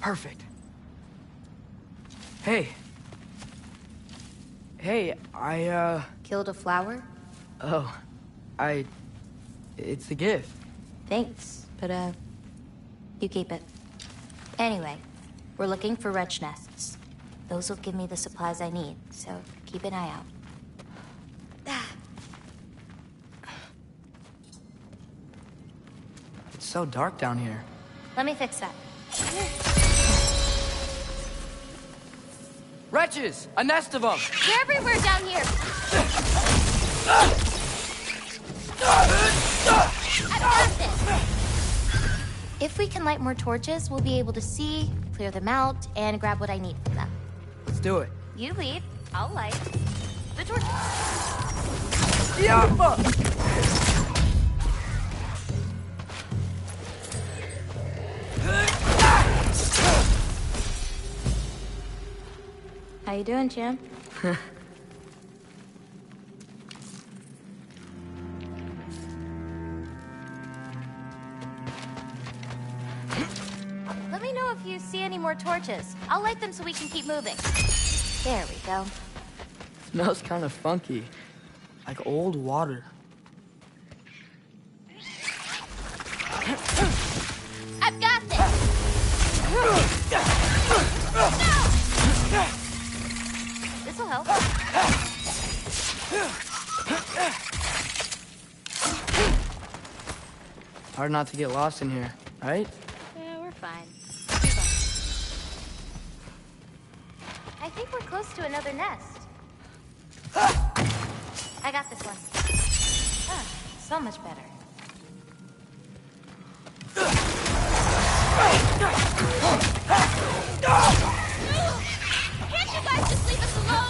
Perfect. Hey. Hey, Killed a flower? Oh, it's a gift. Thanks, but, you keep it. Anyway, we're looking for wretch nests. Those will give me the supplies I need, so keep an eye out. It's so dark down here. Let me fix that. Wretches! A nest of them! They're everywhere down here! I've got this! If we can light more torches, we'll be able to see, clear them out, and grab what I need from them. Let's do it. You lead, I'll light the torches. Yappa! How you doing, champ? Let me know if you see any more torches. I'll light them so we can keep moving. There we go. Smells kind of funky. Like old water. I've got this! No! This'll help. Hard not to get lost in here, right? Yeah, we're fine. I think we're close to another nest. I got this one. Ah, so much better. Can't you guys just leave us alone?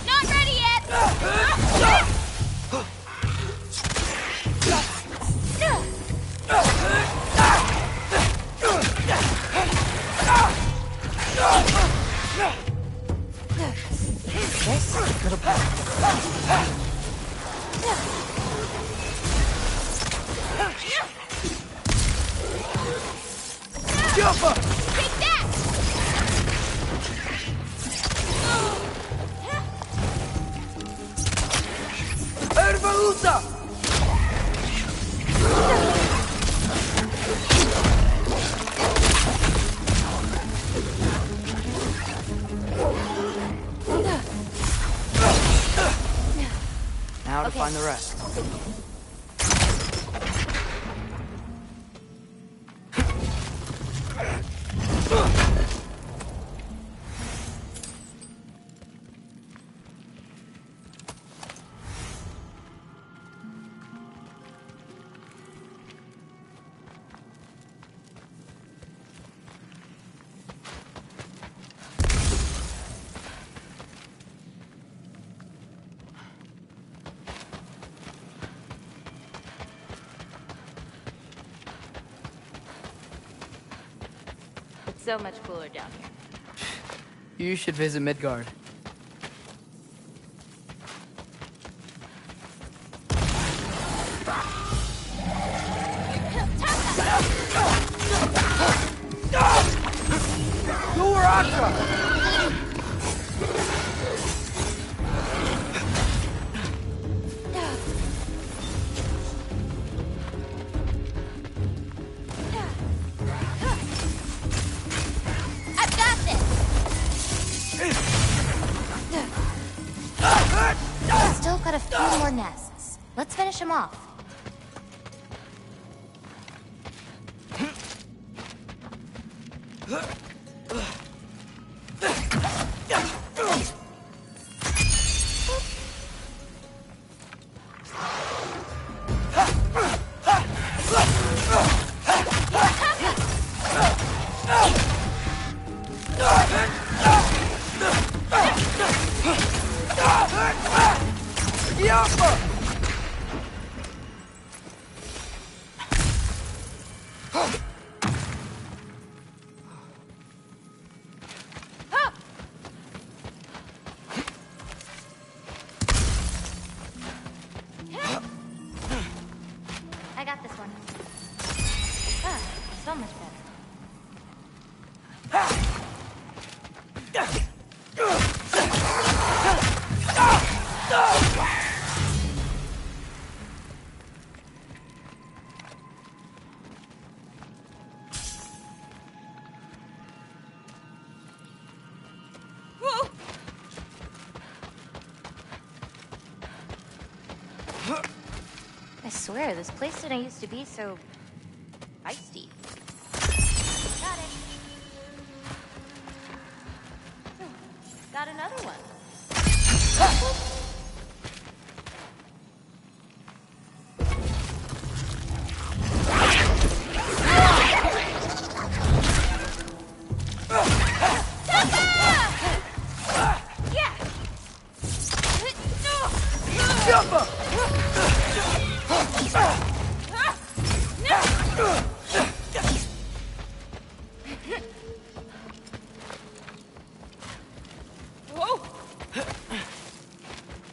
Not ready yet! Take that! Ervaluta! Now to find the rest. It's so much cooler down here. You should visit Midgard. I've got this! Still got a few more nests. Let's finish them off. I swear, this place didn't used to be so feisty. Got it. Got another one.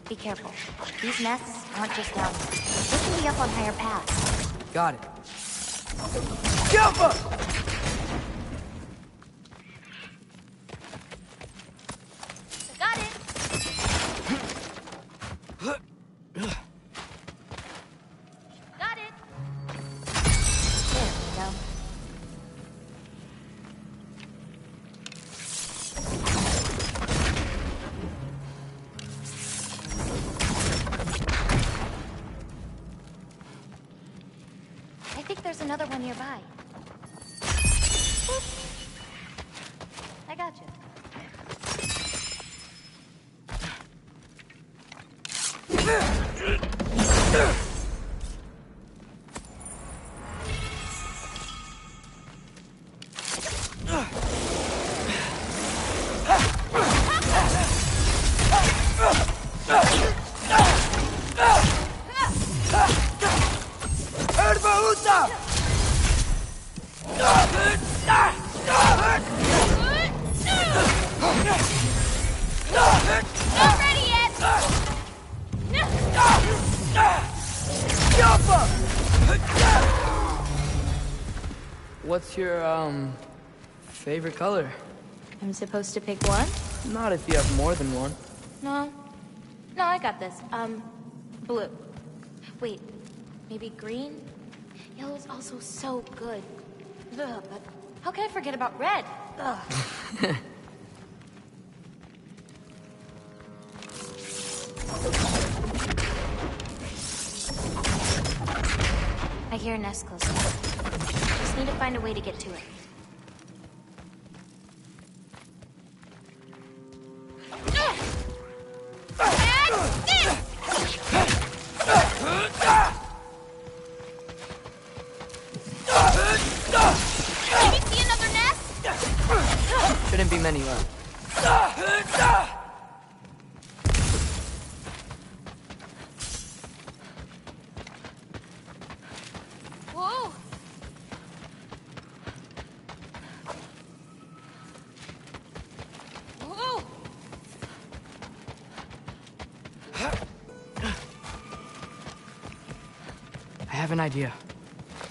Be careful. These nests aren't just down there. They can be up on higher paths. Got it. Jump up! Got it. Got it. There we go. I think there's another one nearby. Boop. I got you. Not ready yet. What's your, favorite color? I'm supposed to pick one? Not if you have more than one. No. No, I got this. Blue. Wait, maybe green? Yellow is also so good. Ugh, but how can I forget about red? Ugh. I hear a nest close by. Just need to find a way to get to it. Maybe see another nest? Shouldn't be many left. Whoa! Whoa! I have an idea.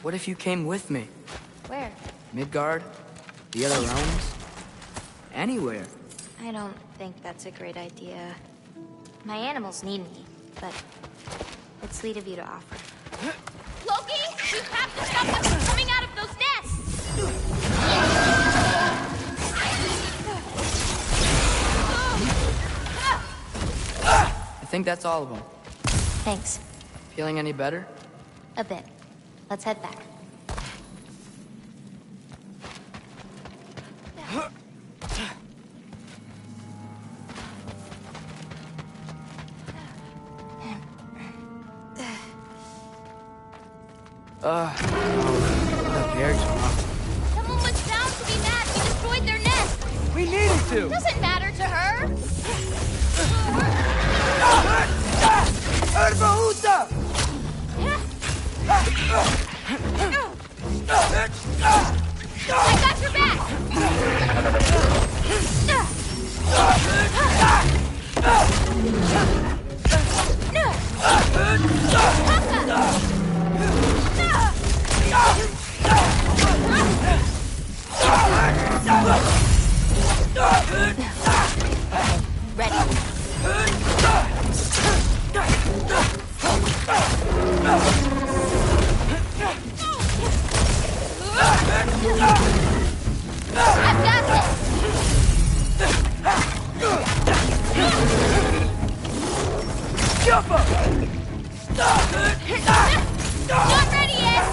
What if you came with me? Where? Midgard? The other realms? Anywhere. I don't think that's a great idea. My animals need me, but it's sweet of you to offer. Loki, you have to stop what's coming out of those nests! I think that's all of them. Thanks. Feeling any better? A bit. Let's head back. The bear's rough. Someone was bound to be mad we destroyed their nest! We needed to! Doesn't matter to her! I got your back! Ready. I've got this! Jump up! Not ready yet!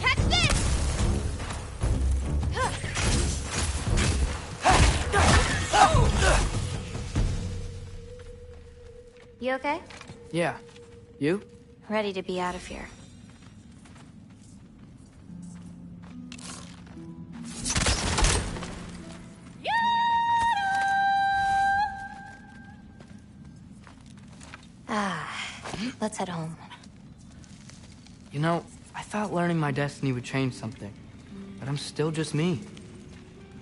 Catch this! You okay? Yeah. You? Ready to be out of here. Let's head home. You know, I thought learning my destiny would change something. But I'm still just me.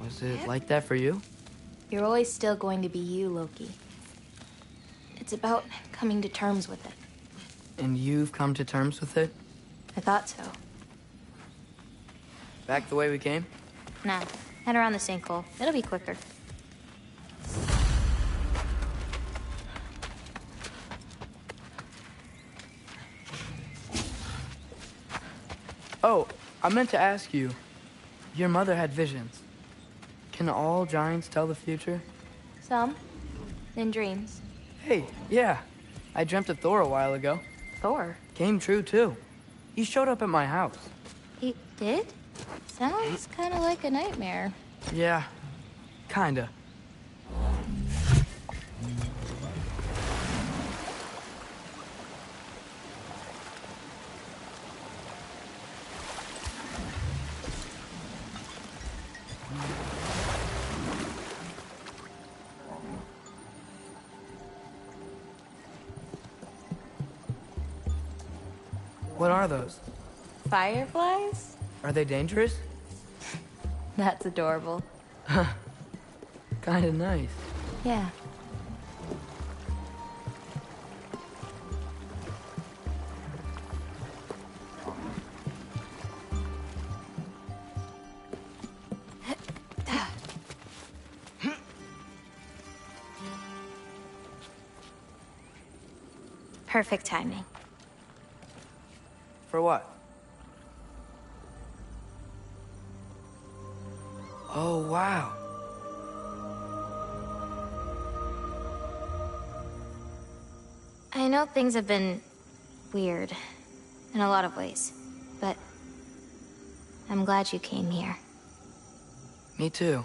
Was it like that for you? You're always still going to be you, Loki. It's about coming to terms with it. And you've come to terms with it? I thought so. Back the way we came? Nah, head around the sinkhole. It'll be quicker. Oh, I meant to ask you. Your mother had visions. Can all giants tell the future? Some. In dreams. Hey, yeah. I dreamt of Thor a while ago. Thor? Came true, too. He showed up at my house. He did? Sounds kind of like a nightmare. Yeah, kinda. What are those? Fireflies? Are they dangerous? That's adorable. Kinda nice. Yeah. Perfect timing. For what? Oh, wow. I know things have been weird in a lot of ways, but I'm glad you came here. Me too.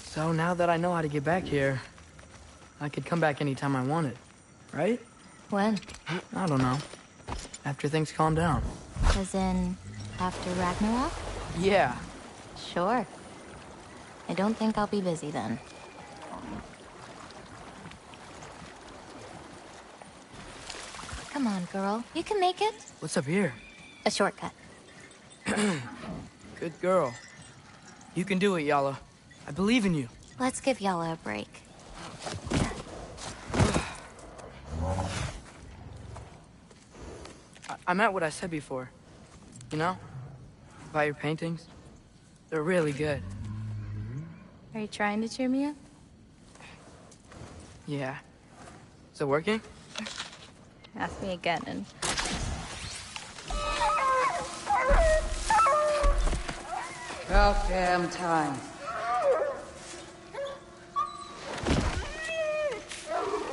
So now that I know how to get back here, I could come back anytime I wanted, right? When? I don't know. After things calm down. As in, after Ragnarok? Yeah. Sure. I don't think I'll be busy then. Come on, girl. You can make it. What's up here? A shortcut. Good girl. You can do it, Yala. I believe in you. Let's give Yella a break. I meant what I said before. You know? About your paintings. They're really good. Are you trying to cheer me up? Yeah. Is it working? Ask me again and... About damn time.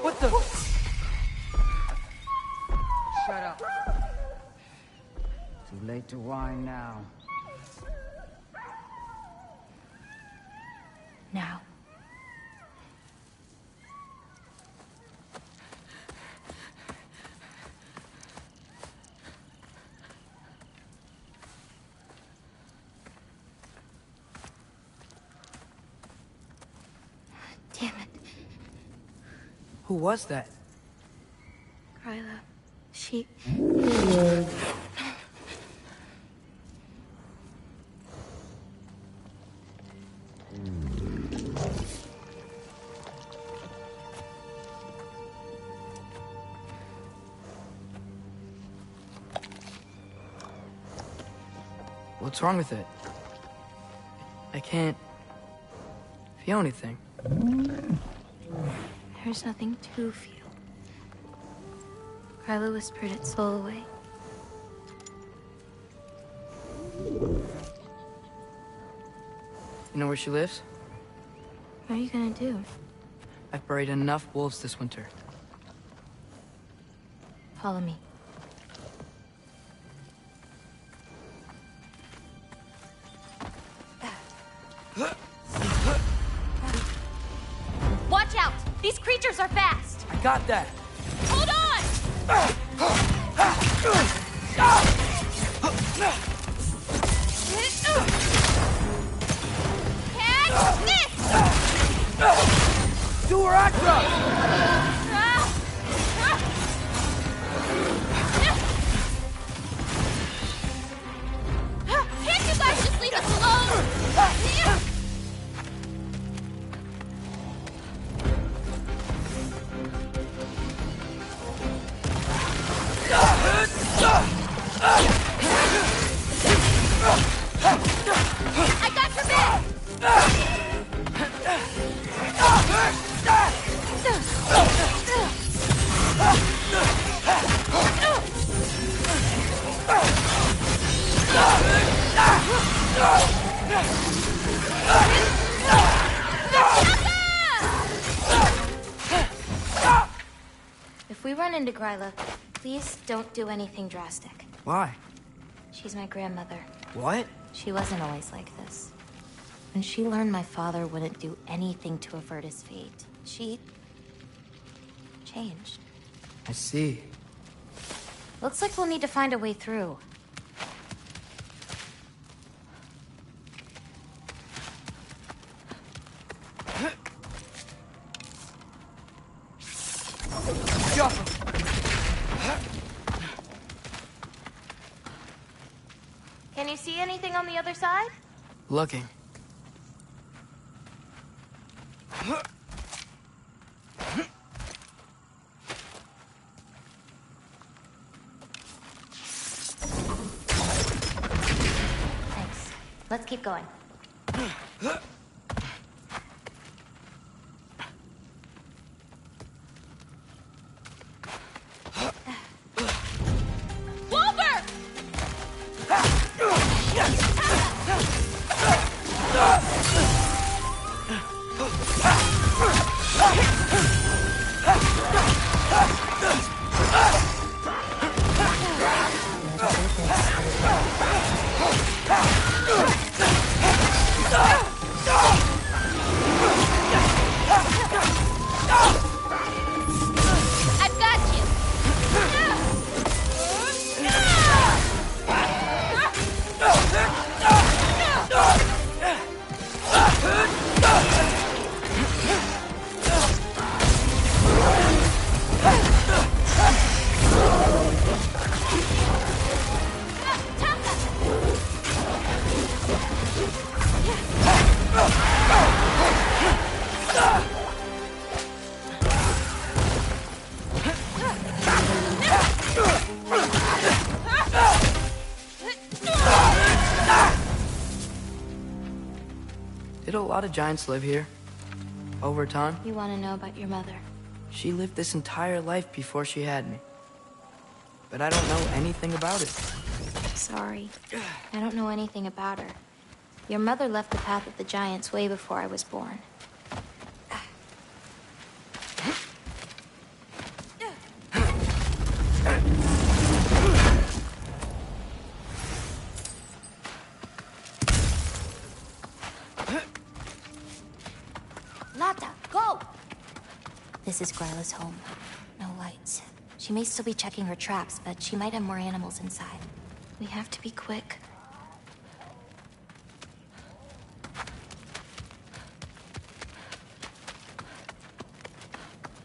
What the? Shut up. Too late to whine now. Now. Who was that? Gryla. She... What's wrong with it? I can't feel anything. There's nothing to feel. Gryla whispered its soul away. You know where she lives? What are you gonna do? I've buried enough wolves this winter. Follow me. Watch out! These creatures are fast! I got that! Hold on! Catch this! Do her Actra! Can't you guys just leave us alone? I got your back! If we run into Gryla, please don't do anything drastic. Why? She's my grandmother. What? She wasn't always like this. When she learned my father wouldn't do anything to avert his fate, she changed. I see. Looks like we'll need to find a way through. Can you see anything on the other side? Looking. Thanks. Let's keep going. Wolver! I've got you! Did a lot of giants live here? Over time? You want to know about your mother? She lived this entire life before she had me. But I don't know anything about it. Sorry. I don't know anything about her. Your mother left the path of the giants way before I was born. Lata, go! This is Gryla's home. No lights. She may still be checking her traps, but she might have more animals inside. We have to be quick.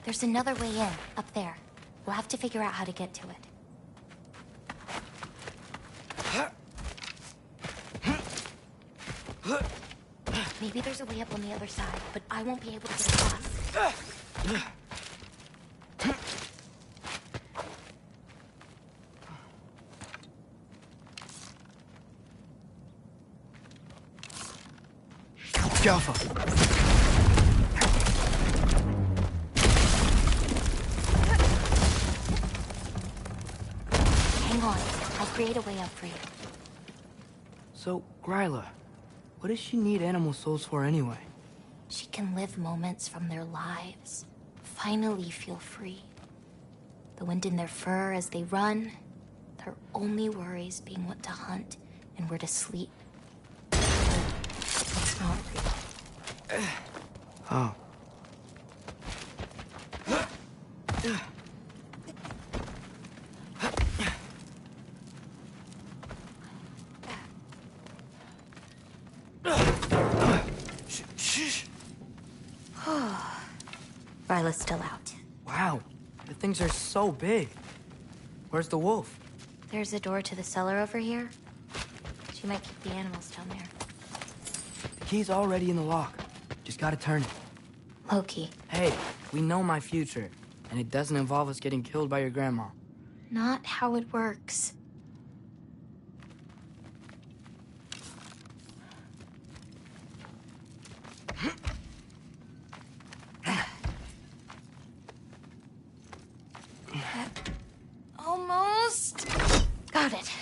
There's another way in, up there. We'll have to figure out how to get to it. Maybe there's a way up on the other side, but I won't be able to get across. Jaffa! Hang on. I'll create a way up for you. So, Gryla, what does she need animal souls for anyway? She can live moments from their lives. Finally feel free. The wind in their fur as they run. Their only worries being what to hunt and where to sleep. It's not real. Oh. Ryla's still out. Wow, the things are so big. Where's the wolf? There's a door to the cellar over here. She might keep the animals down there. The key's already in the lock. Just gotta turn it. Loki. Hey, we know my future, and it doesn't involve us getting killed by your grandma. Not how it works. Almost. Got it.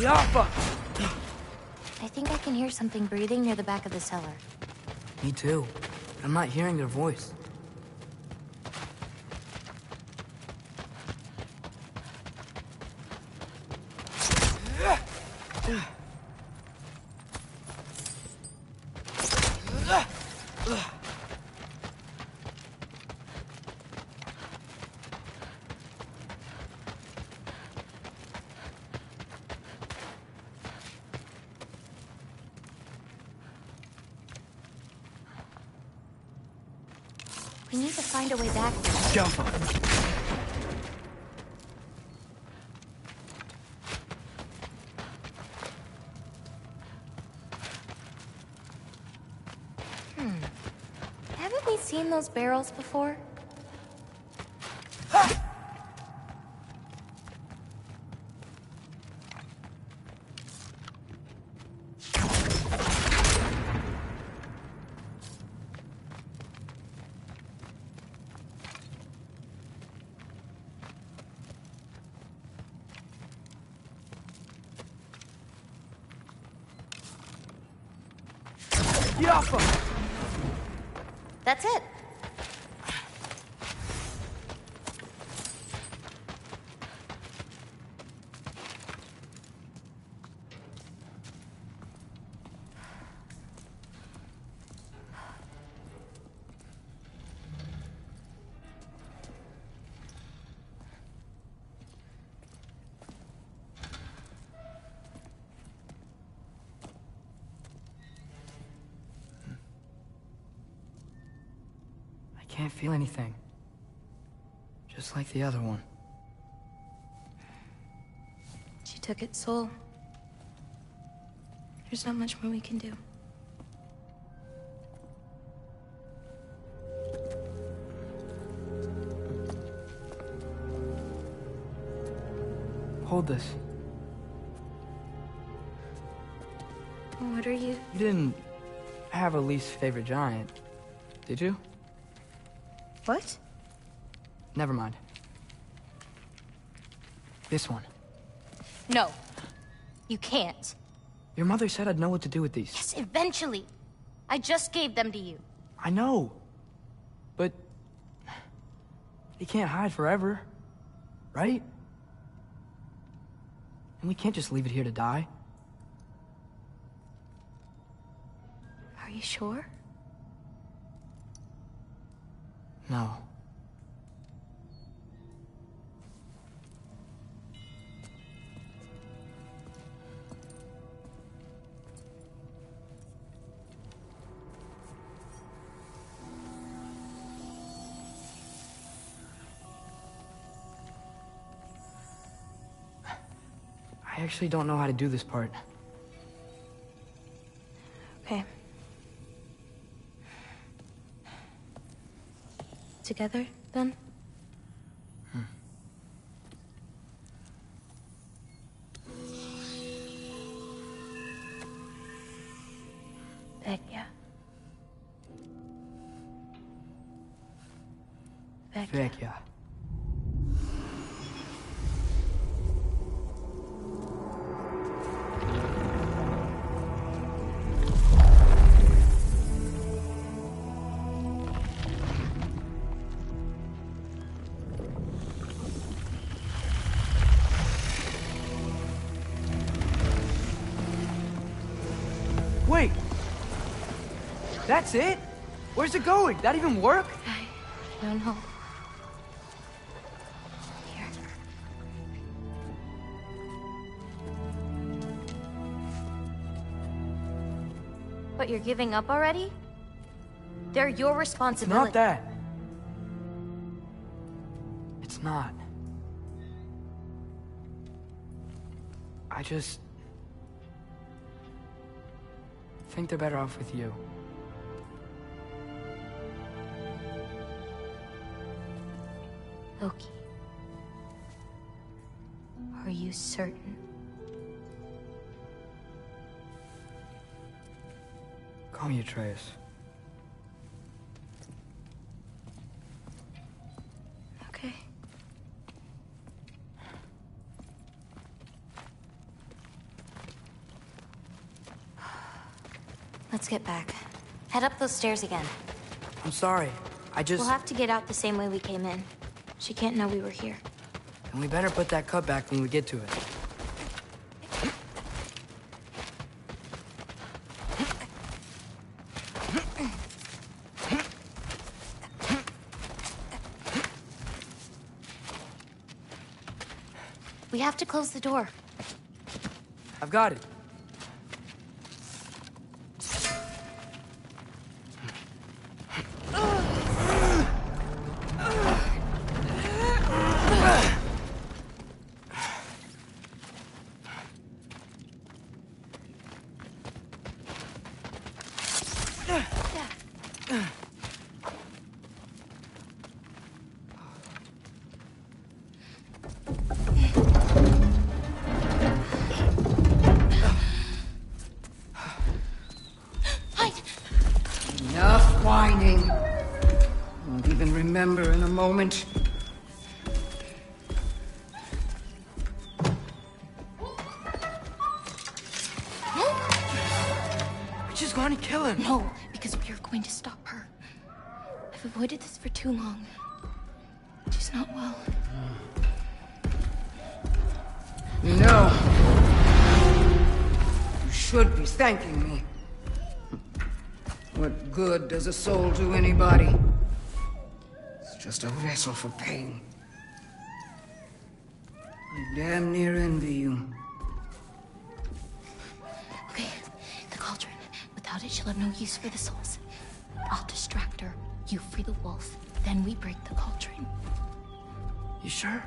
Jaffa! I think I can hear something breathing near the back of the cellar. Me too. I'm not hearing their voice. We need to find a way back there. Jaffa! Haven't we seen those barrels before? Jaffa! That's it. I can't feel anything. Just like the other one. She took its soul. There's not much more we can do. Hold this. What are you? You didn't have a least favorite giant, did you? What? Never mind. This one. No. You can't. Your mother said I'd know what to do with these. Yes, eventually. I just gave them to you. I know. But... you can't hide forever. right? And we can't just leave it here to die. Are you sure? No. I actually don't know how to do this part. Okay. Together, then? Vecchia. Vecchia. Wait! That's it? Where's it going? That even work? I don't know. Here. But you're giving up already? They're your responsibility. It's not that. It's not. I just think they're better off with you. Loki. Are you certain? Call me Atreus. Okay. Let's get back. Head up those stairs again. I'm sorry. We'll have to get out the same way we came in. She can't know we were here. And we better put that cut back when we get to it. We have to close the door. I've got it. Enough whining. Won't even remember in a moment. We're just going to kill him. No, because we are going to stop her. I've avoided this for too long. She's not well. No. You should be thanking me. What good does a soul do anybody? It's just a vessel for pain. I damn near envy you. Okay, the cauldron. Without it, she'll have no use for the souls. I'll distract her. You free the wolf. Then we break the cauldron. You sure?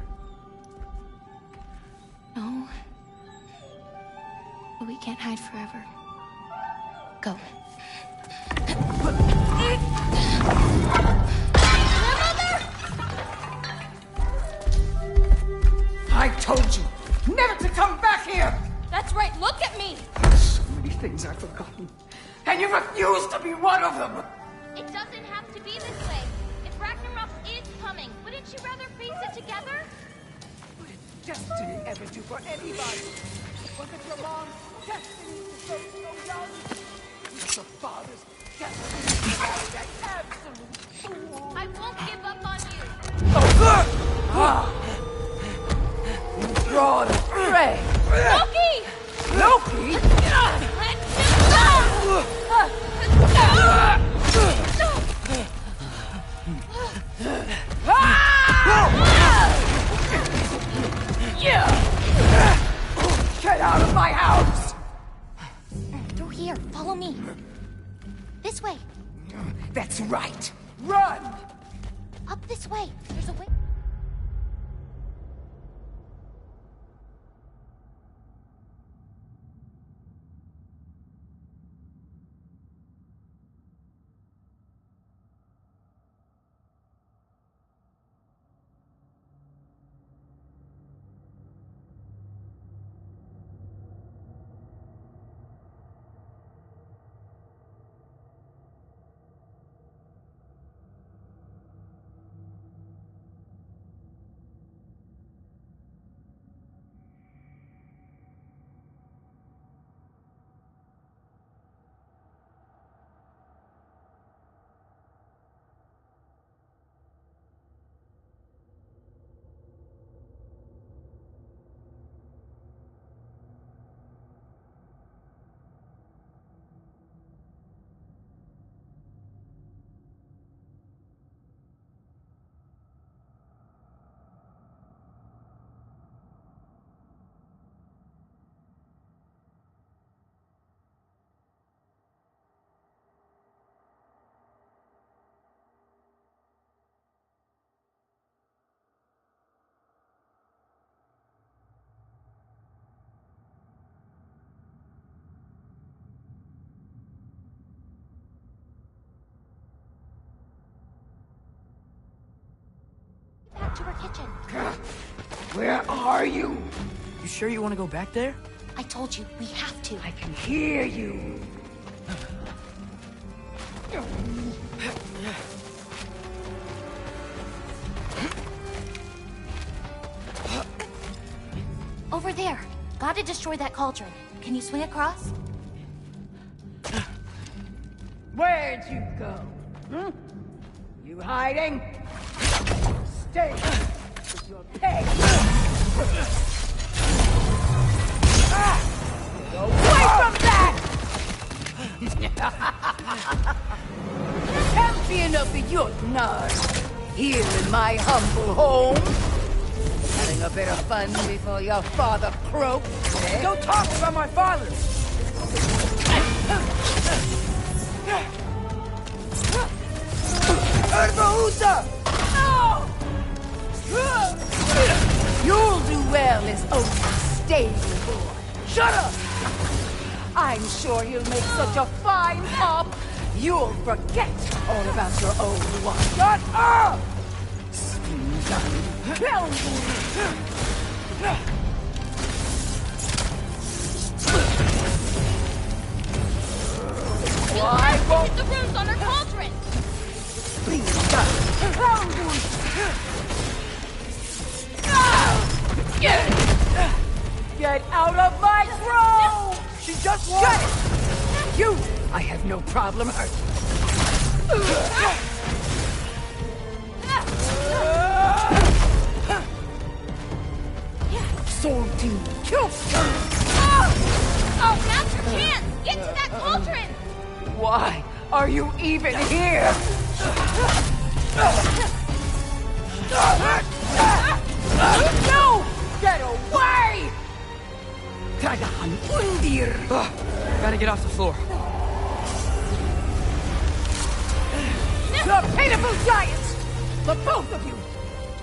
No. But we can't hide forever. Go. I told you never to come back here! That's right, look at me! So many things I've forgotten. And you refuse to be one of them! It doesn't have to be this way. If Ragnarok is coming, wouldn't you rather face it together? What did destiny ever do for anybody? Was it your mom's destiny to stay so young? Was your father's destiny to marry that absolute fool? I won't give up on you. all afraid. Loki! Loki? Get out of my house! Through here. Follow me. This way. That's right. Run! Up this way. There's a way. Back to our kitchen. Where are you? You sure you want to go back there? I told you, we have to. I can hear you. Over there. Gotta destroy that cauldron. Can you swing across? Where'd you go? You hiding? Stay with your peg. Away from that! Champion of the Jotnar, here in my humble home. Having a bit of fun before your father croaks, eh? Don't talk about my father! Urbahusa! No! You'll do well as Odin's stable boy. Shut up! I'm sure he'll make such a fine pop, you'll forget all about your old one. Shut up! Steam gun. Why won't Hit the runes on our cauldron! Get out of my throne! She just won! Shut it! You! I have no problem hurting. Salty kill! Oh, now's your chance! Get to that cauldron! Why are you even here? No! Get away! Kagahan Undir! Gotta get off the floor. The pitiful giants! The both of you!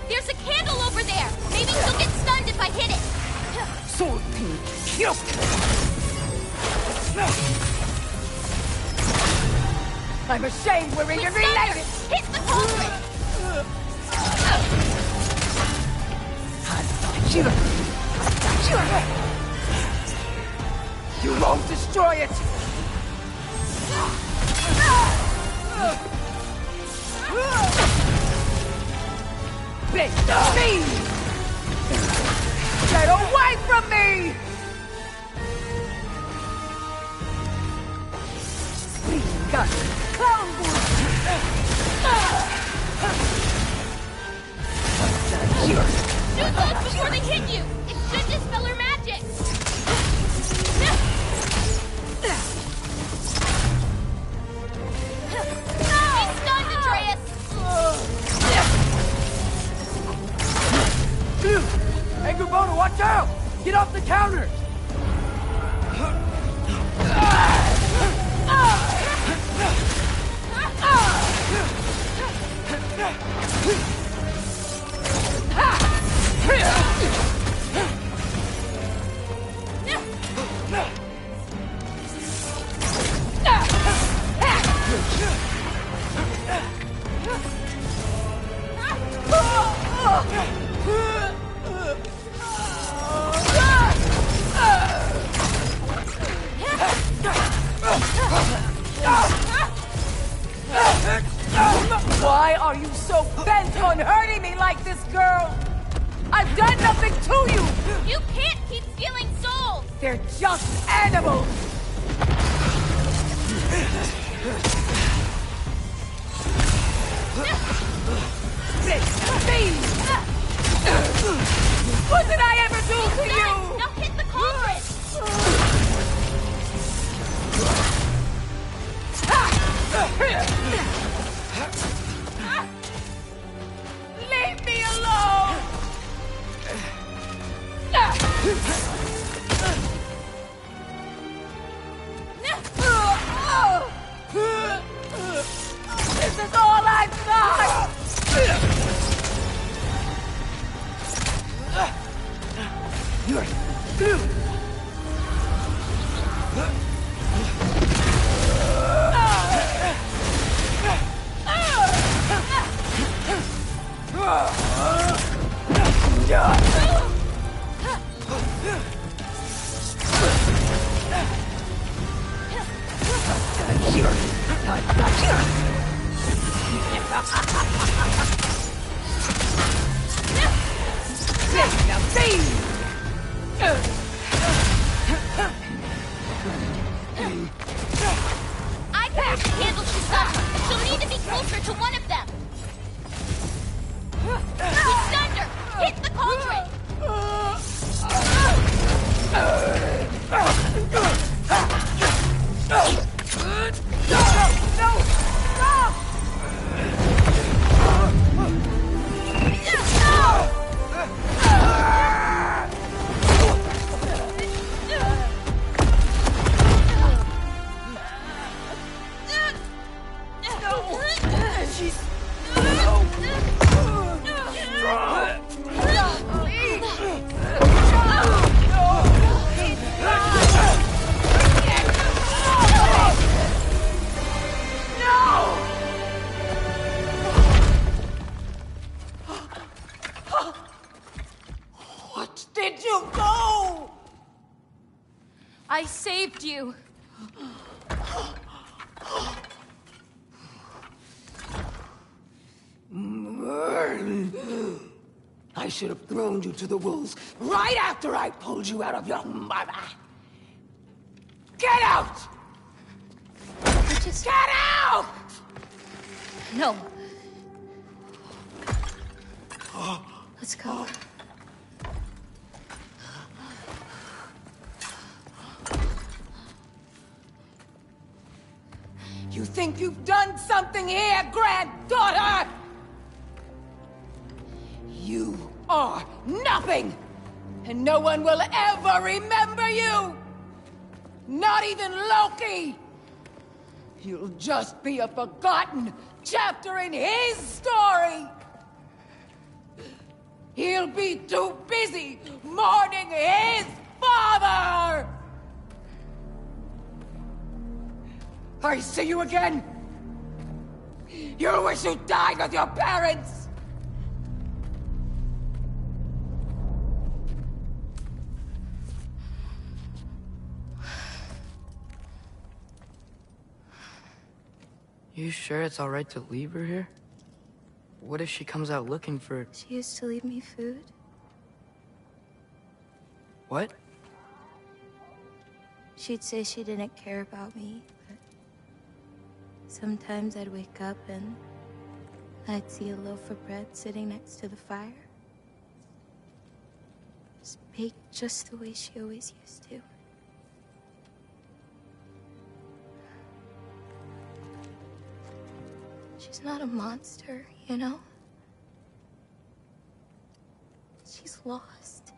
There's a candle over there! Maybe he'll get stunned if I hit it! Salty kill! I'm ashamed we're even related! Hit the cauldron! You won't destroy it! Big me! Get away from me! Gun! Clown boy! Do those before they hit you! It should off the counter! Why are you so bent on hurting me like this, girl? I've done nothing to you! You can't keep stealing souls! They're just animals! What did I ever do to you? Now hit the cauldron! Leave me alone! This is all I've got! You're through! I can't handle Shizaka. She'll need to be closer to one of them. He's thunder! Hit the cauldron! No! Stop! She's What did you do? I saved you. I should have thrown you to the wolves right after I pulled you out of your mother. Get out! Just Get out! no. Let's go. You think you've done something here, granddaughter? You are nothing! And no one will ever remember you! Not even Loki! You'll just be a forgotten chapter in his story! He'll be too busy mourning his father! I see you again! You wish you died with your parents! You sure it's alright to leave her here? What if she comes out looking for... She used to leave me food. What? She'd say she didn't care about me, but sometimes I'd wake up and I'd see a loaf of bread sitting next to the fire. It's baked just the way she always used to. She's not a monster, you know? She's lost.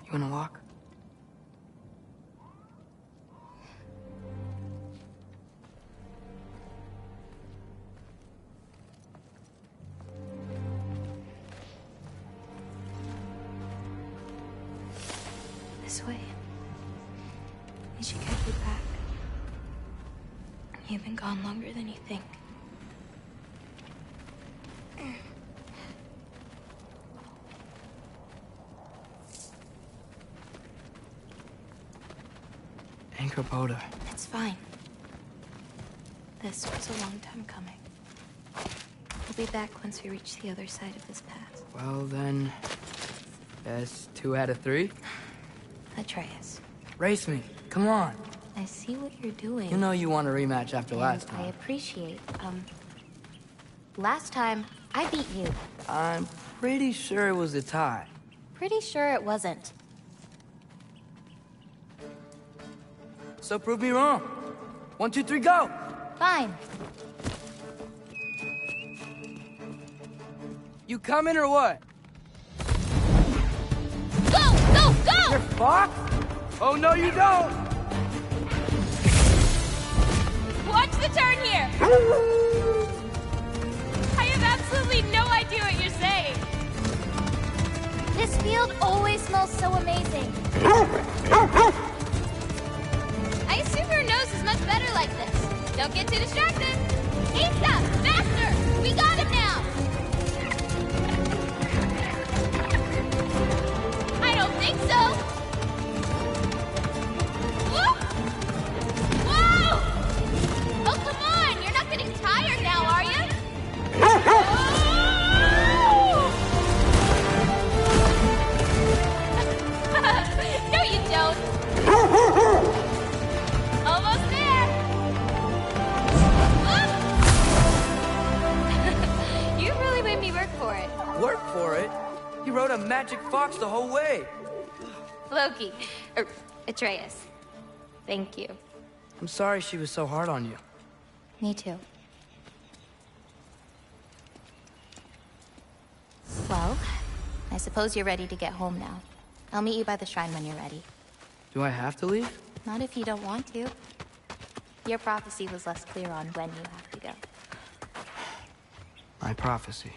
You wanna walk? This way. We should get you back. You've been gone longer than you think. Anchor It's fine. This was a long time coming. We'll be back once we reach the other side of this path. Well, then... That's 2 out of 3? Atreus. Race me. Come on. I see what you're doing. You know you want a rematch after last I time. appreciate, last time, I beat you. I'm pretty sure it was a tie. Pretty sure it wasn't. So prove me wrong. 1, 2, 3, go! Fine. You coming or what? Go! Go! Go! You're fucked? Oh, no, you don't! Watch the turn here! I have absolutely no idea what you're saying. This field always smells so amazing. I assume your nose is much better like this. Don't get too distracted. Asa! Faster! We got him now! I don't think so. Whoop! Whoa! Oh, come on! You're not getting tired now, are you? No, you don't. Almost there. Whoop! You really made me work for it. Work for it? You rode a magic fox the whole way. Loki. Atreus. Thank you. I'm sorry she was so hard on you. Me too. Well, I suppose you're ready to get home now. I'll meet you by the shrine when you're ready. Do I have to leave? Not if you don't want to. Your prophecy was less clear on when you have to go. My prophecy.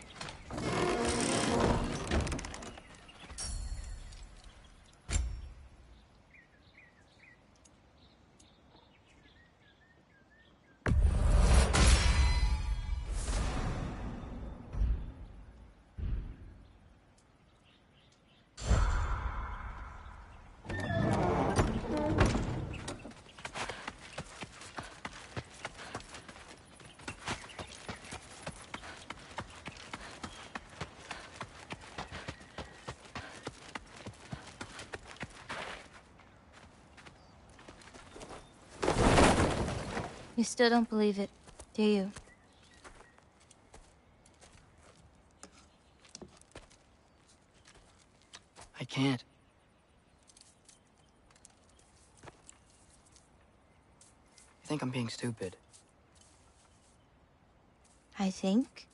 You still don't believe it, do you? I can't. You think I'm being stupid? I think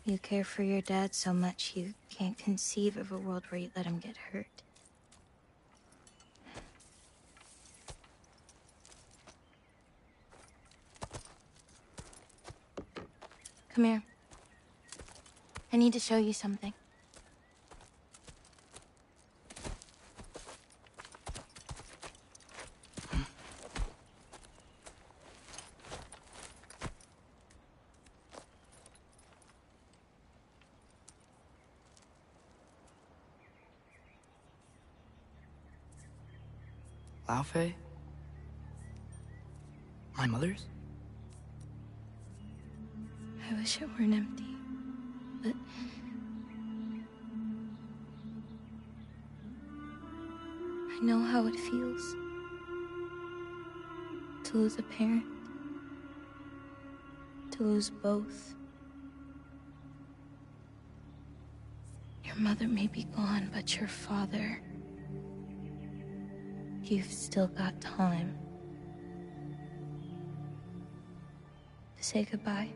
you care for your dad so much you can't conceive of a world where you let him get hurt. Come here. I need to show you something. Laufey? My mother's? I wish it weren't empty, but I know how it feels to lose a parent, to lose both. Your mother may be gone, but your father, you've still got time to say goodbye.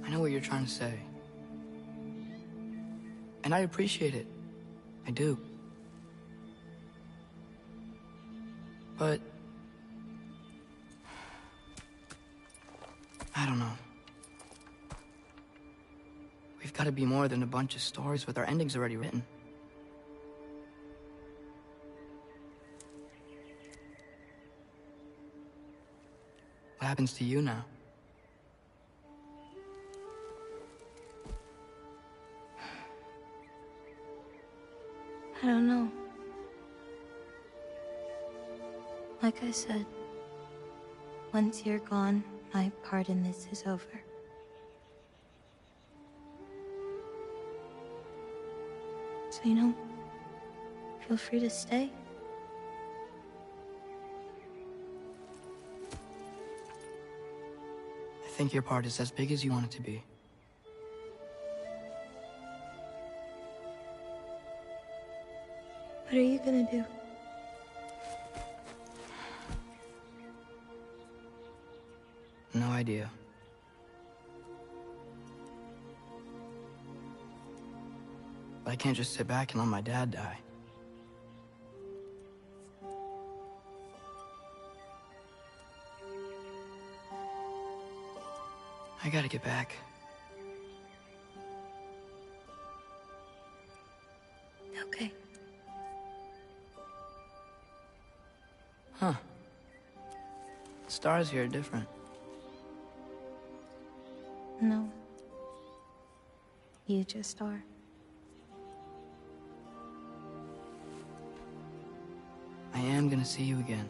I know what you're trying to say. And I appreciate it. I do. But I don't know. We've got to be more than a bunch of stories with our endings already written. What happens to you now? I don't know. Like I said, once you're gone, my part in this is over. So, you know, feel free to stay. I think your part is as big as you want it to be. What are you gonna do? No idea. But I can't just sit back and let my dad die. I gotta get back. Okay. Huh. The stars here are different. No. You just are. I am gonna see you again.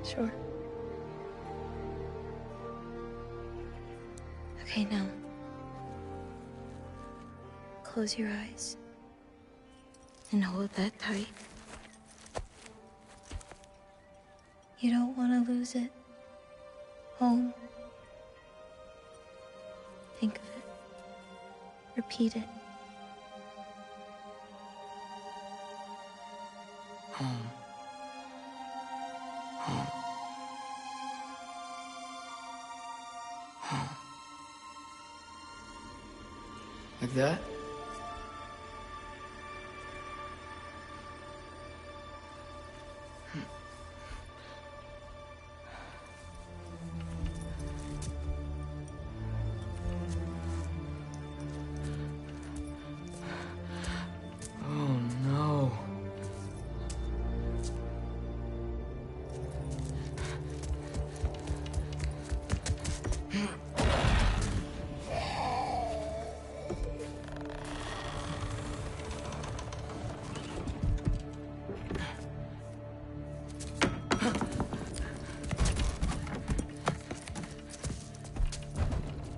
Sure. Okay, now. Close your eyes. And hold that tight. You don't want to lose it. Home. Think of it. Repeat it. Home. Home. Home. Like that? Oh no.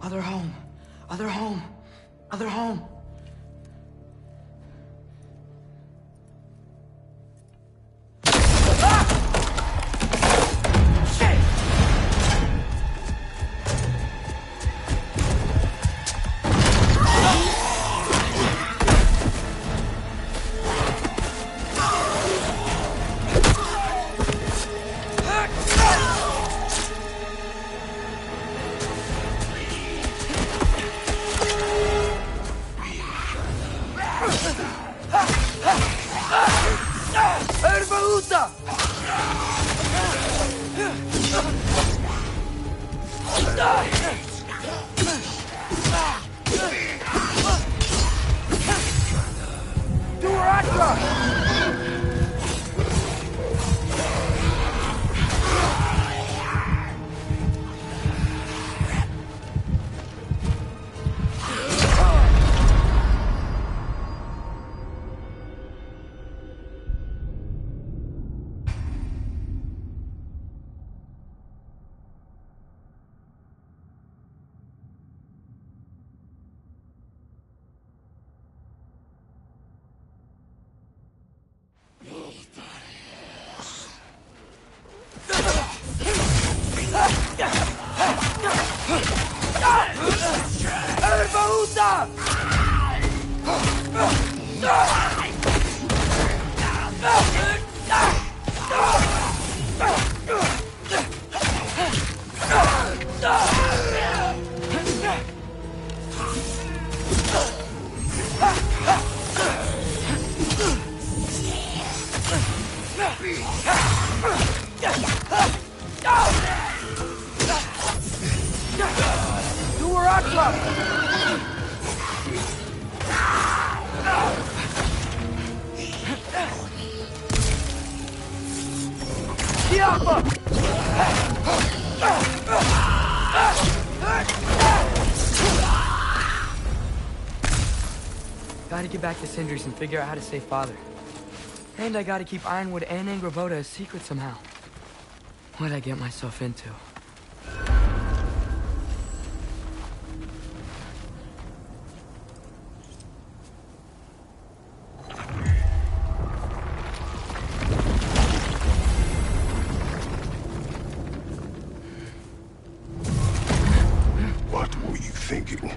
Other home. Other home. Other home. Gotta get back to Sindri's and figure out how to save Father. And I gotta keep Ironwood and Angravoda a secret somehow. What'd I get myself into? What were you thinking?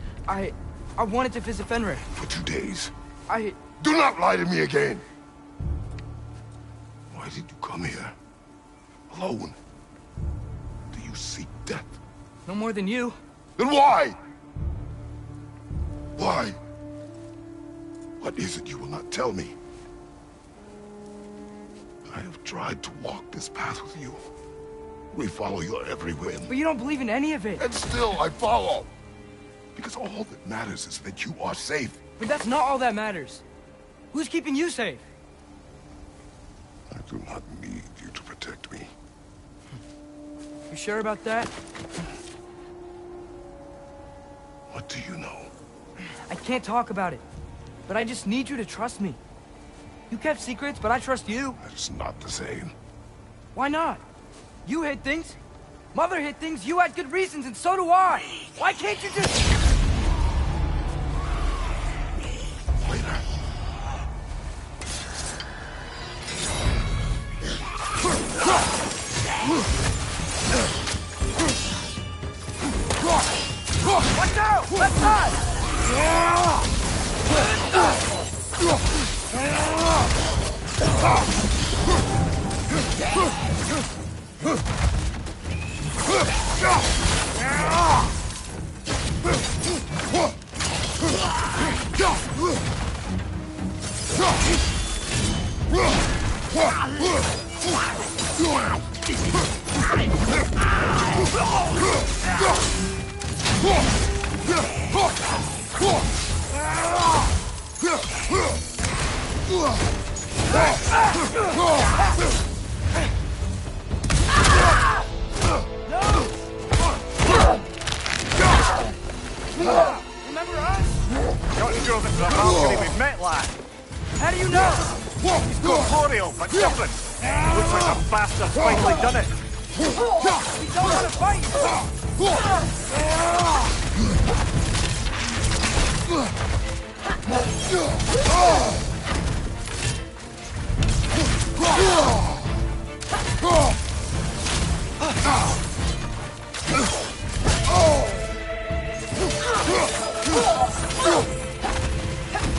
I wanted to visit Fenrir. For 2 days. I... Do not lie to me again! Why did you come here? Alone? Do you seek death? No more than you. Then why? Why? What is it you will not tell me? I have tried to walk this path with you. We follow your every whim. But you don't believe in any of it. And still I follow. Because all that matters is that you are safe. But that's not all that matters. Who's keeping you safe? I do not need you to protect me. You sure about that? What do you know? I can't talk about it. But I just need you to trust me. You kept secrets, but I trust you. That is not the same. Why not? You hid things. Mother hid things. You had good reasons, and so do I. Why can't you just... Later. Watch out! Left side! Remember us? Got to go this Valkyrie we've met, lad. How do you know? He's corporeal, but different. Looks like the bastard's finally done it. We don't want to fight!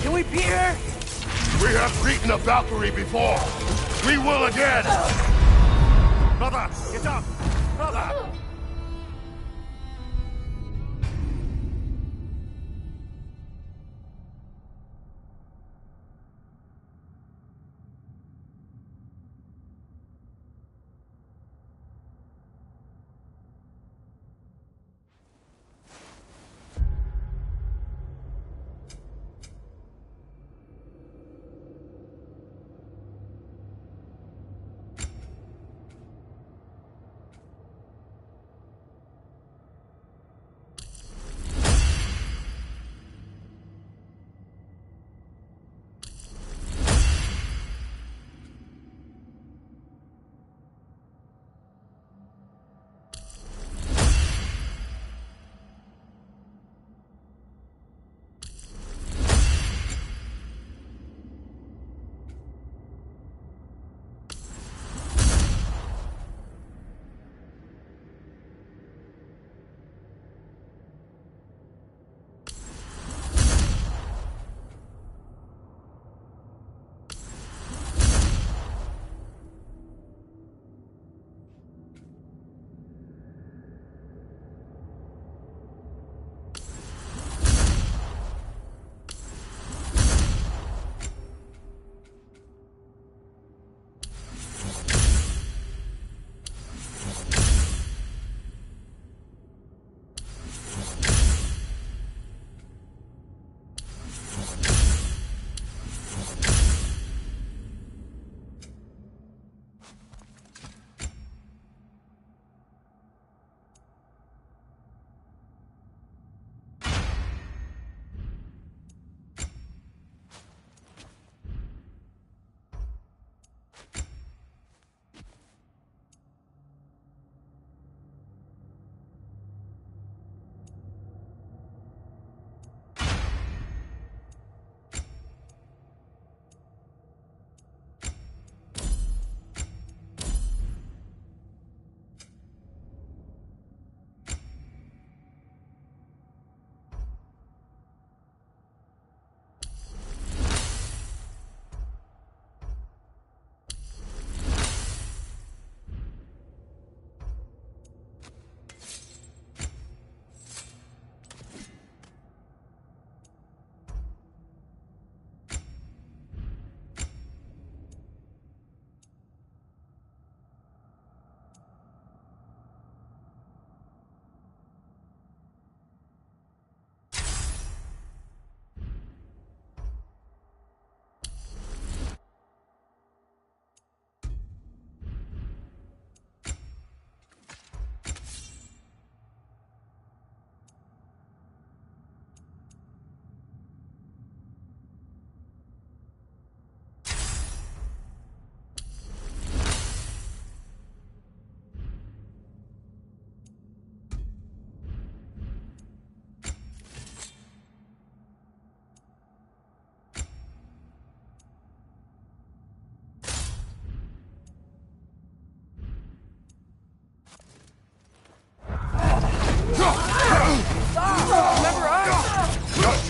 Can we beat her? We have beaten a Valkyrie before. We will again. Brother, get up! Brother!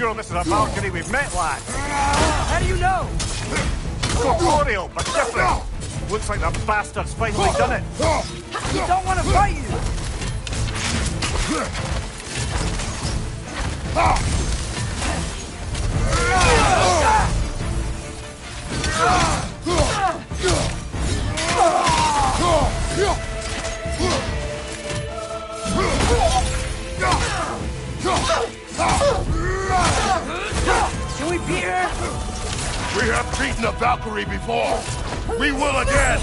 sure this is a Valkyrie we've met, lad. How do you know? Corporeal, but different. Looks like the bastard's finally done it. We don't want to fight you! Can we beat her? We have beaten a Valkyrie before. We will again.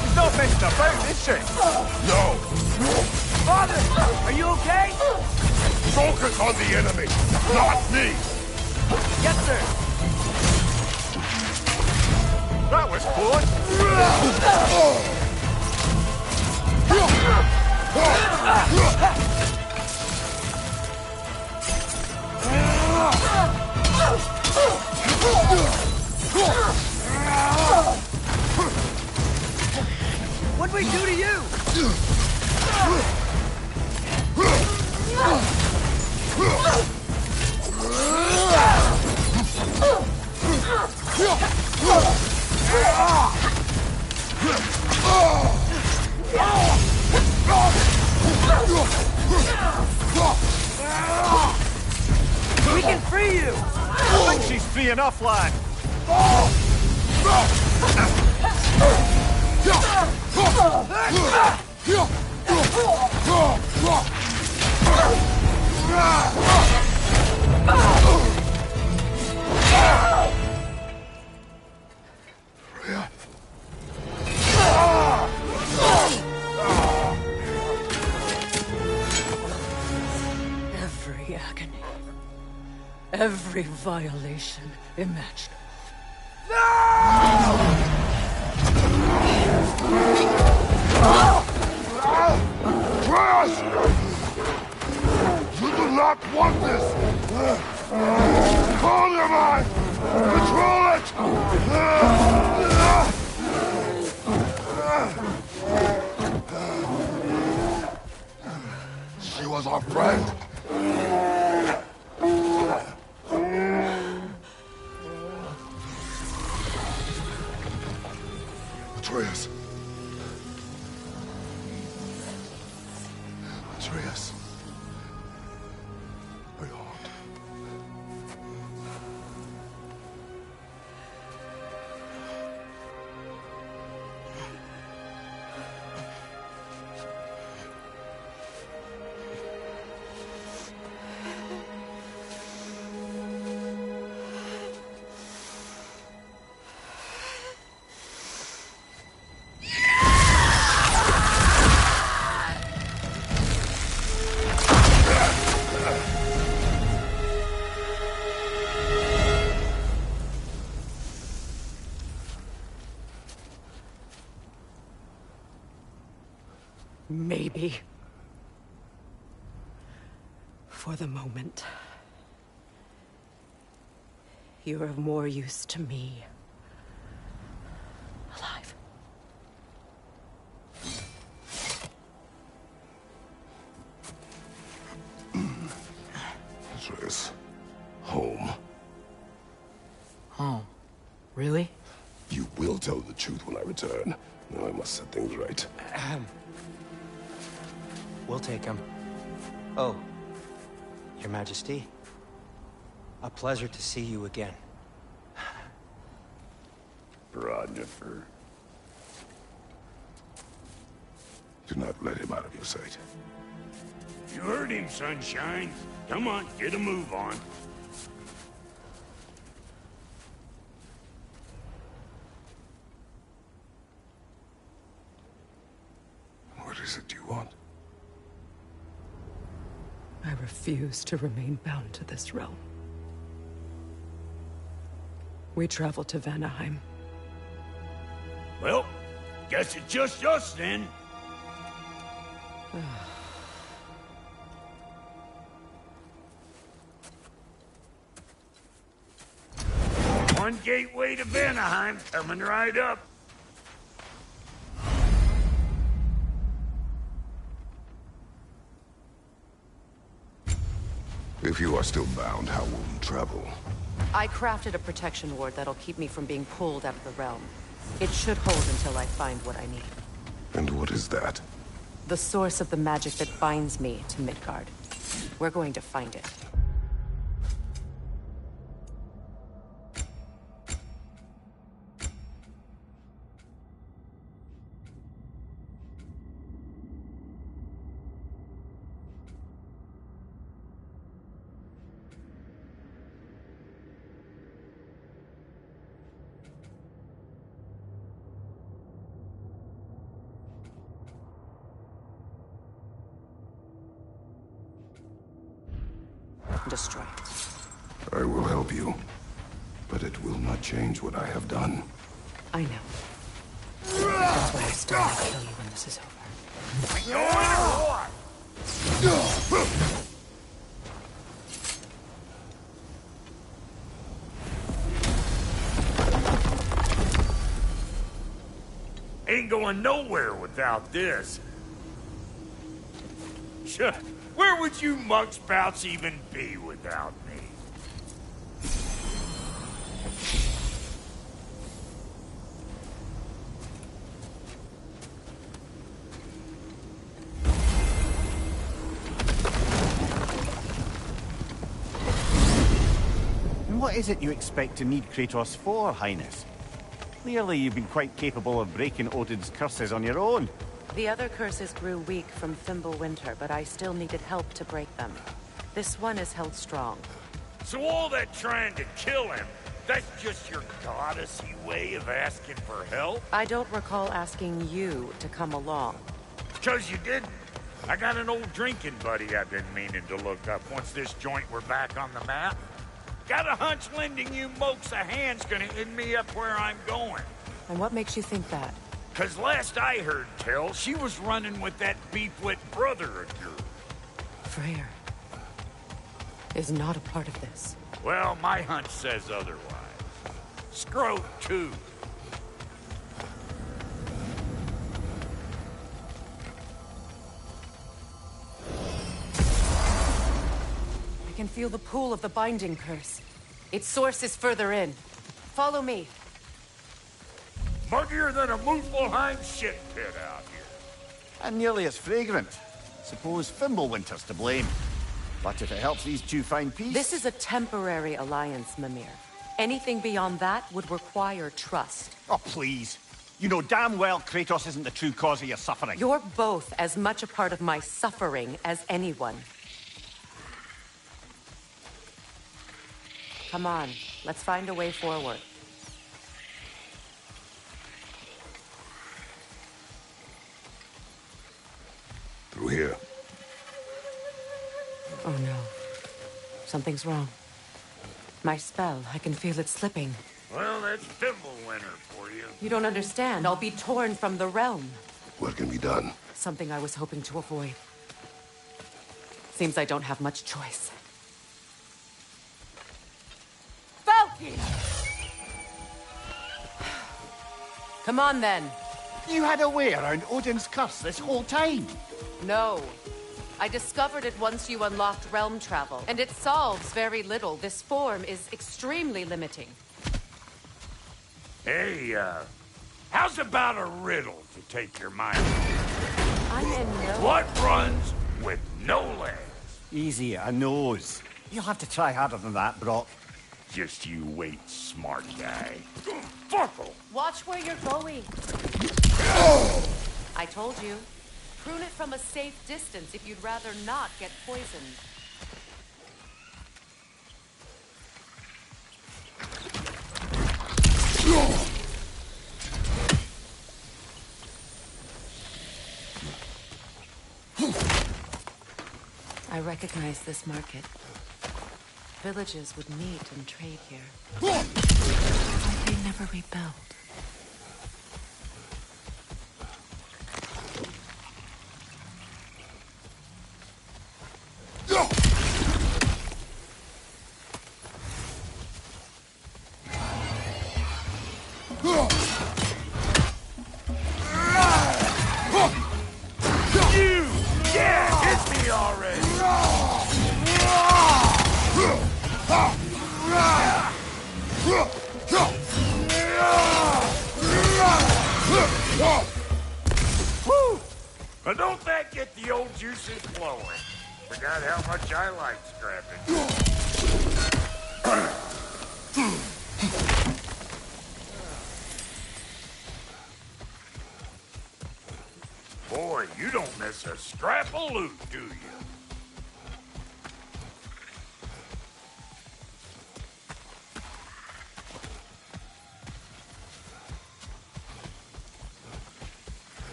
She's not messing about, is she? No. Father, are you okay? Focus on the enemy, not me. Yes, sir. That was close. What'd we do to you? We can free you! I think she's free enough, lad. Every agony. Every violation imaginable. Crash! You do not want this! Calm your mind! Control it! She was our friend. Atreus. Atreus. Are you harmed? Maybe. For the moment. You're of more use to me. Alive. Atreus. Home. Oh, really? You will tell the truth when I return. Now I must set things right. We'll take him. Oh, Your Majesty. A pleasure to see you again. Roger. Do not let him out of your sight. You heard him, Sunshine. Come on, get a move on. What is it you want? I refuse to remain bound to this realm. We travel to Vanaheim. Well, guess it's just us then. One gateway to Vanaheim coming right up. If you are still bound, how will you travel? I crafted a protection ward that'll keep me from being pulled out of the realm. It should hold until I find what I need. And what is that? The source of the magic that binds me to Midgard. We're going to find it. Destroy it. I will help you, but it will not change what I have done. I know. That's why I still want to kill you when this is over. Ain't going nowhere without this. Sure. Where would you muckspouts even be without me? And what is it you expect to need Kratos for, Highness? Clearly you've been quite capable of breaking Odin's curses on your own. The other curses grew weak from Fimbulwinter, but I still needed help to break them. This one is held strong. So all that trying to kill him, that's just your goddessy way of asking for help? I don't recall asking you to come along. 'Cause you didn't. I got an old drinking buddy I've been meaning to look up once this joint were back on the map. Got a hunch lending you mokes a hand's gonna end me up where I'm going. And what makes you think that? 'Cause last I heard tell, she was running with that beefwit brother of yours. Freyr is not a part of this. Well, my hunch says otherwise. Scrote, too. I can feel the pull of the binding curse. Its source is further in. Follow me. Muggier than a Muspelheim shit pit out here. And nearly as fragrant. Suppose Fimbulwinter's to blame. But if it helps these two find peace... This is a temporary alliance, Mimir. Anything beyond that would require trust. Oh, please. You know damn well Kratos isn't the true cause of your suffering. You're both as much a part of my suffering as anyone. Come on, let's find a way forward. Through here. Oh no. Something's wrong. My spell, I can feel it slipping. Well, that's Fimbulwinter for you. You don't understand. I'll be torn from the realm. What can be done? Something I was hoping to avoid. Seems I don't have much choice. Falcon! Come on, then. You had a way around Odin's curse this whole time. No. I discovered it once you unlocked realm travel, and it solves very little. This form is extremely limiting. Hey, how's about a riddle to take your mind? I'm in no... What runs with no legs? Easy, I knows. You'll have to try harder than that, Brock. Just you wait, smart guy. Fuckle! Watch where you're going. I told you. Prune it from a safe distance if you'd rather not get poisoned. I recognize this market. Villages would meet and trade here. never rebelled. But don't that get the old juices flowing? Forgot how much I like scrapping. Boy, you don't miss a scrap of loot, do you?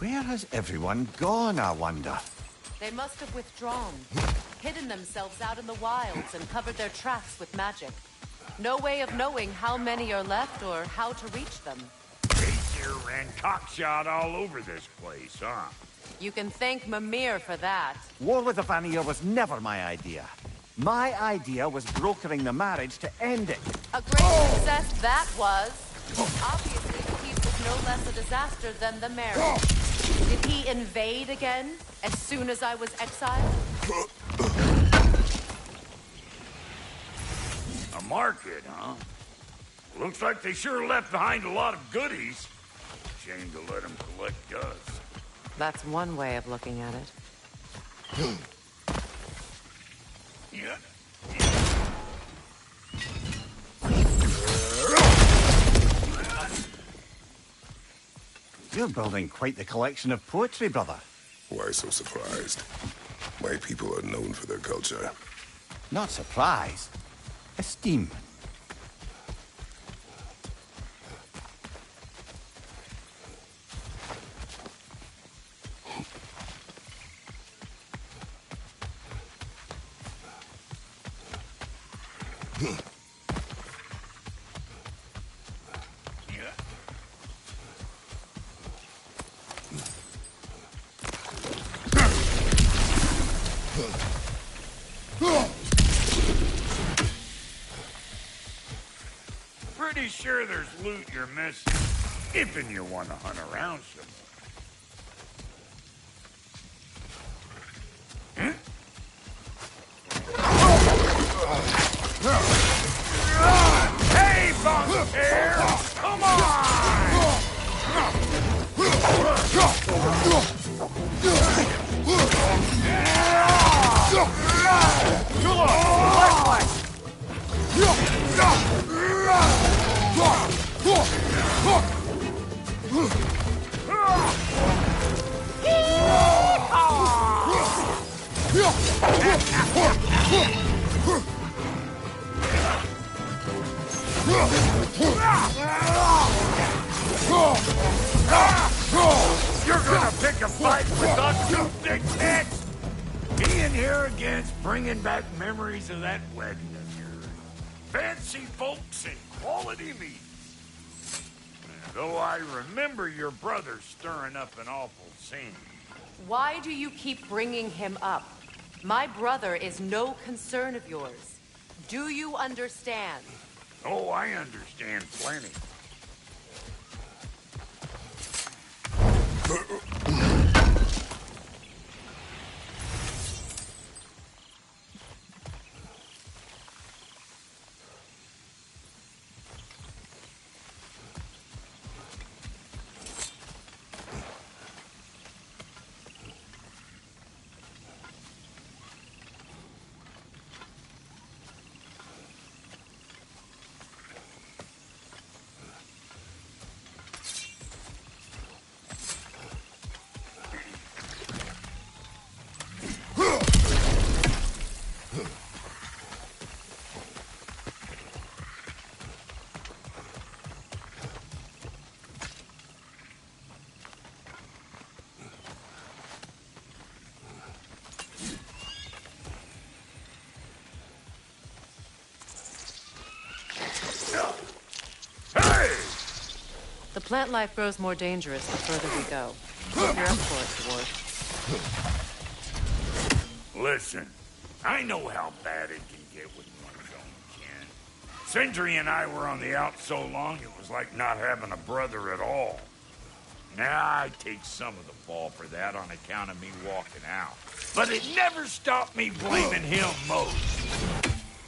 Where has everyone gone, I wonder? They must have withdrawn, hidden themselves out in the wilds and covered their tracks with magic. No way of knowing how many are left or how to reach them. Aesir ran cockshot all over this place, huh? You can thank Mimir for that. War with the Vanir was never my idea. My idea was brokering the marriage to end it. A great success that was. Obviously, the peace was no less a disaster than the marriage. Did he invade again, as soon as I was exiled? A market, huh? Looks like they sure left behind a lot of goodies. Shame to let them collect dust. That's one way of looking at it. Yeah. You're building quite the collection of poetry, brother. Why so surprised? My people are known for their culture. Not surprised. Esteem. Pretty sure there's loot you're missing, if and you want to hunt around some more. Hey, Bonfair! Come You're gonna pick a fight with us two big heads? Being here again's bringing back memories of that wedding of yours. Fancy folks and quality meats. Though I remember your brother stirring up an awful scene. Why do you keep bringing him up? My brother is no concern of yours. Do you understand? Oh, I understand plenty. The plant life grows more dangerous the further we go. Hope you're up for it, Dwarf. Listen, I know how bad it can get with one's own kin. Sindri and I were on the out so long, it was like not having a brother at all. Now, I take some of the fall for that on account of me walking out. But it never stopped me blaming him most.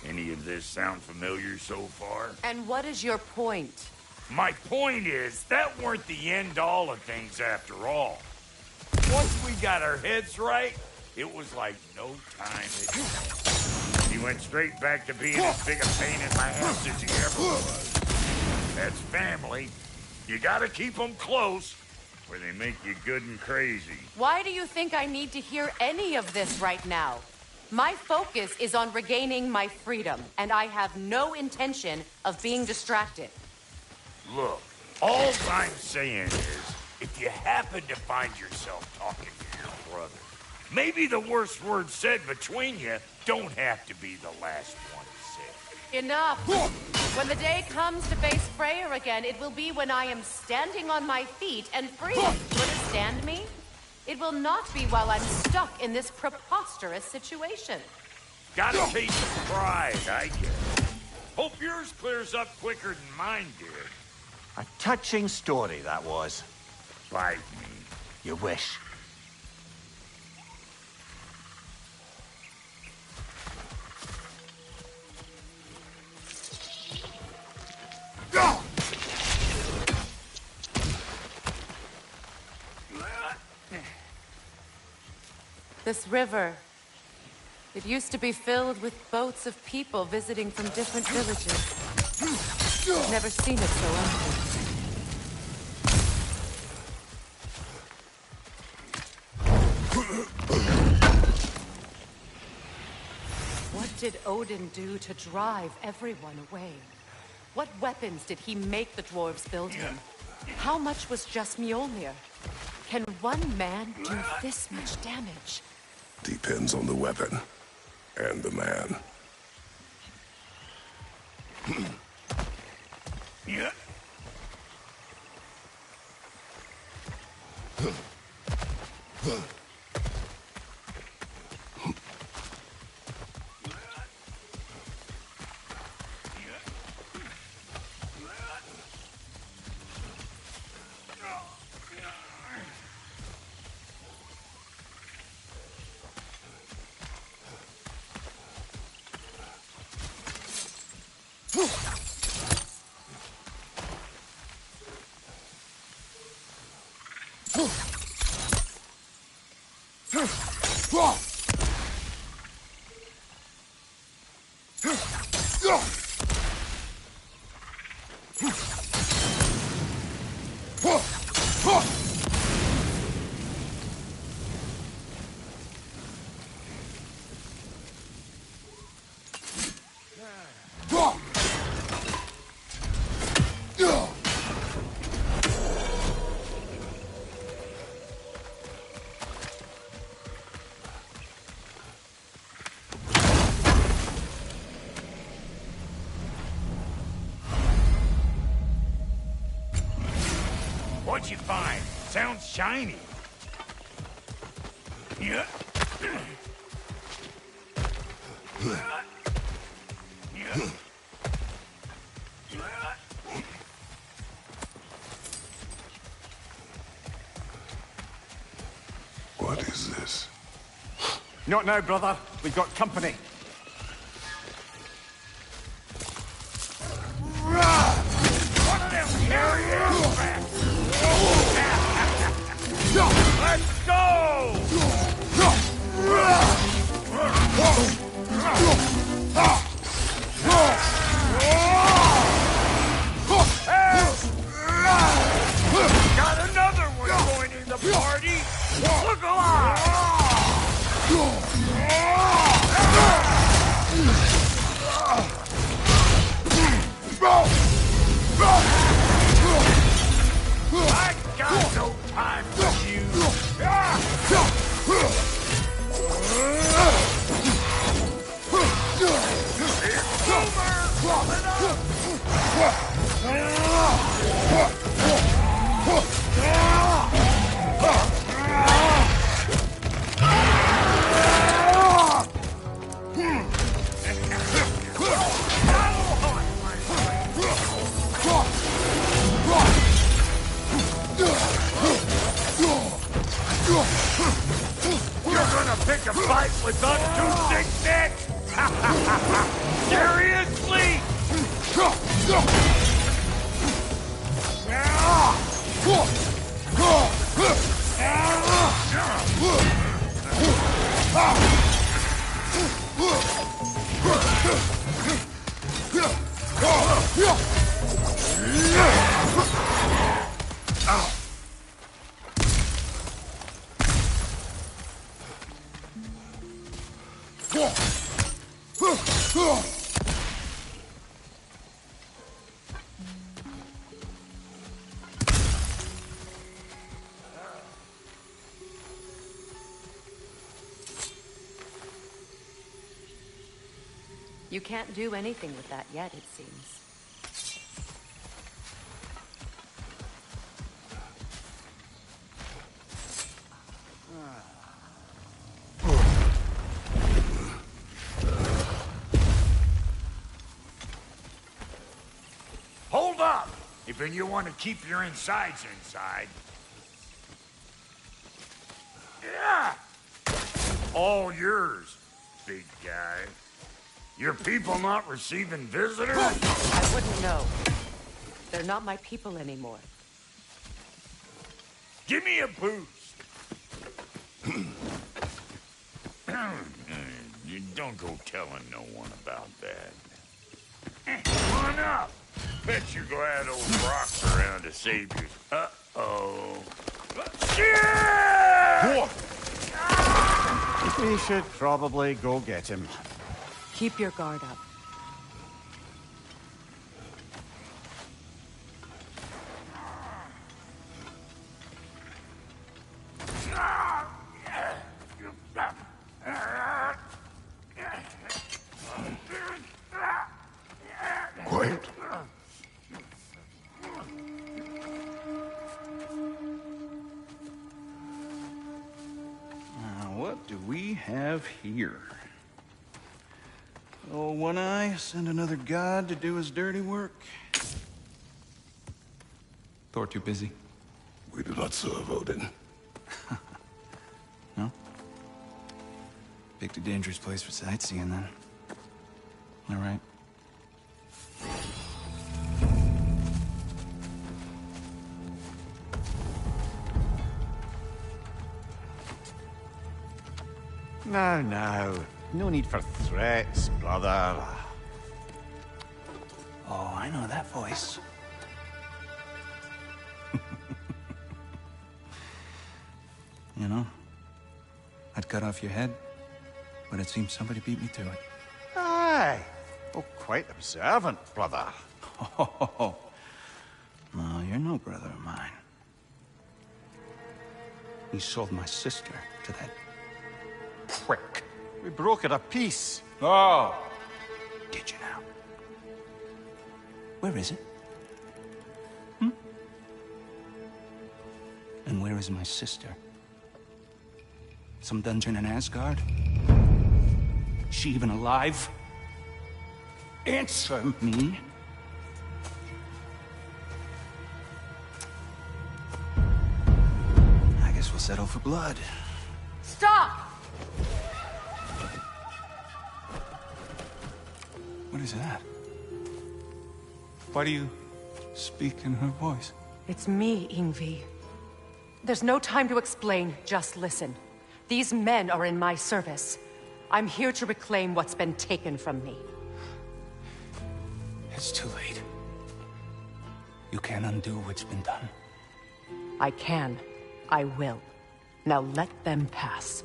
Any of this sound familiar so far? And what is your point? My point is, that weren't the end-all of things after all. Once we got our heads right, it was like no time at all. He went straight back to being as big a pain in my ass as he ever was. That's family. You gotta keep them close, where they make you good and crazy. Why do you think I need to hear any of this right now? My focus is on regaining my freedom, and I have no intention of being distracted. Look, all I'm saying is, if you happen to find yourself talking to your brother, maybe the worst word said between you don't have to be the last one said. Enough! When the day comes to face Freyr again, it will be when I am standing on my feet and free. You understand me? It will not be while I'm stuck in this preposterous situation. Gotta taste some pride, I guess. Hope yours clears up quicker than mine did. A touching story, that was. Bite me. You wish. This river, it used to be filled with boats of people visiting from different villages. I've never seen it so empty. What did Odin do to drive everyone away? What weapons did he make the dwarves build him? How much was just Mjolnir? Can one man do this much damage? Depends on the weapon and the man. Yeah. What'd you find? Sounds shiny. Yeah. What is this? Not now, brother. We've got company. One of them carry-ass rats. Let's go! Got another one joining the party. Look alive! I got no time for you. It's over. with us two thick necks? Seriously? You can't do anything with that yet, it seems. Hold up! If you want to keep your insides inside. Yeah! All yours, big guy. Your people not receiving visitors? I wouldn't know. They're not my people anymore. Give me a boost. You don't go telling no one about that. Come on up. Bet you're glad old Brock's around to save you. Uh-oh. Shit! We should probably go get him. Keep your guard up. Quiet. What do we have here? Oh, One Eye, send another god to do his dirty work. Thor too busy? We do not serve Odin. No? Picked a dangerous place for sightseeing, then. All right. Now. No need for threats, brother. Oh, I know that voice. You know, I'd cut off your head, but it seems somebody beat me to it. Aye. Oh, quite observant, brother. Oh, no, you're no brother of mine. You sold my sister to that prick. We broke it a piece. Oh! Did you now? Where is it? And where is my sister? Some dungeon in Asgard? She even alive? Answer me. I guess we'll settle for blood. Stop! What is that? Why do you speak in her voice? It's me, Ingvi. There's no time to explain, just listen. These men are in my service. I'm here to reclaim what's been taken from me. It's too late. You can't undo what's been done. I can. I will. Now let them pass.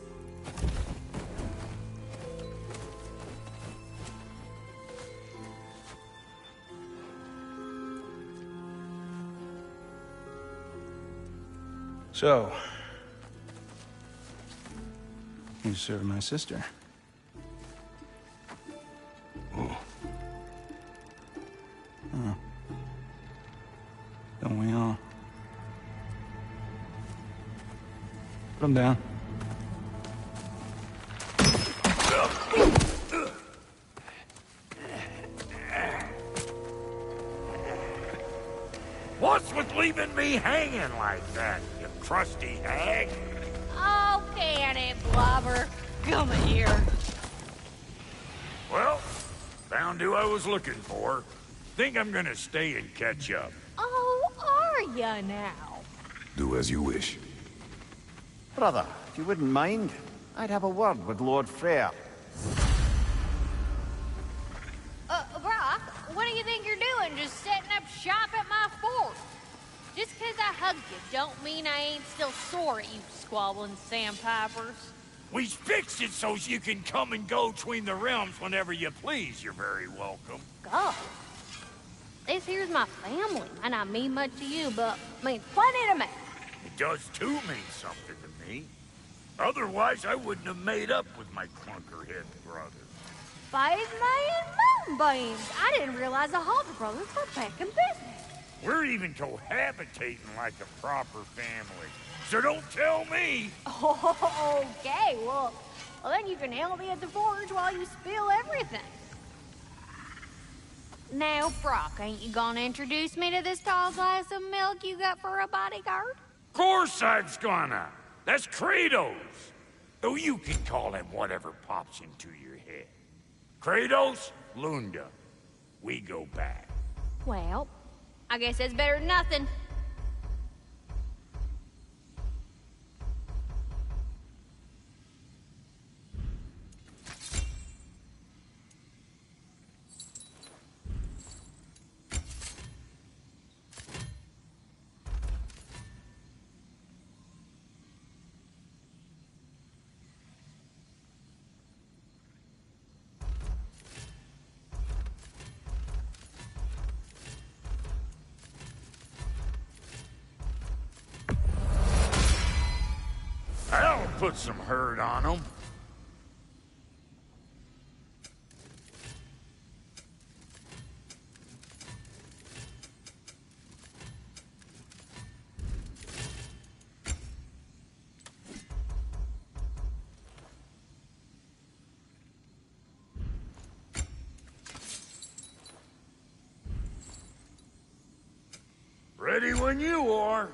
So, you serve my sister. Oh. Oh. Don't we all? Put him down. What's with leaving me hanging like that, you crusty hag? Oh, can it, Blubber? Come here. Well, found who I was looking for. Think I'm gonna stay and catch up. Oh, are ya now? Do as you wish. Brother, if you wouldn't mind, I'd have a word with Lord Freyr. Brock, what do you think you're doing just setting up shop at my fort? Just 'cause I hugged you don't mean I ain't still sore at you squabbling sandpipers. We fixed it so you can come and go between the realms whenever you please. You're very welcome. God. This here's my family. Might not mean much to you, but means plenty to me. It does too mean something to me. Otherwise, I wouldn't have made up with my clunkerhead brother. Phase me and moonbeams. I didn't realize the Halter brothers were back in business. We're even cohabitating like a proper family. So don't tell me. Oh, okay. Well, then you can help me at the forge while you spill everything. Now, Brock, ain't you gonna introduce me to this tall glass of milk you got for a bodyguard? Of course I was gonna. That's Kratos. Though you can call him whatever pops into your head. Kratos, Lunda. We go back. Well, I guess that's better than nothing. That'll put some hurt on him. Ready when you are.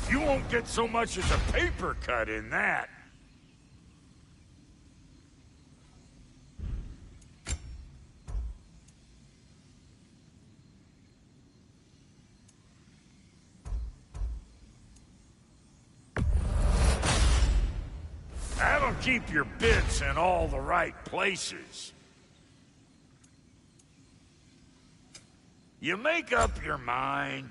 You won't get so much as a paper cut in that. That'll keep your bits in all the right places. You make up your mind.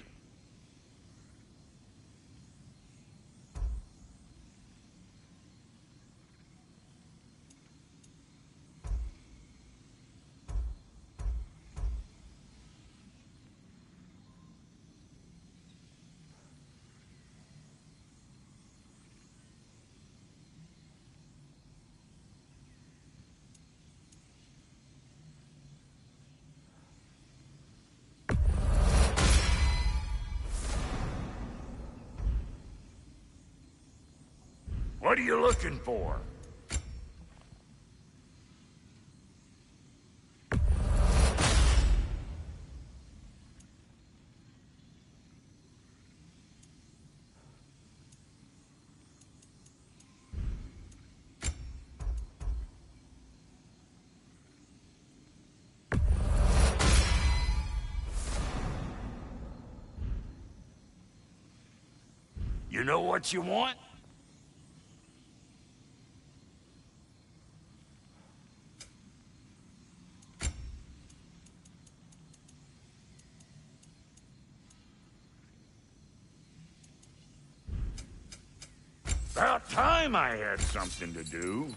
What are you looking for? You know what you want? About time I had something to do.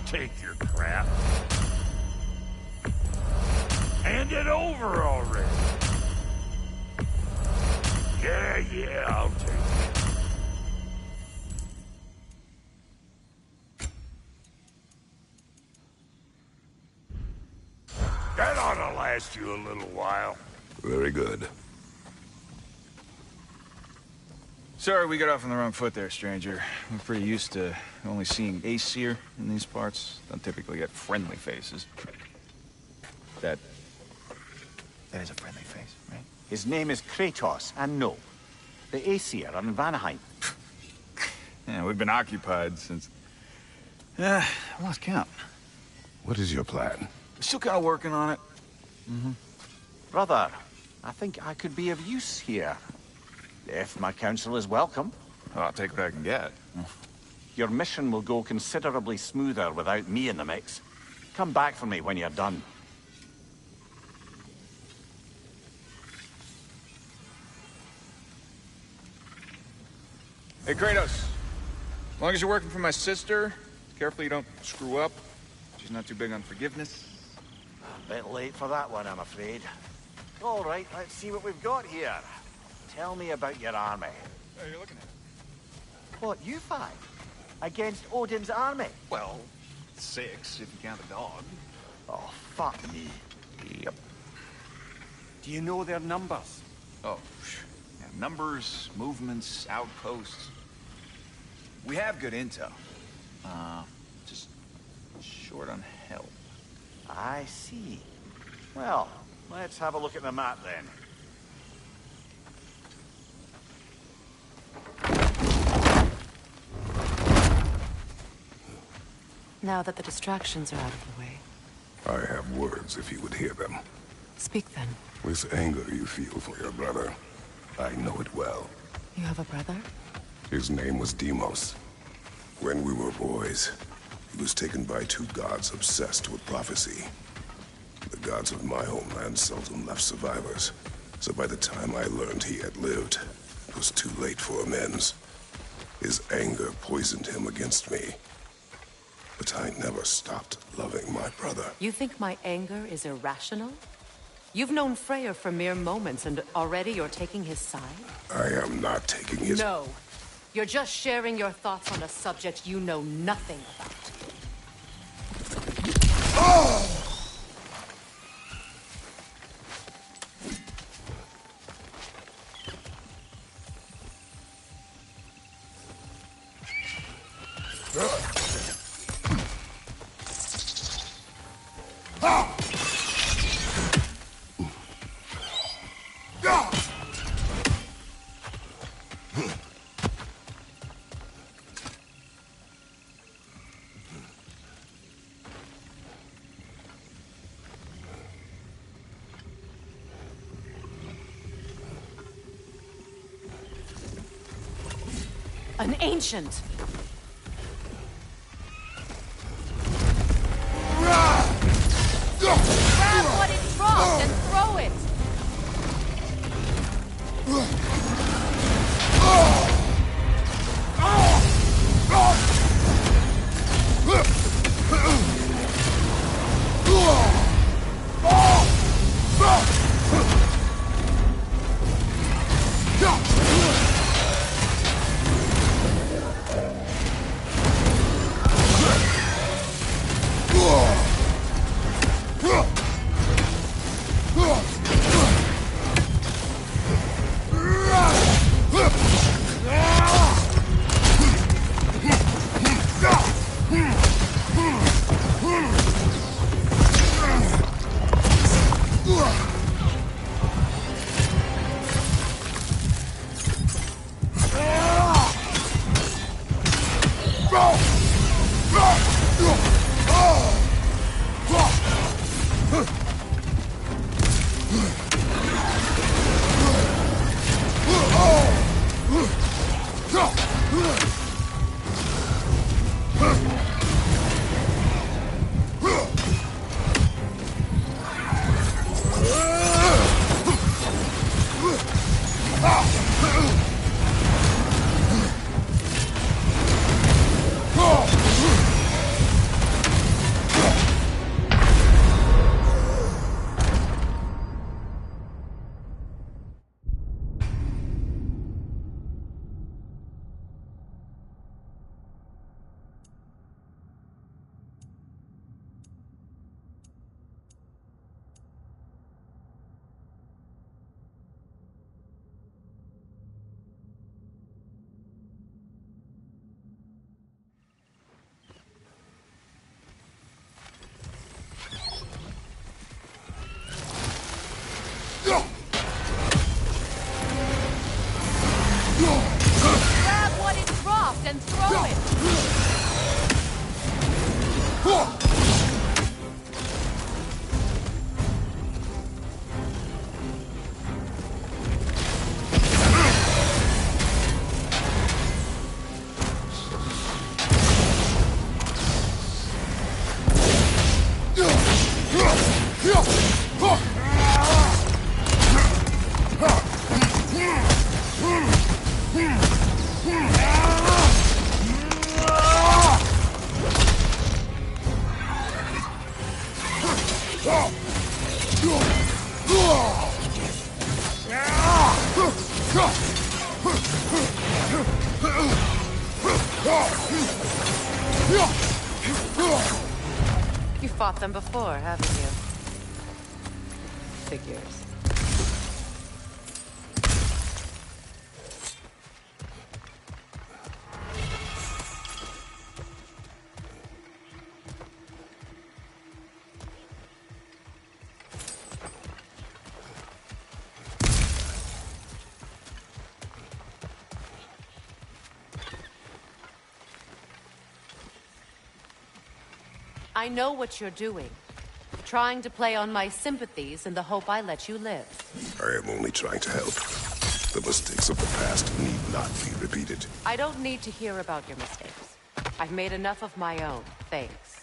take your crap. Hand it over already. Yeah, I'll take it. That ought to last you a little while. Very good. Sorry we got off on the wrong foot there, stranger. We're pretty used to only seeing Aesir in these parts. Don't typically get friendly faces. That is a friendly face, right? His name is Kratos, and no, the Aesir are in Vanaheim. Yeah, we've been occupied since... I lost count. What is your plan? We're still kind of working on it. Brother, I think I could be of use here. If my counsel is welcome. Oh, I'll take what I can get. Your mission will go considerably smoother without me in the mix. Come back for me when you're done. Hey, Kratos. As long as you're working for my sister, carefully you don't screw up. She's not too big on forgiveness. Bit late for that one, I'm afraid. All right, let's see what we've got here. Tell me about your army. What are you looking at? What, you fight? Against Odin's army? Well, 6, if you count the dog. Oh, fuck me. Yep. Do you know their numbers? Oh, yeah, numbers, movements, outposts. We have good intel. Just short on help. I see. Well, let's have a look at the map then. Now that the distractions are out of the way, I have words if you would hear them. speak then. This anger you feel for your brother, I know it well. You have a brother? His name was Deimos. When we were boys, he was taken by 2 gods obsessed with prophecy. The gods of my homeland seldom left survivors, so by the time I learned he had lived, it was too late for amends. His anger poisoned him against me. But I never stopped loving my brother. You think my anger is irrational? You've known Freyr for mere moments, and already you're taking his side? I am not taking his... No. You're just sharing your thoughts on a subject you know nothing about. An ancient! Grab what it dropped and throw it! You fought them before, haven't you? Figures. I know what you're doing. Trying to play on my sympathies in the hope I let you live. I am only trying to help. The mistakes of the past need not be repeated. I don't need to hear about your mistakes. I've made enough of my own, thanks.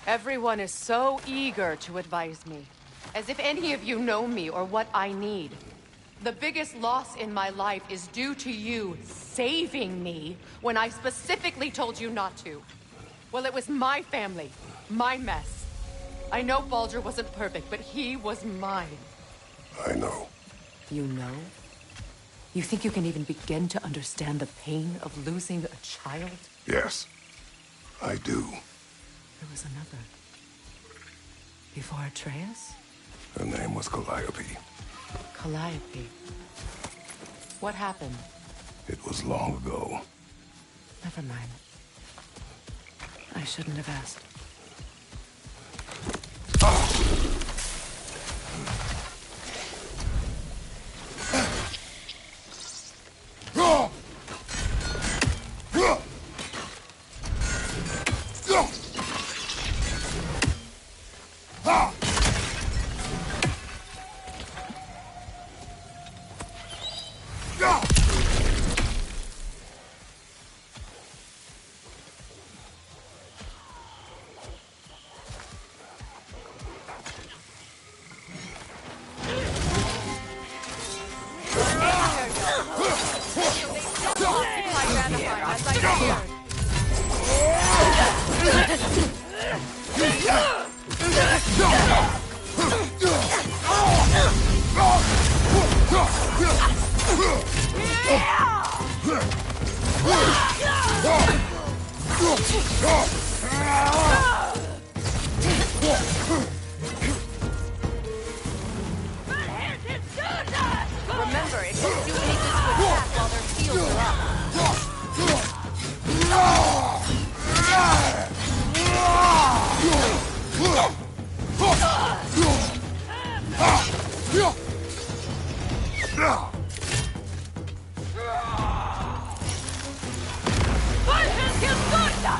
Everyone is so eager to advise me, as if any of you know me or what I need. The biggest loss in my life is due to you saving me when I specifically told you not to. Well, it was my family, my mess. I know Baldur wasn't perfect, but he was mine. I know. You know? You think you can even begin to understand the pain of losing a child? Yes, I do. There was another. Before Atreus? Her name was Calliope. Calliope. What happened? It was long ago. Never mind. I shouldn't have asked. Remember, it doesn't do any good to attack while their shields are up. What has he done?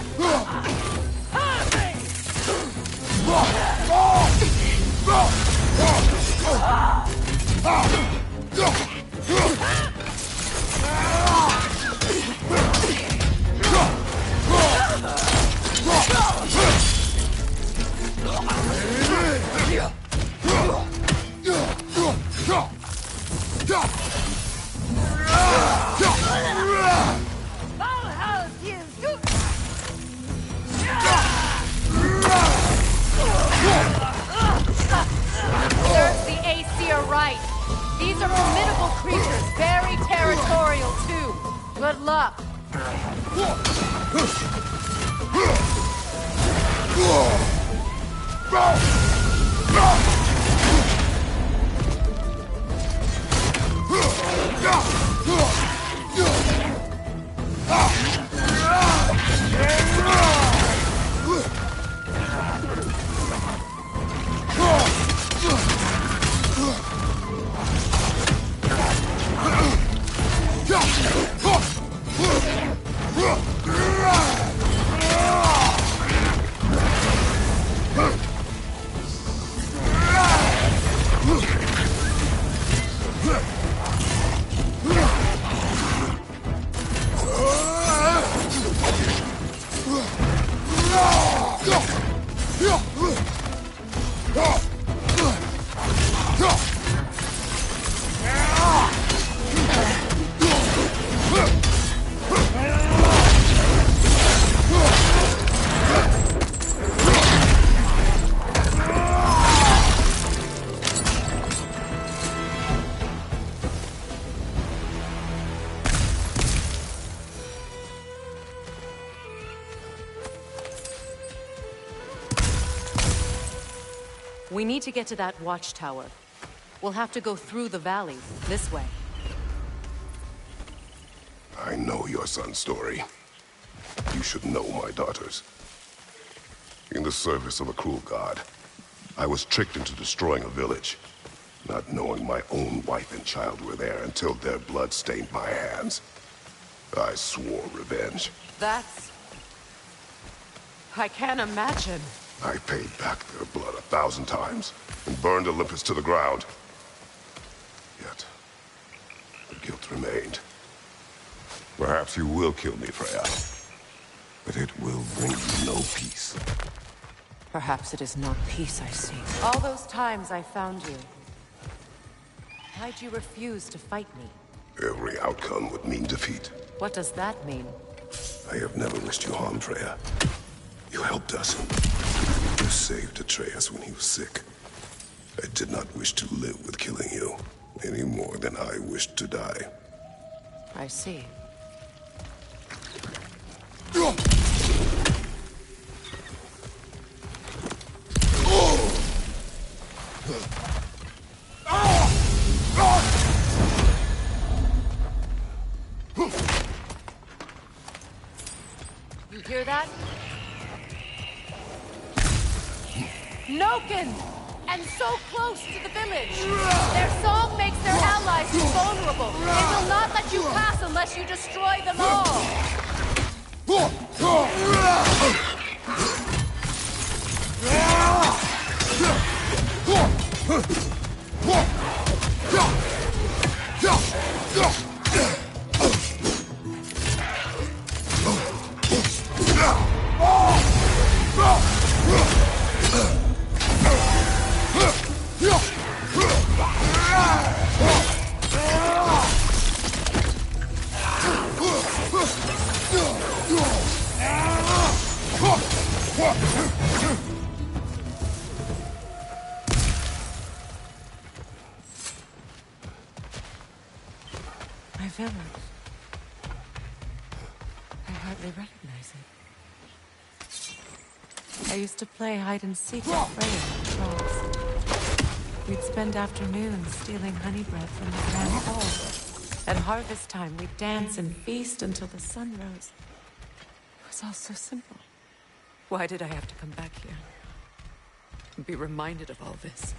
Good luck. We need to get to that watchtower. We'll have to go through the valley, this way. I know your son's story. You should know my daughter's. In the service of a cruel god, I was tricked into destroying a village, not knowing my own wife and child were there until their blood stained my hands. I swore revenge. That's... I can't imagine. I paid back their blood 1,000 times and burned Olympus to the ground. Yet, the guilt remained. Perhaps you will kill me, Freya, but it will bring you no peace. Perhaps it is not peace I seek. All those times I found you, why'd you refuse to fight me? Every outcome would mean defeat. What does that mean? I have never wished you harm, Freya. You helped us. You saved Atreus when he was sick. I did not wish to live with killing you, any more than I wished to die. I see. You hear that? Noken! And so close to the village! Their song makes their allies vulnerable. They will not let you pass unless you destroy them all! My village. I hardly recognize it. I used to play hide and seek with Freya and trolls. We'd spend afternoons stealing honey bread from the grand hall. At harvest time, we'd dance and feast until the sun rose. It was all so simple. Why did I have to come back here? And be reminded of all this?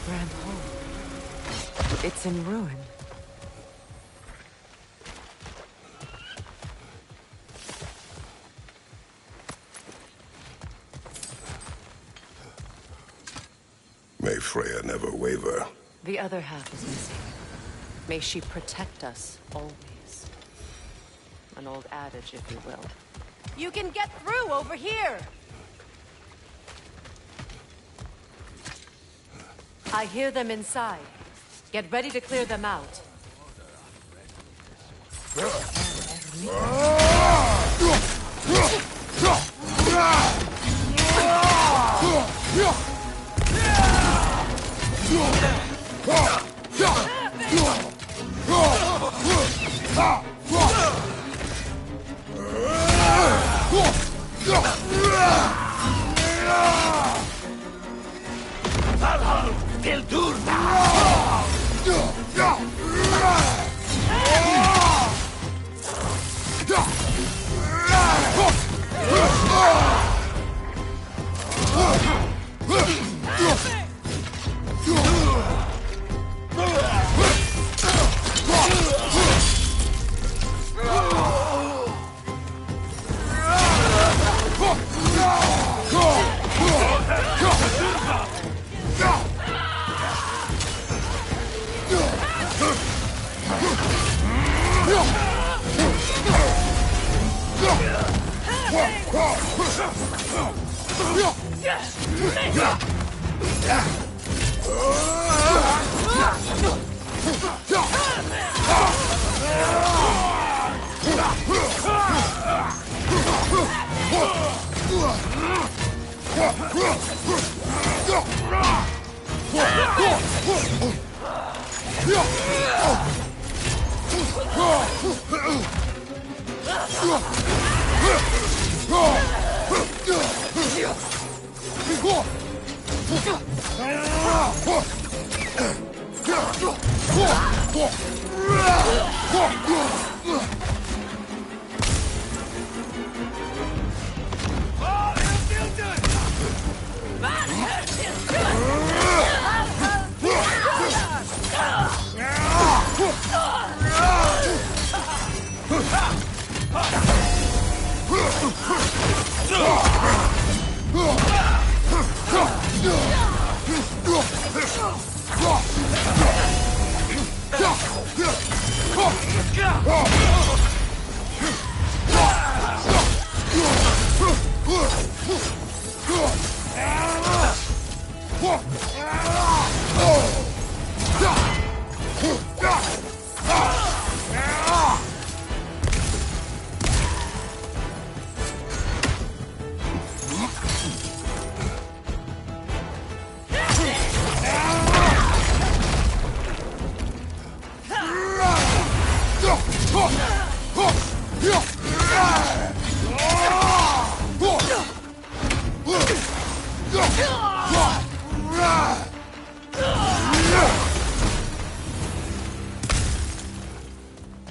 grand home. It's in ruin. May Freya never waver. The other half is missing. May she protect us always. An old adage, if you will. You can get through over here! I hear them inside. Get ready to clear them out.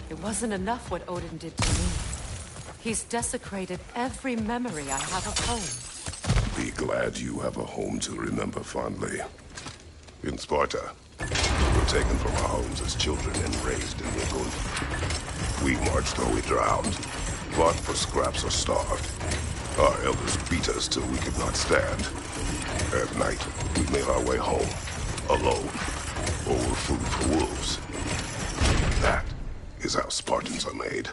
It wasn't enough what Odin did to me. He's desecrated every memory I have of home. Be glad you have a home to remember fondly. In Sparta, we were taken from our homes as children and raised in England. We marched or we drowned, fought for scraps or starved. Our elders beat us till we could not stand. At night, we made our way home, alone, or were food for wolves. That is how Spartans are made.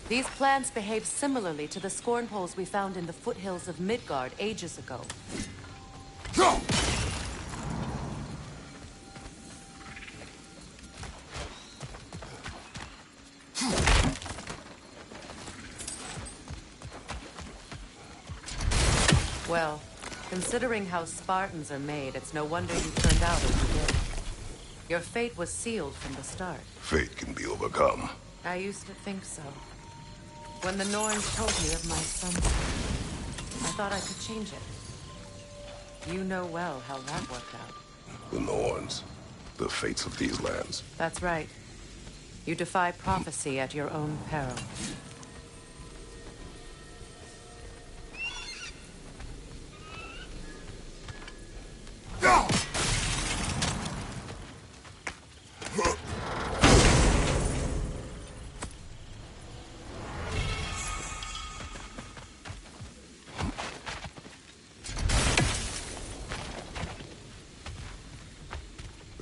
These plants behave similarly to the scorn poles we found in the foothills of Midgard ages ago. Well, considering how Spartans are made, it's no wonder you turned out as you did. Your fate was sealed from the start. Fate can be overcome. I used to think so. When the Norns told me of my son's fate, I thought I could change it. You know well how that worked out. The Norns. The fates of these lands. That's right. You defy prophecy at your own peril.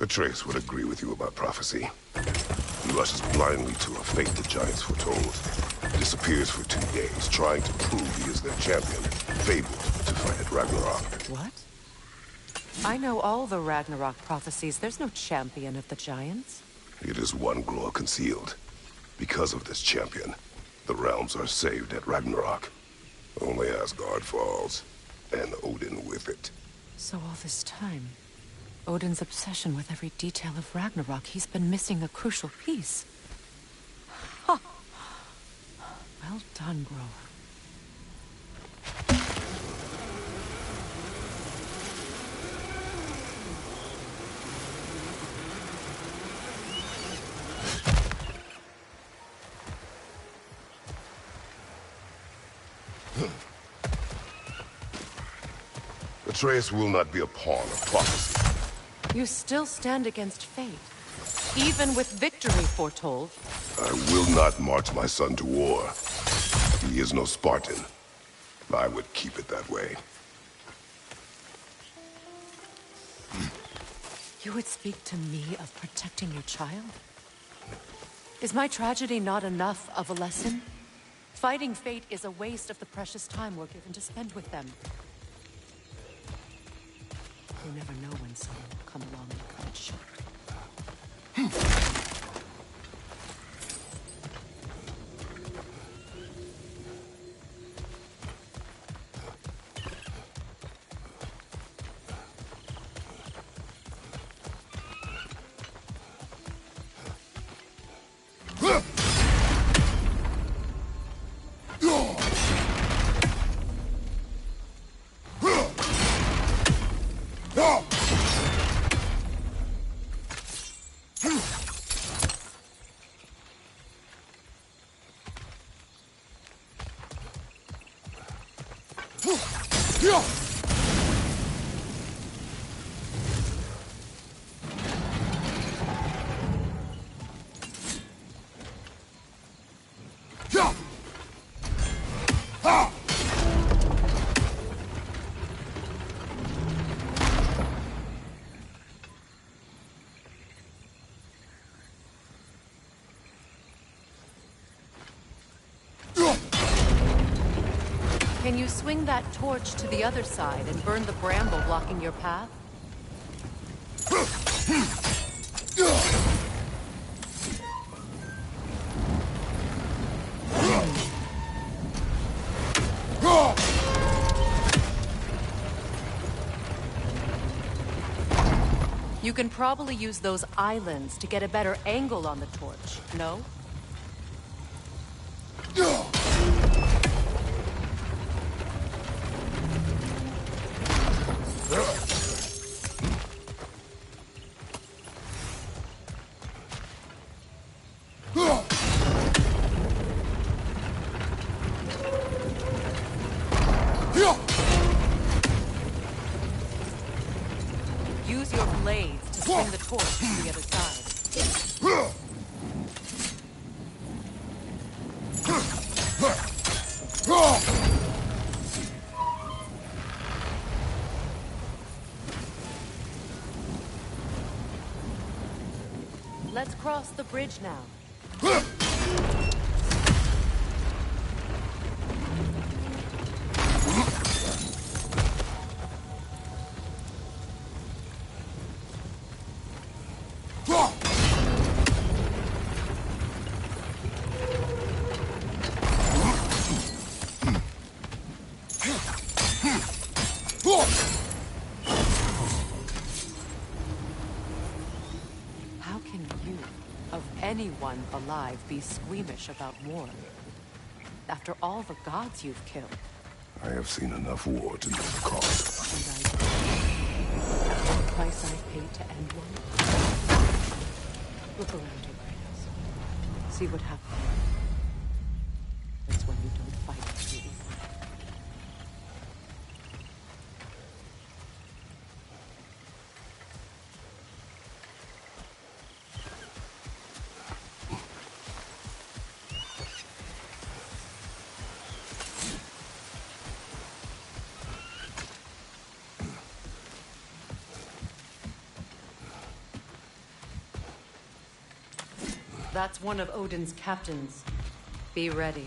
Atreus would agree with you about prophecy. He rushes blindly to a fate the giants foretold. Disappears for 2 days, trying to prove he is their champion, fabled to fight at Ragnarok. What? I know all the Ragnarok prophecies. There's no champion of the giants. It is one glow concealed. Because of this champion, the realms are saved at Ragnarok. Only Asgard falls, and Odin with it. So all this time, Odin's obsession with every detail of Ragnarok, he's been missing a crucial piece. Huh. Well done, Grower. Atreus will not be a pawn of prophecy. You still stand against fate, even with victory foretold. I will not march my son to war. He is no Spartan. I would keep it that way. You would speak to me of protecting your child? Is my tragedy not enough of a lesson? Fighting fate is a waste of the precious time we're given to spend with them. You never know when someone will come along and cut it short. Can you swing that torch to the other side and burn the bramble blocking your path? You can probably use those islands to get a better angle on the torch, no? Use your blades to swing the torch to the other side. Let's cross the bridge now. How can you, of anyone alive, be squeamish about war? After all the gods you've killed. I have seen enough war to know the cost. And I know the price I paid to end one. Look around you, Kratos. See what happens. It's when you don't fight for the evil. That's one of Odin's captains. Be ready.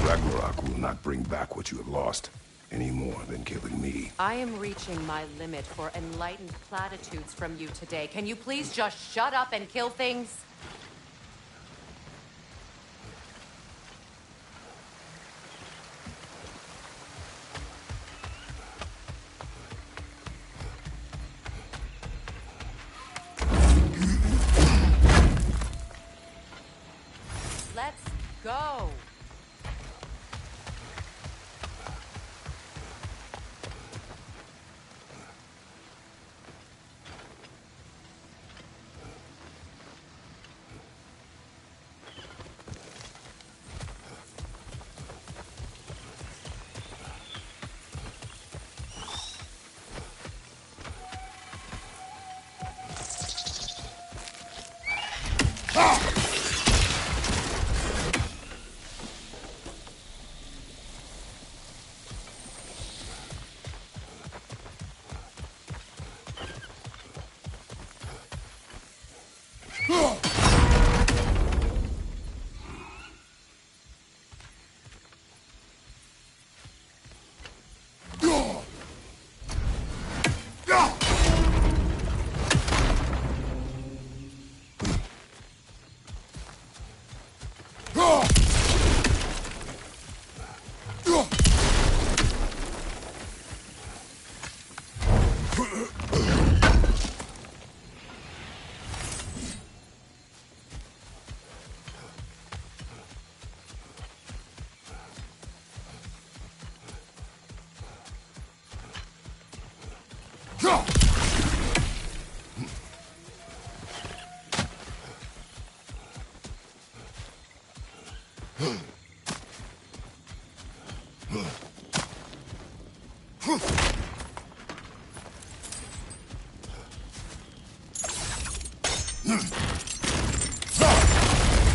Ragnarok will not bring back what you have lost, any more than killing me. I am reaching my limit for enlightened platitudes from you today. Can you please just shut up and kill things? Let's go!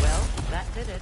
Well, that did it.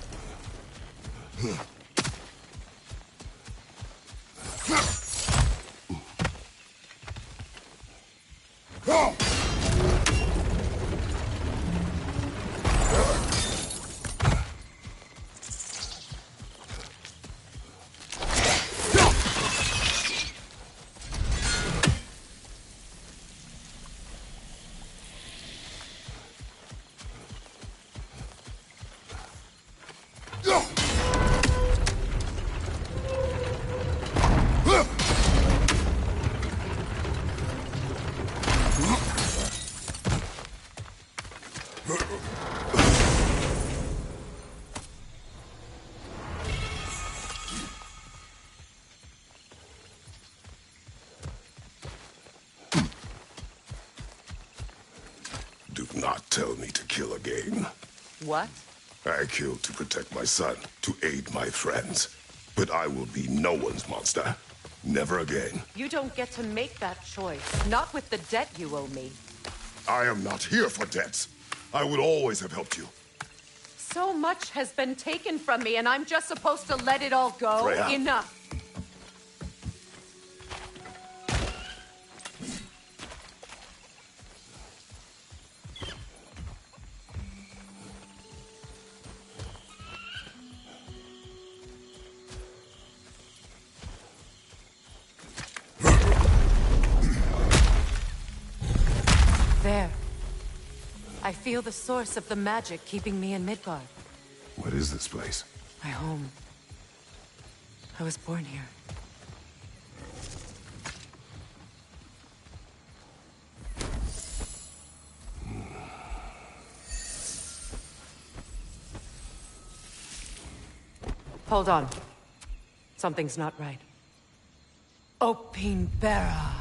Do not tell me to kill again. What? I killed to protect my son, to aid my friends. But I will be no one's monster. Never again. You don't get to make that choice. Not with the debt you owe me. I am not here for debts. I would always have helped you. So much has been taken from me, and I'm just supposed to let it all go? Freya. Enough. There. I feel the source of the magic keeping me in Midgard. What is this place? My home. I was born here. Hold on. Something's not right. Opinbera.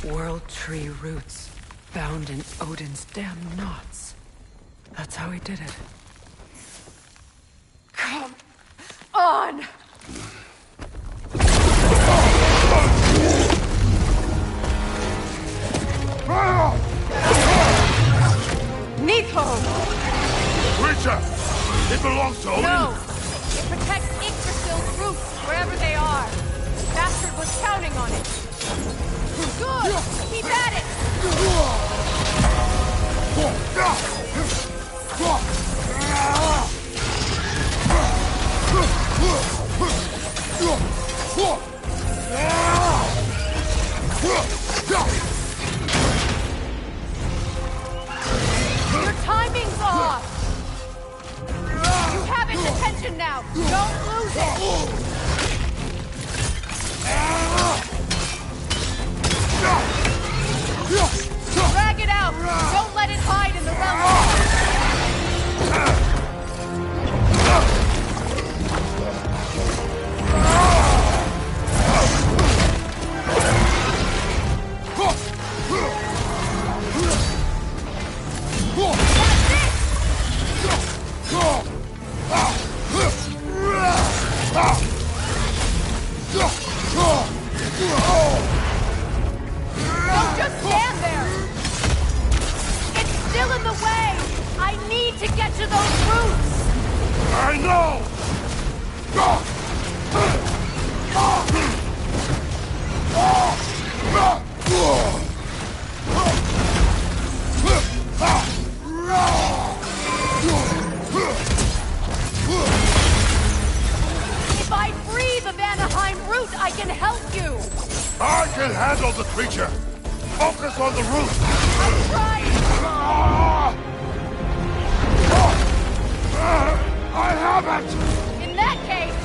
World tree roots, bound in Odin's damn knots. That's how he did it. Come on! Nico! Creature! It belongs to Odin! No! It protects Yggdrasil's roots, wherever they are. Bastard was counting on it. Good! Keep at it! Your timing's off! You have its attention now! Don't lose it! Drag it out! Don't let it hide in the realm! Don't just stand there! It's still in the way! I need to get to those roots! I know! If I free the Vanaheim root, I can help you! I can handle the creature! Focus on the root! I'm trying! I have it! In that case,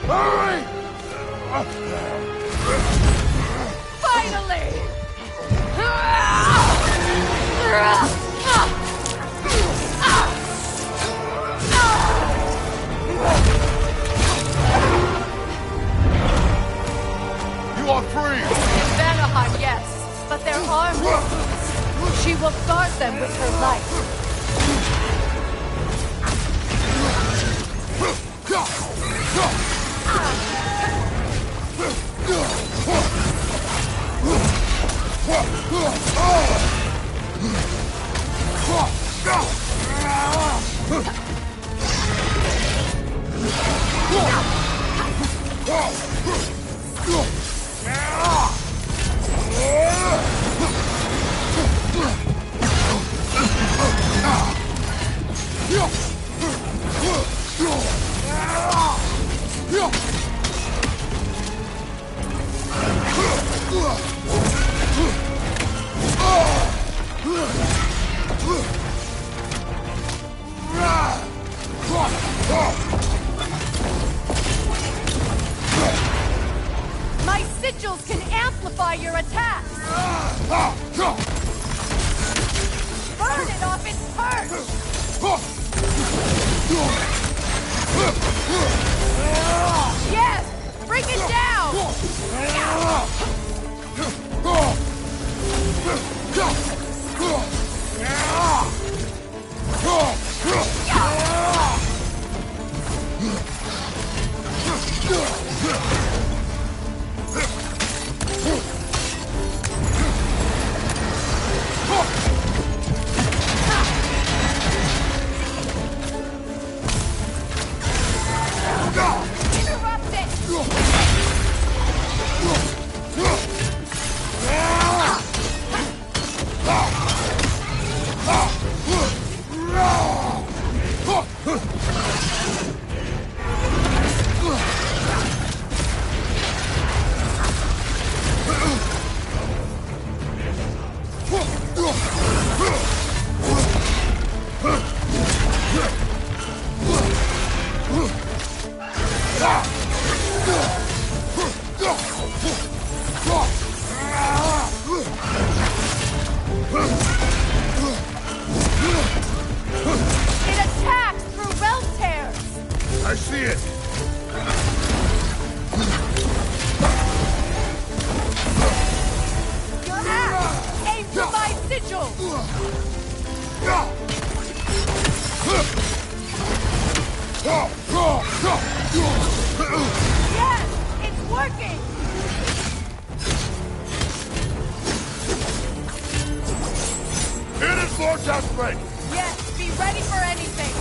Hurry! finally! You are free! In Vanaheim, yes, but there are more roots. She will guard them with her life. Yes! Bring it down! Interrupt it! It attacks through realm tears! I see it! Your axe! Aim for my sigil! Yes! It's working! It is more desperate! Yes, be ready for anything!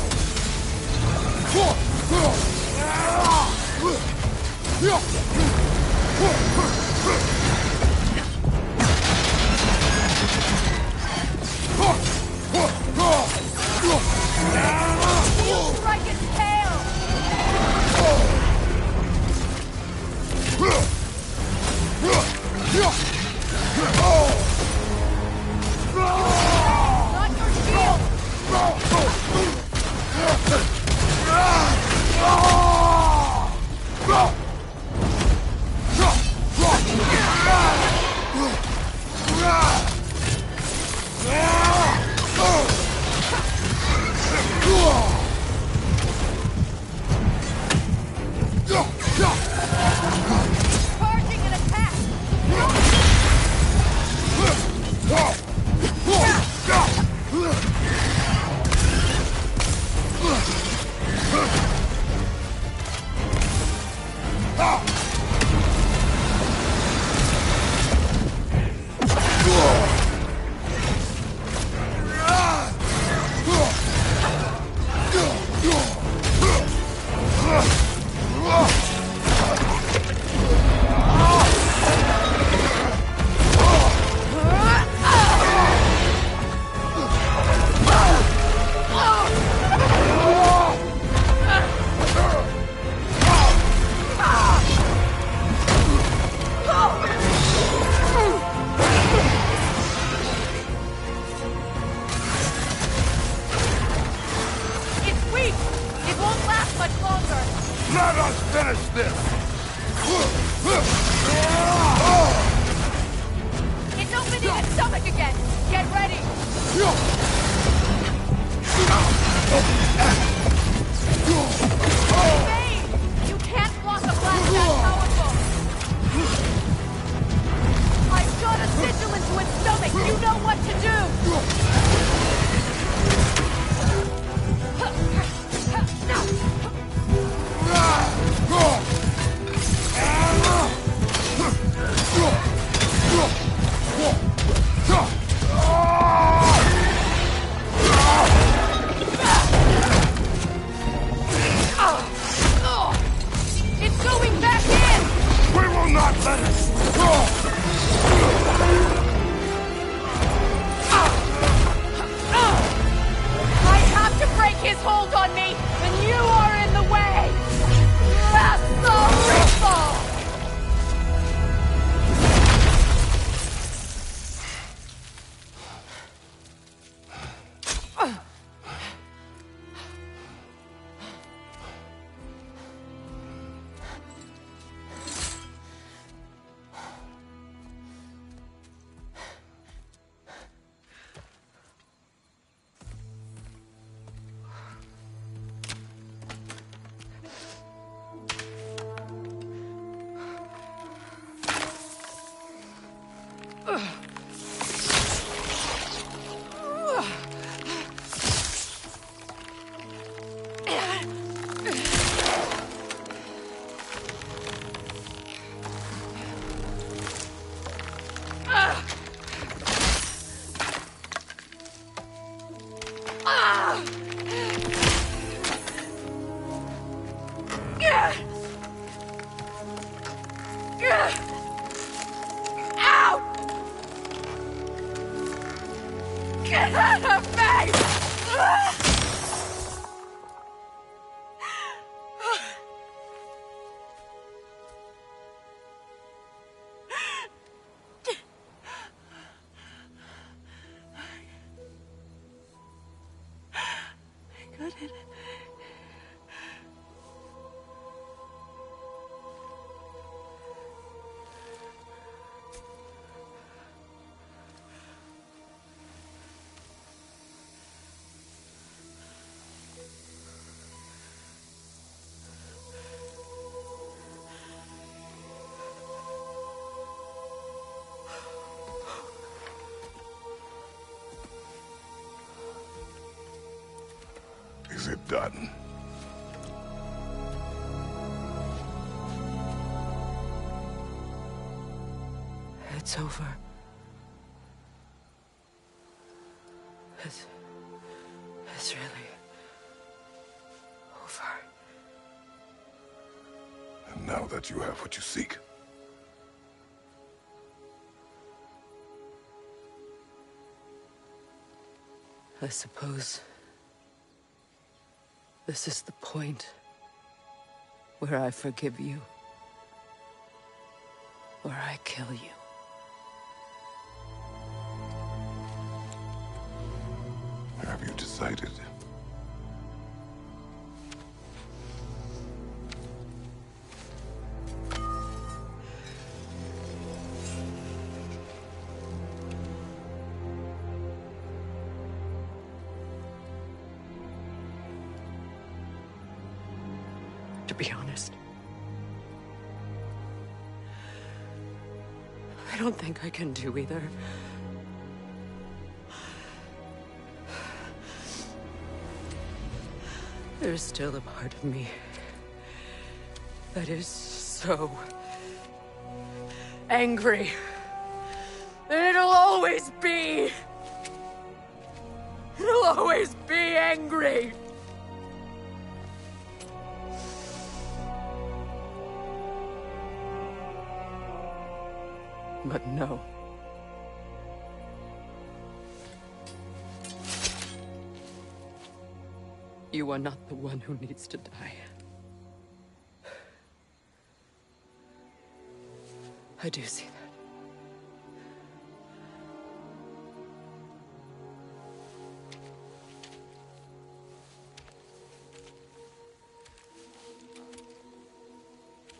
You strike its tail! Not your shield! Charging an attack! It's weak! It won't last much longer! Let us finish this! It's opening its stomach again! Get ready! Bane! You can't block a blast that powerful! I shot a sigil into its stomach! You know what to do! It's going back in! We will not let it! Out! Get out of me! Is it done? It's over. It's really over. And now that you have what you seek, I suppose this is the point where I forgive you, or I kill you. have you decided? To be honest, I don't think I can do either. There's still a part of me that is so angry. And it'll always be. It'll always be angry. But no. You are not the one who needs to die. I do see that.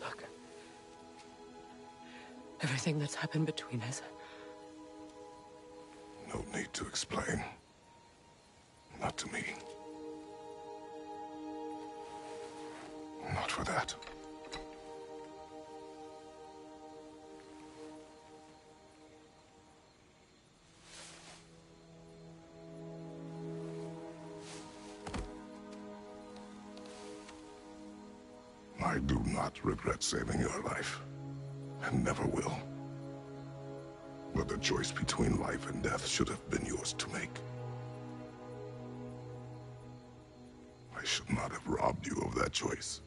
Look. Everything that's happened between us. No need to explain. Not to me. Not for that. I do not regret saving your life, and never will. But the choice between life and death should have been yours to make. I should not have robbed you of that choice.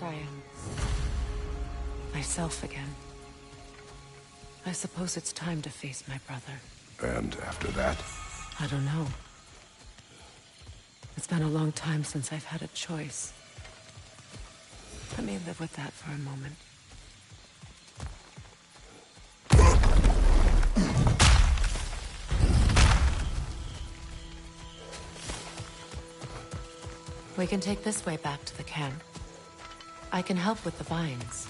I am myself again. I suppose it's time to face my brother. And after that? I don't know. It's been a long time since I've had a choice. Let me live with that for a moment. We can take this way back to the camp. I can help with the vines.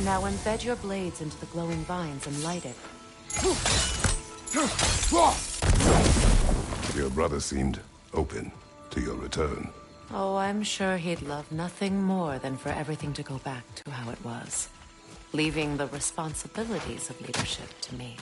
Now embed your blades into the glowing vines and light it. Your brother seemed open to your return. Oh, I'm sure he'd love nothing more than for everything to go back to how it was, leaving the responsibilities of leadership to me.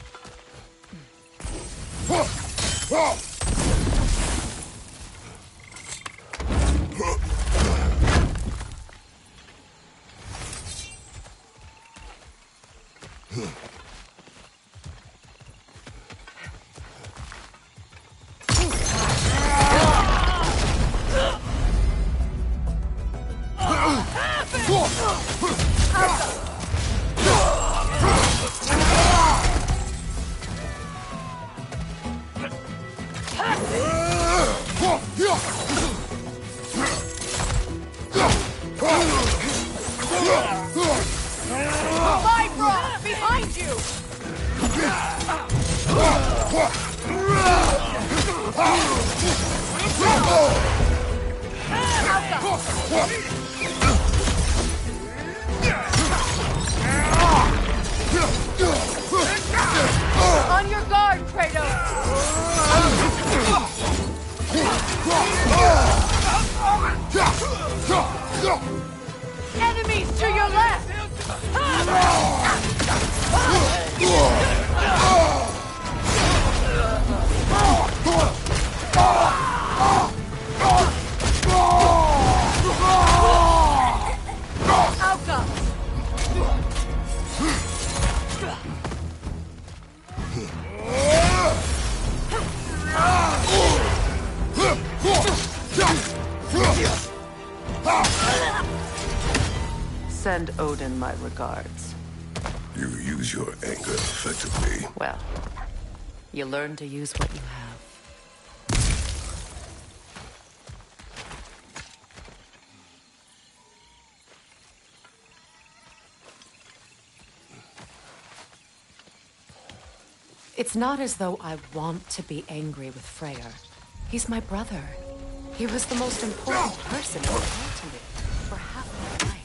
Behind you! On your guard, Kratos! Enemies to your left! Send Odin my regards. You use your anger effectively. Well, you learn to use what you have. It's not as though I want to be angry with Freyr. He's my brother. He was the most important person in the world to me for half my life.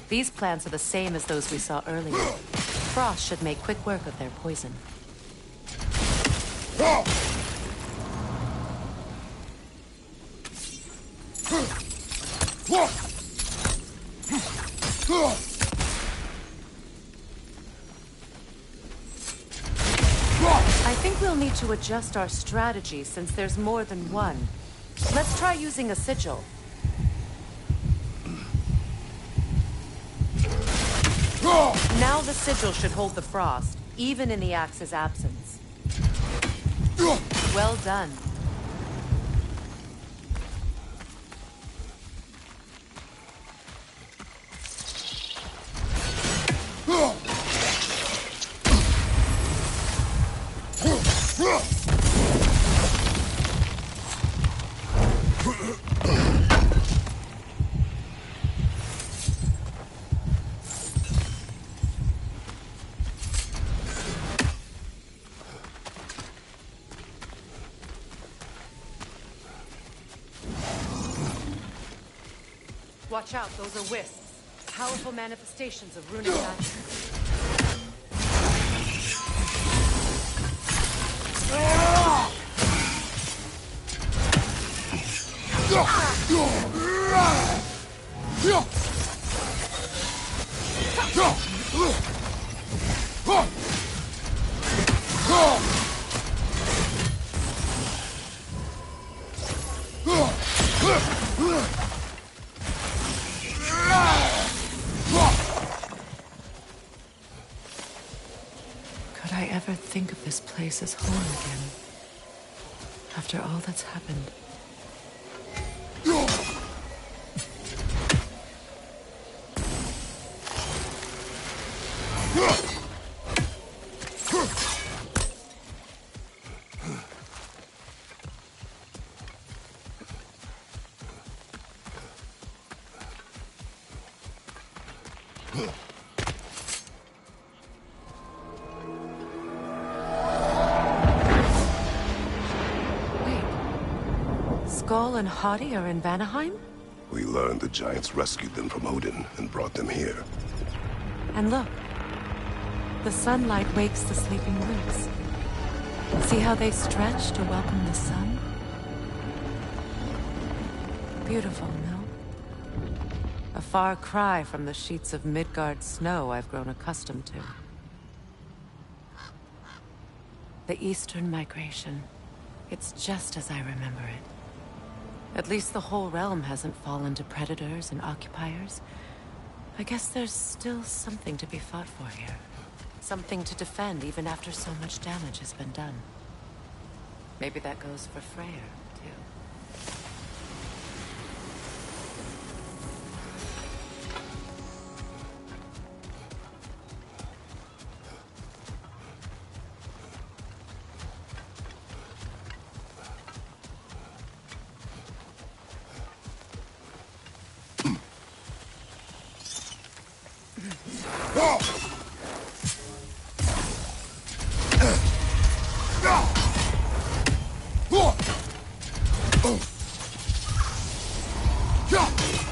These plants are the same as those we saw earlier. Frost should make quick work of their poison. I think we'll need to adjust our strategy since there's more than one. Let's try using a sigil. Now the sigil should hold the frost, even in the axe's absence. Well done. Watch out, those are wisps. Powerful manifestations of runic magic. Could I ever think of this place as home again? After all that's happened. Skull and Hottie are in Vanaheim? We learned the giants rescued them from Odin and brought them here. And look. The sunlight wakes the sleeping roots. See how they stretch to welcome the sun? Beautiful, no? A far cry from the sheets of Midgard snow I've grown accustomed to. The Eastern Migration. It's just as I remember it. At least the whole realm hasn't fallen to predators and occupiers. I guess there's still something to be fought for here. Something to defend even after so much damage has been done. Maybe that goes for Freyr, too.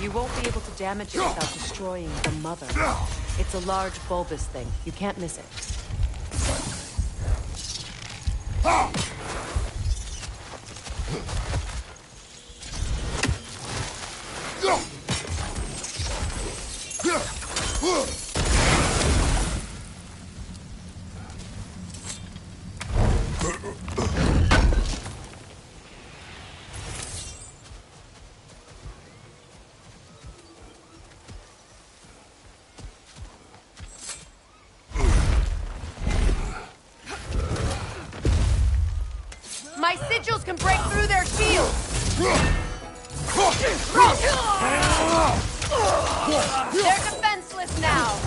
You won't be able to damage it without destroying the mother. It's a large bulbous thing. You can't miss it. My sigils can break through their shields! They're defenseless now!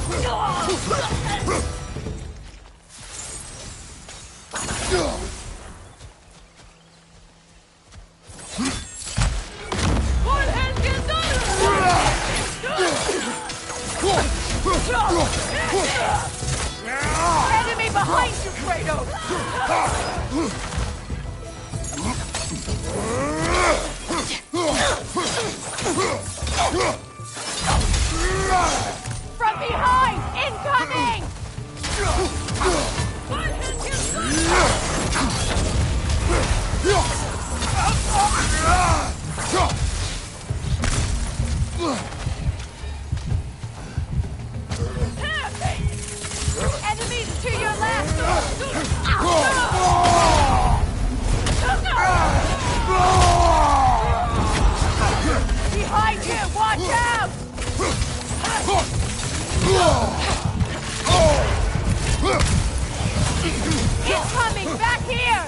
Enemy behind you, Kratos! From behind! Incoming! Enemies to your left! Behind you! Watch out! It's coming! Back here!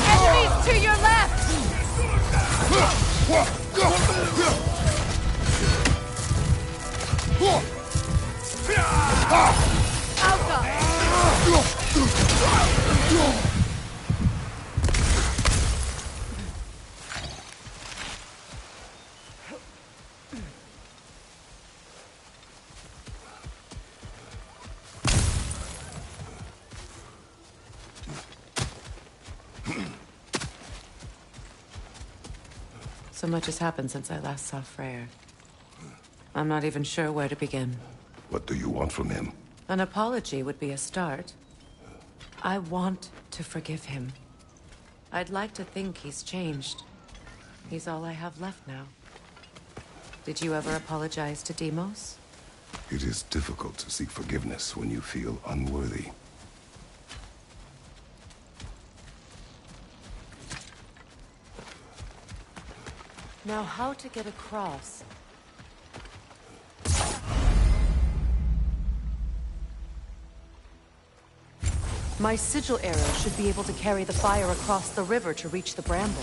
Enemies to your left! So much has happened since I last saw Freyr. I'm not even sure where to begin. What do you want from him? An apology would be a start. I want to forgive him. I'd like to think he's changed. He's all I have left now. Did you ever apologize to Deimos? It is difficult to seek forgiveness when you feel unworthy. Now, how to get across? My sigil arrow should be able to carry the fire across the river to reach the bramble.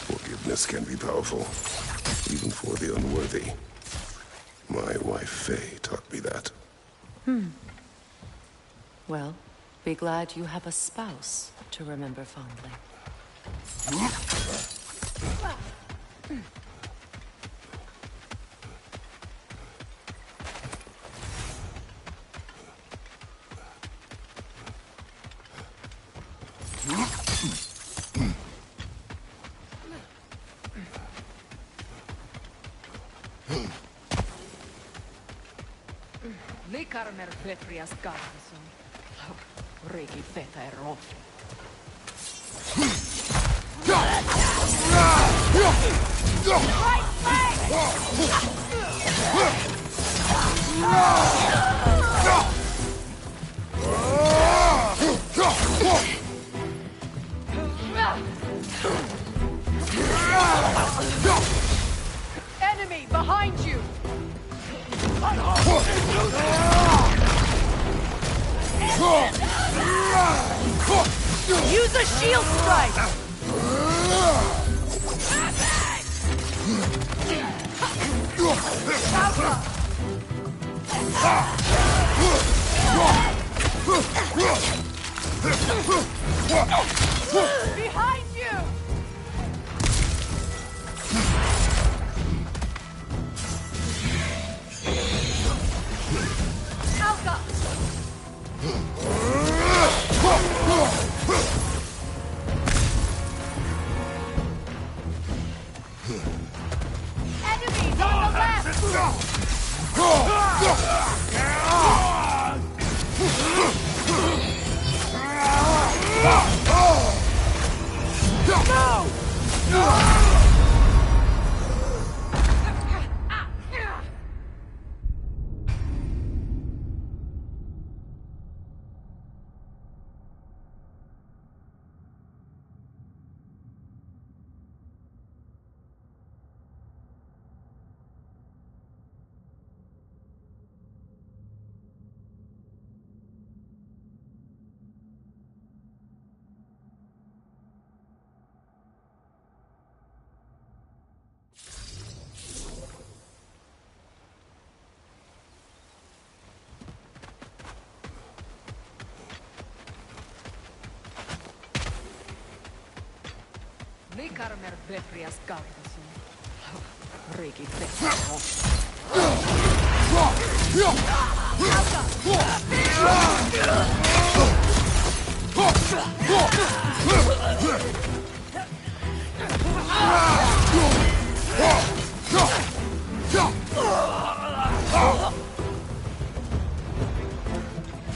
Forgiveness can be powerful, even for the unworthy. My wife, Faye, taught me that. Well, be glad you have a spouse to remember fondly. Likarmer Petrias Garnison. Regi Feta Ero. Enemy behind you! Use a shield strike! Behind you! Alka! Enemies on the left! Likarmer Petrias Garnison. Regi Feta Ero.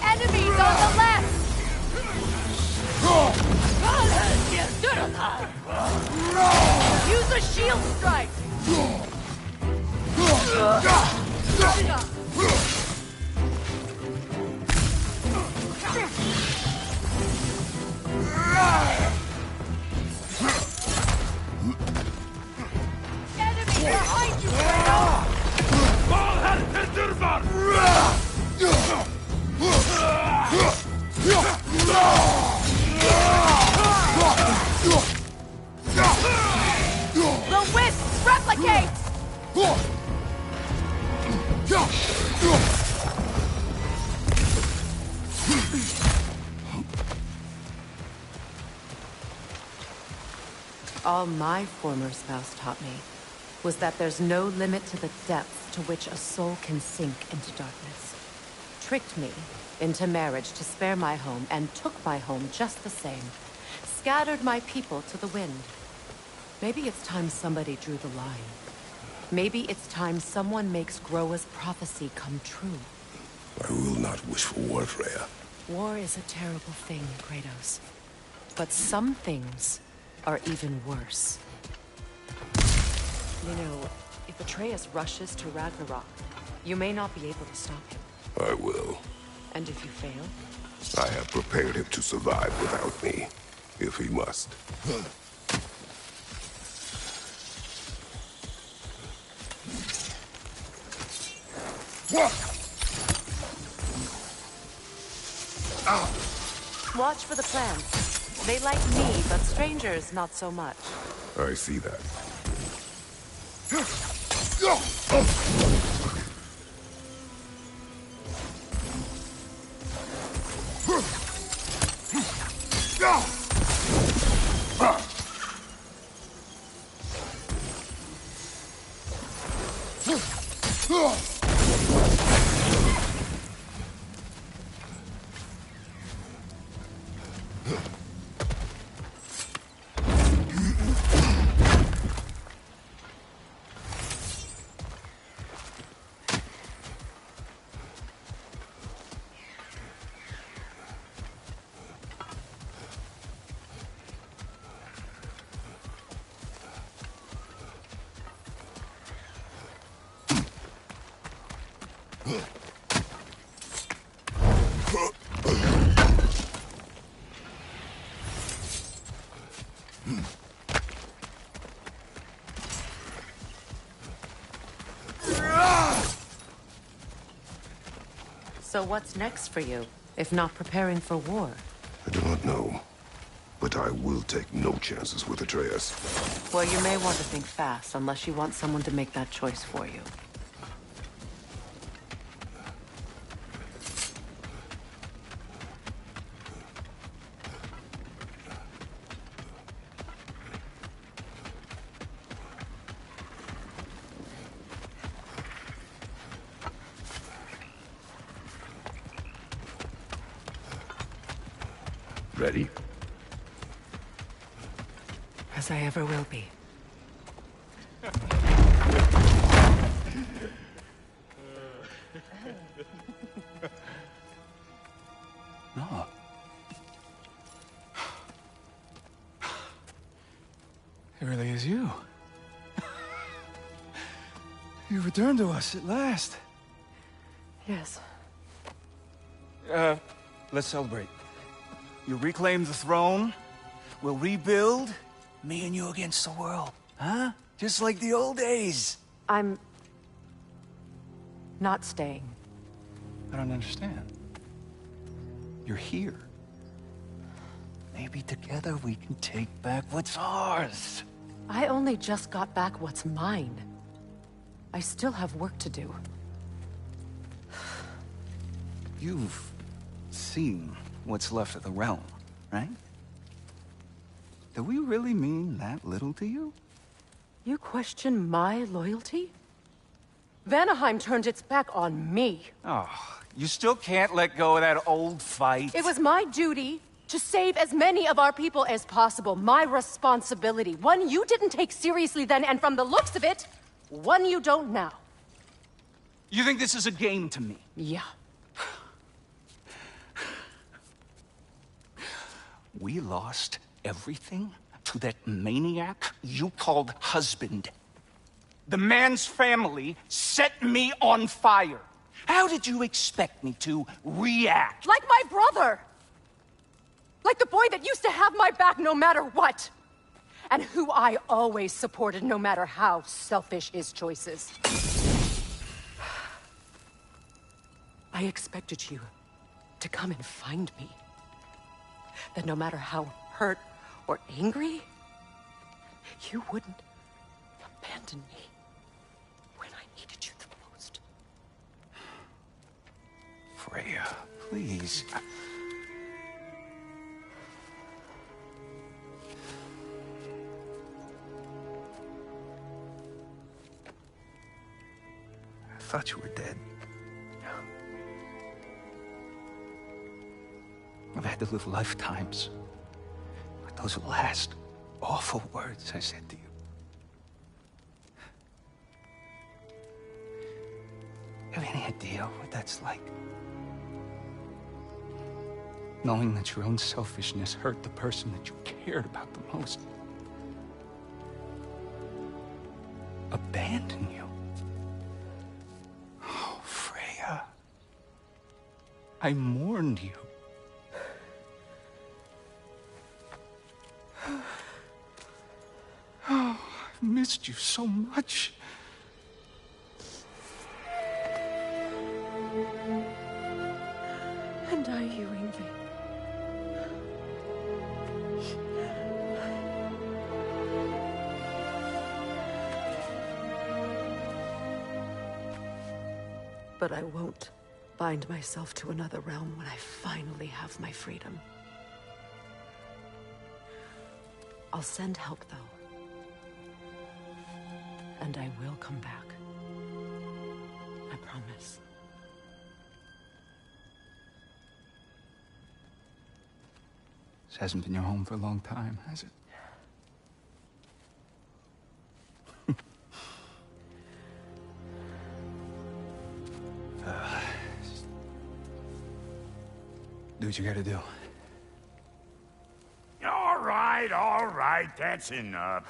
Enemies on the left! Use a shield strike! All my former spouse taught me was that there's no limit to the depth to which a soul can sink into darkness. Tricked me into marriage to spare my home, and took my home just the same. Scattered my people to the wind. Maybe it's time somebody drew the line. Maybe it's time someone makes Groa's prophecy come true. I will not wish for war, Freya. War is a terrible thing, Kratos. But some things are even worse. You know, if Atreus rushes to Ragnarok, you may not be able to stop him. I will. And if you fail? I have prepared him to survive without me, if he must. Watch for the plants. They like me, but strangers not so much. I see that. So what's next for you, if not preparing for war? I do not know, but I will take no chances with Atreus. Well, you may want to think fast, unless you want someone to make that choice for you. Ready? As I ever will be. No. It really is you. You returned to us at last. Yes. Let's celebrate. You reclaim the throne, we'll rebuild, me and you against the world. Huh? Just like the old days. I'm... not staying. I don't understand. You're here. Maybe together we can take back what's ours. I only just got back what's mine. I still have work to do. You've seen what's left of the realm, right? Do we really mean that little to you? You question my loyalty? Vanaheim turned its back on me. Oh, you still can't let go of that old fight? It was my duty to save as many of our people as possible. My responsibility. One you didn't take seriously then, and from the looks of it, one you don't now. You think this is a game to me? Yeah. We lost everything to that maniac you called husband. The man's family set me on fire. How did you expect me to react? Like my brother! Like the boy that used to have my back no matter what! And who I always supported no matter how selfish his choices. I expected you to come and find me. That no matter how hurt or angry, you wouldn't abandon me when I needed you the most. Freya, please. thought you were dead. I've had to live lifetimes with those last awful words I said to you. You have any idea what that's like? Knowing that your own selfishness hurt the person that you cared about the most. Abandon you. Oh, Freya. I mourned you. Oh, I've missed you so much. And are you, Ingvi? But I won't bind myself to another realm when I finally have my freedom. I'll send help, though. And I will come back. I promise. This hasn't been your home for a long time, has it? Do what you gotta do. All right, that's enough.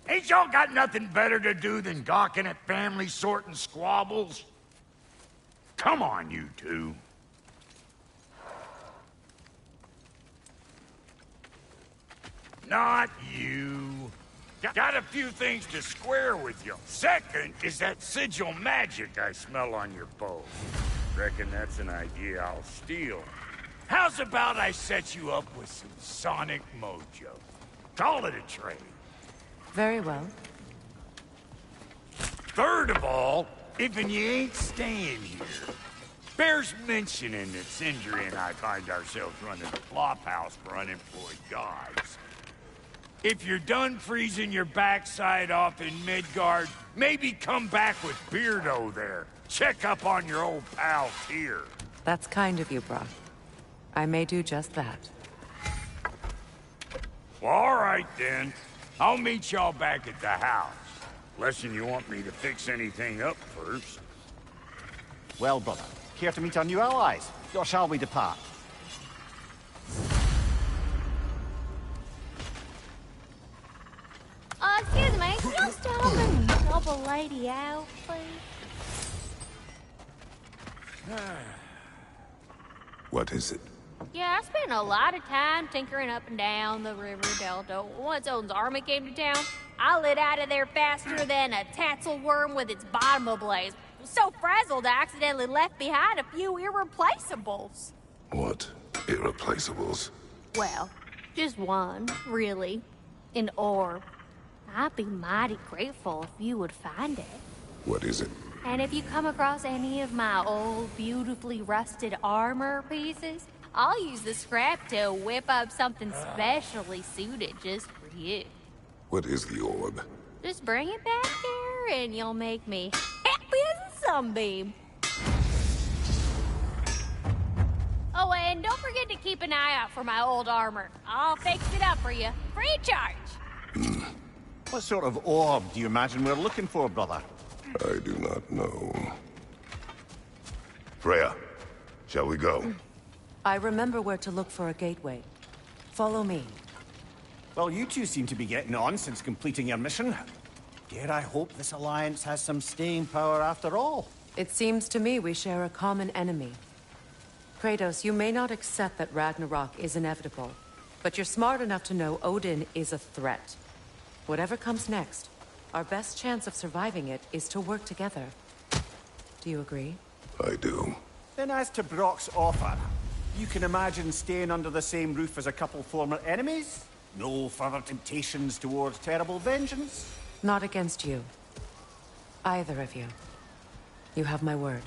Ain't y'all got nothing better to do than gawking at family sorting squabbles? Come on, you two. Not you. Got a few things to square with you. Second is that sigil magic I smell on your bow. Reckon that's an idea I'll steal. How's about I set you up with some sonic mojo? Call it a trade. Very well. Third of all, if you ain't staying here, bears mentioning that Sindri and I find ourselves running a flop house for unemployed guys. If you're done freezing your backside off in Midgard, maybe come back with Beardo there. Check up on your old pal Tyr. That's kind of you, Brock. I may do just that. Well, all right, then. I'll meet y'all back at the house. Lesson you want me to fix anything up first. Well, brother, care to meet our new allies? Or shall we depart? Excuse me, can you stop and help a lady out, please? What is it? Yeah, I spent a lot of time tinkering up and down the river delta. Once Odin's army came to town, I lit out of there faster than a tassel worm with its bottom ablaze. So frazzled, I accidentally left behind a few irreplaceables. What irreplaceables? Well, just one, really. An orb. I'd be mighty grateful if you would find it. What is it? And if you come across any of my old, beautifully rusted armor pieces, I'll use the scrap to whip up something specially suited just for you. What is the orb? Just bring it back here and you'll make me happy as a sunbeam. Oh, and don't forget to keep an eye out for my old armor. I'll fix it up for you, free of charge. What sort of orb do you imagine we're looking for, brother? I do not know. Freya, shall we go? I remember where to look for a gateway. Follow me. Well, you two seem to be getting on since completing your mission. Dare I hope this alliance has some staying power after all? It seems to me we share a common enemy. Kratos, you may not accept that Ragnarok is inevitable, but you're smart enough to know Odin is a threat. Whatever comes next, our best chance of surviving it is to work together. Do you agree? I do. Then as to Brock's offer, you can imagine staying under the same roof as a couple former enemies? No further temptations towards terrible vengeance? Not against you. Either of you. You have my word.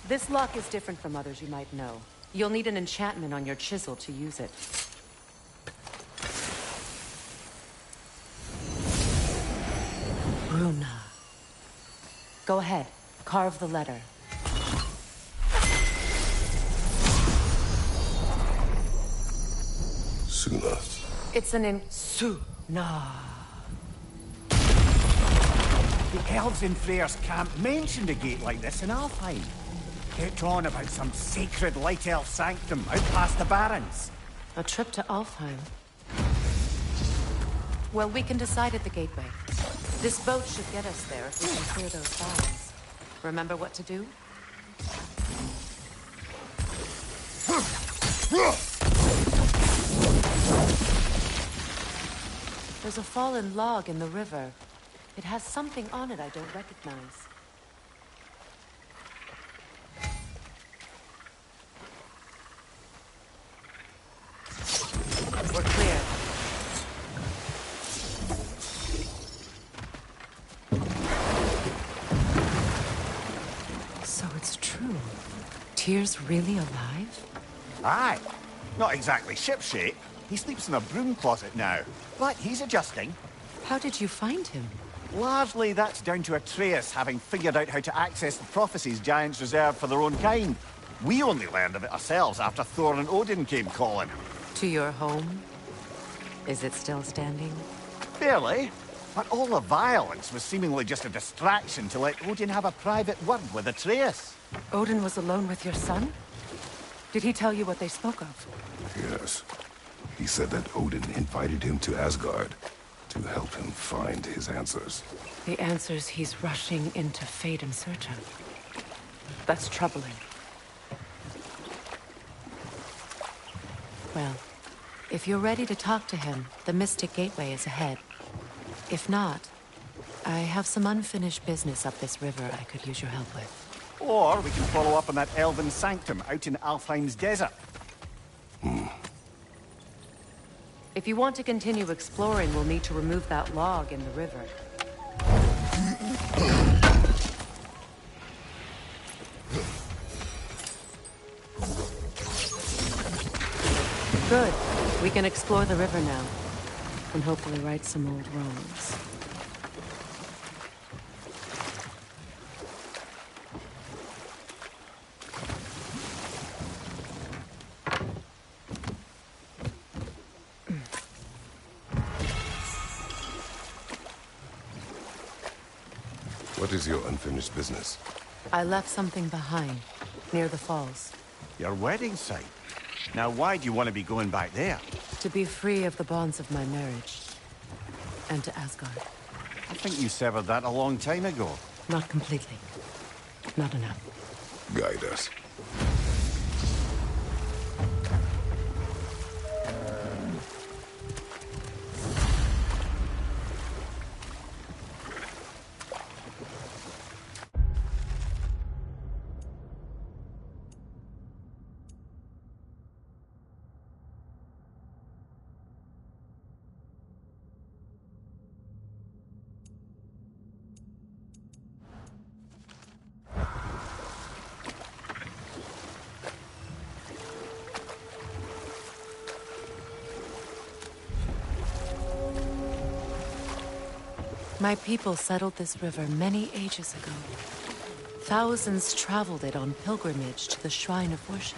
This lock is different from others you might know. You'll need an enchantment on your chisel to use it. Bruna. Go ahead. Carve the letter. Suna. It's an Suna. The elves in Freyr's camp mentioned a gate like this in Alfheim. Kept on about some sacred light elf sanctum out past the Barrens. A trip to Alfheim. Well, we can decide at the gateway. This boat should get us there if we can clear those fires. Remember what to do? There's a fallen log in the river. It has something on it I don't recognize. We're clear. So it's true. Tyr's really alive? Aye. Not exactly shipshape. He sleeps in a broom closet now. But he's adjusting. How did you find him? Largely, that's down to Atreus having figured out how to access the prophecies giants reserved for their own kind. We only learned of it ourselves after Thor and Odin came calling. To your home? Is it still standing? Barely. But all the violence was seemingly just a distraction to let Odin have a private word with Atreus. Odin was alone with your son? Did he tell you what they spoke of? Yes. He said that Odin invited him to Asgard to help him find his answers. The answers he's rushing into fate in search of. That's troubling. Well, if you're ready to talk to him, the Mystic Gateway is ahead. If not, I have some unfinished business up this river I could use your help with. Or we can follow up on that elven sanctum out in Alfheim's desert. If you want to continue exploring, we'll need to remove that log in the river. Good. We can explore the river now. And hopefully right some old wrongs. What is your unfinished business? I left something behind, near the falls. Your wedding site. Now why do you want to be going back there? To be free of the bonds of my marriage. And to Asgard. I think you severed that a long time ago. Not completely. Not enough. Guide us. My people settled this river many ages ago. Thousands traveled it on pilgrimage to the shrine of worship.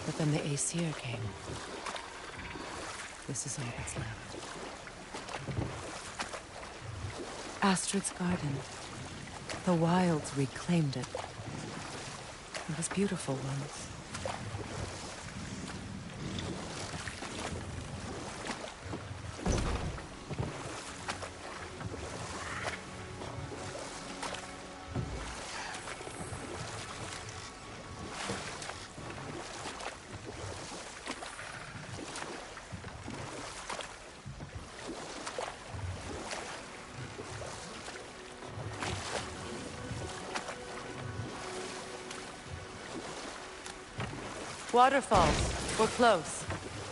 But then the Aesir came. This is all that's left. Astrid's garden. The wilds reclaimed it. It was beautiful once. Waterfalls. We're close.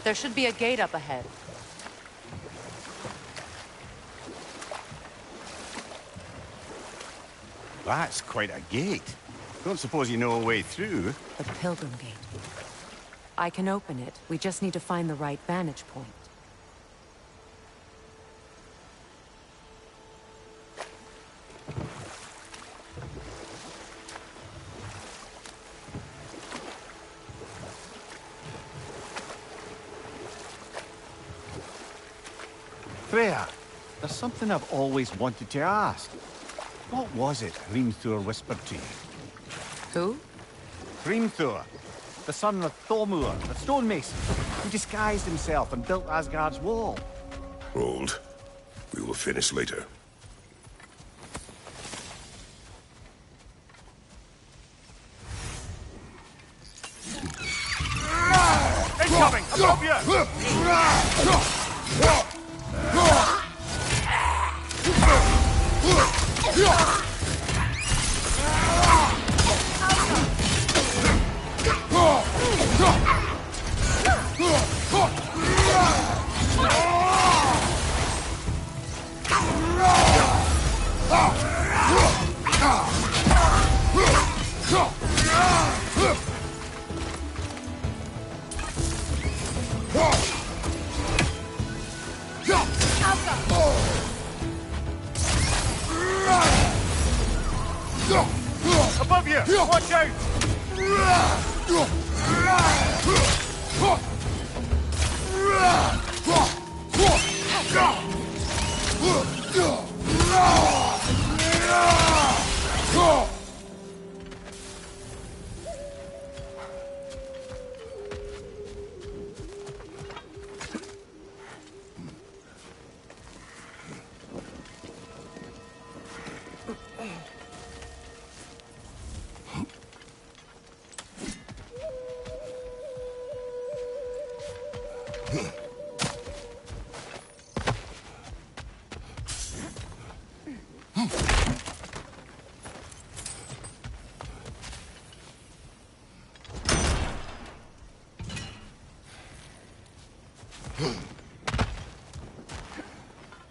There should be a gate up ahead. That's quite a gate. Don't suppose you know a way through? The Pilgrim Gate. I can open it. We just need to find the right vantage point. Freya, there's something I've always wanted to ask. What was it Hrimthur whispered to you? Who? Hrimthur, the son of Thormur, the stonemason, who disguised himself and built Asgard's wall. Hold. We will finish later. Incoming! Above you! Above you! Watch out!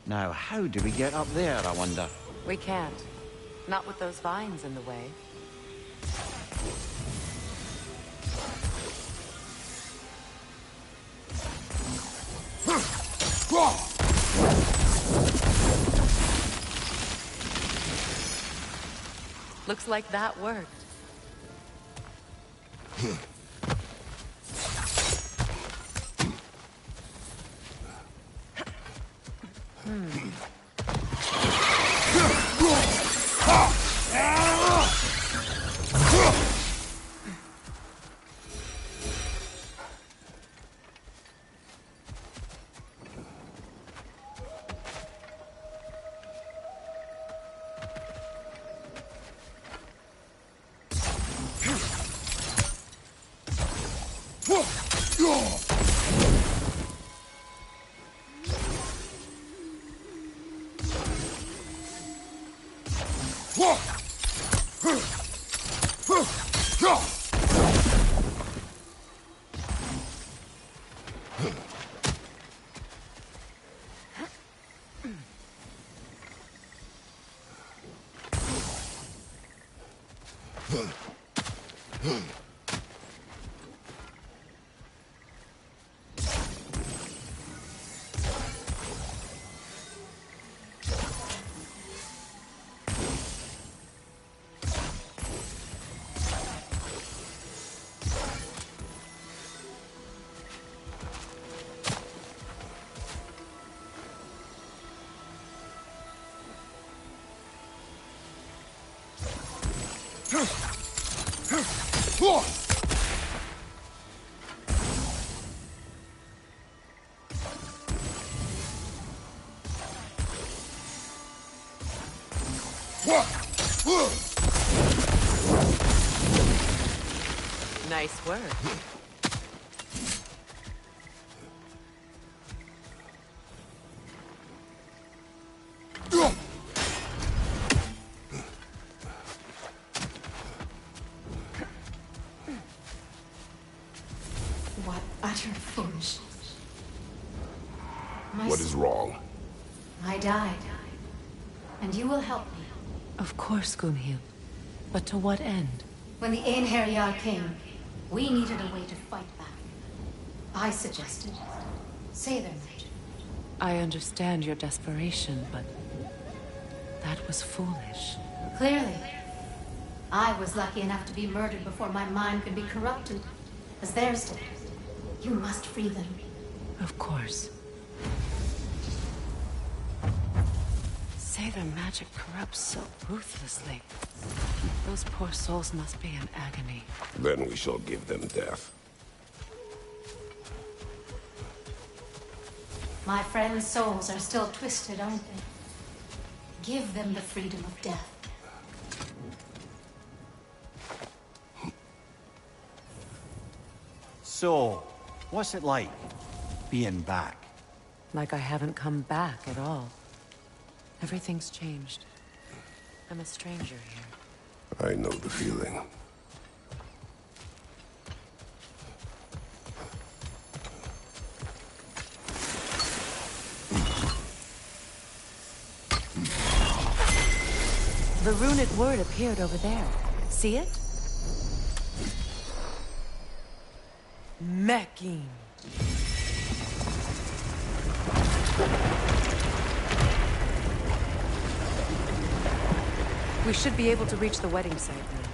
Now, how do we get up there, I wonder? We can't. Not with those vines in the way. Looks like that worked. Nice work. utter foolishness. What is wrong? I died. And you will help me. Of course, Gunhild. But to what end? When the Einherjar came, we needed a way to fight back. I suggested say their magic. I understand your desperation, but that was foolish. Clearly. I was lucky enough to be murdered before my mind could be corrupted, as theirs did. You must free them. Of course. Say their magic corrupts so ruthlessly. Those poor souls must be in agony. Then we shall give them death. My friends' souls are still twisted, aren't they? Give them the freedom of death. So, what's it like, being back? Like I haven't come back at all. Everything's changed. I'm a stranger here. I know the feeling. The runic word appeared over there. See it? Mekin. We should be able to reach the wedding site now.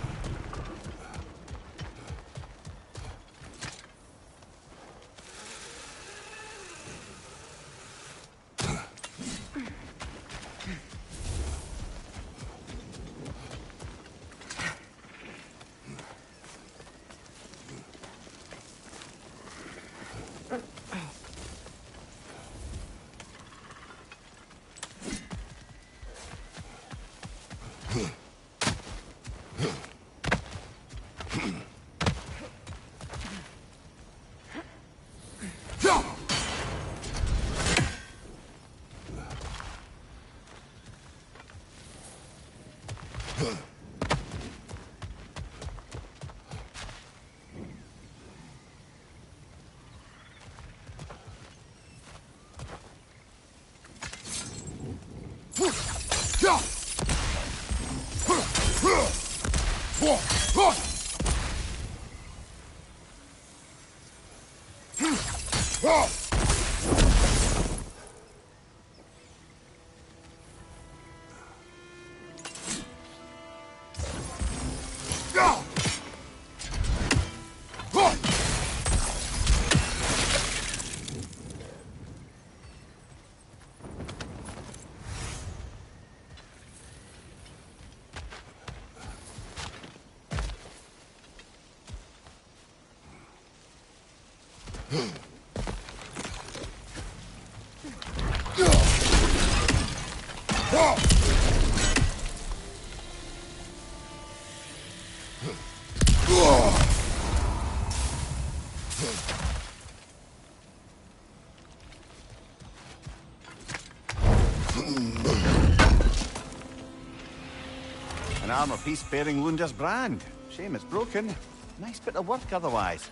An armor piece bearing Lunda's brand. Shame it's broken. Nice bit of work otherwise.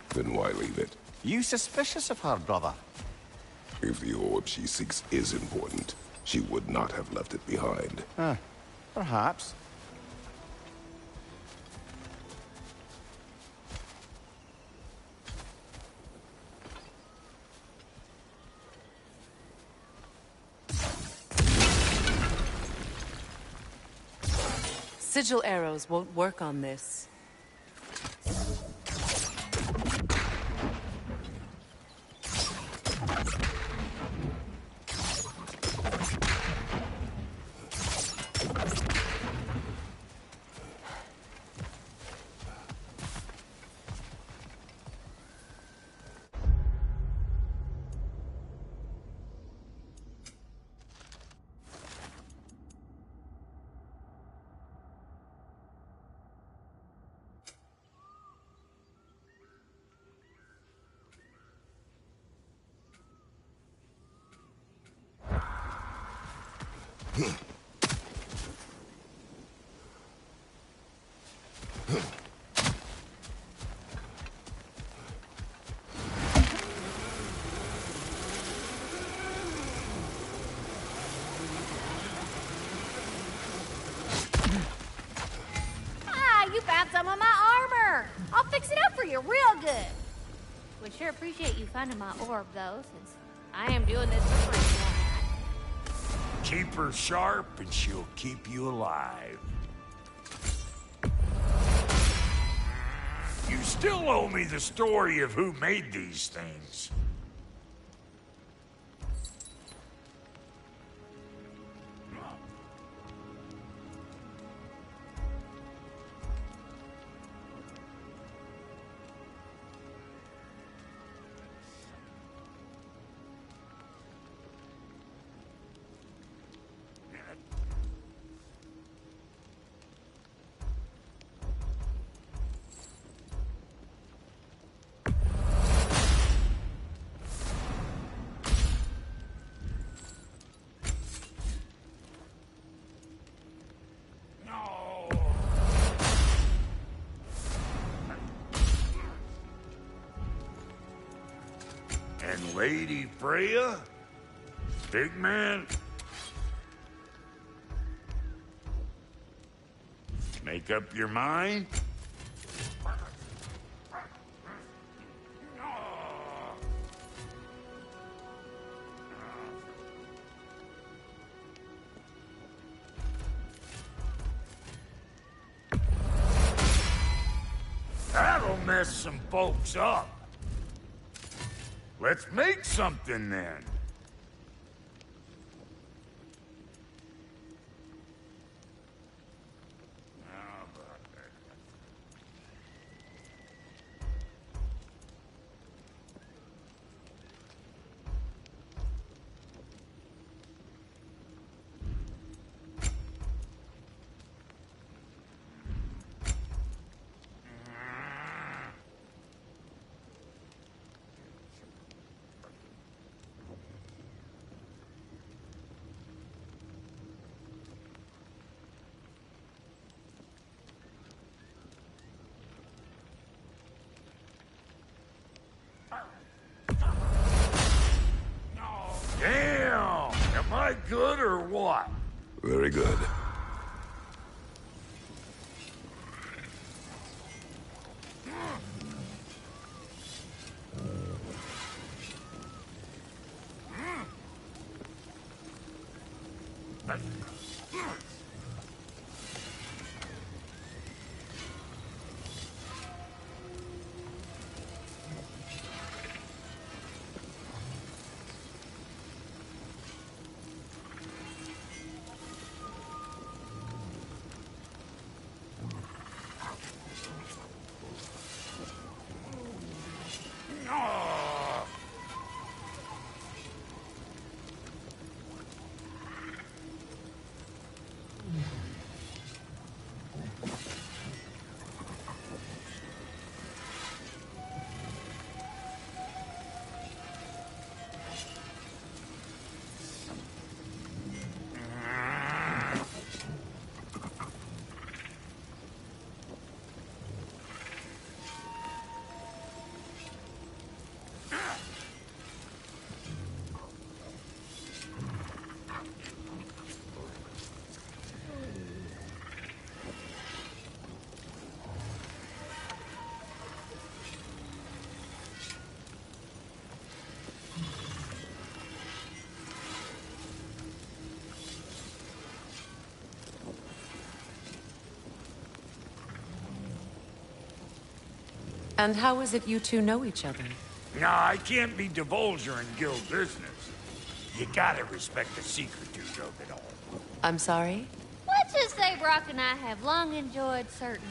Then why leave it? You suspicious of her, brother? If the orb she seeks is important, she would not have left it behind. Perhaps. Sigil arrows won't work on this. fix it up for you real good. Would sure appreciate you finding my orb, though, since I am doing this for free tonight. Keep her sharp and she'll keep you alive. You still owe me the story of who made these things. And Lady Freya? Big man? Make up your mind? That'll mess some folks up. Let's make something then. Damn! Am I good or what? Very good. And how is it you two know each other? Nah, I can't be divulger in guild business. You gotta respect the secretude of it all. I'm sorry? Let's just say Brock and I have long enjoyed certain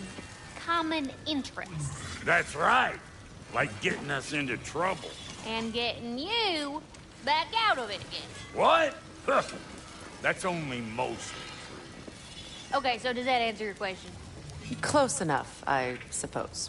common interests. That's right. Like getting us into trouble. And getting you back out of it again. What? Huh. That's only mostly true. Okay, so does that answer your question? Close enough, I suppose.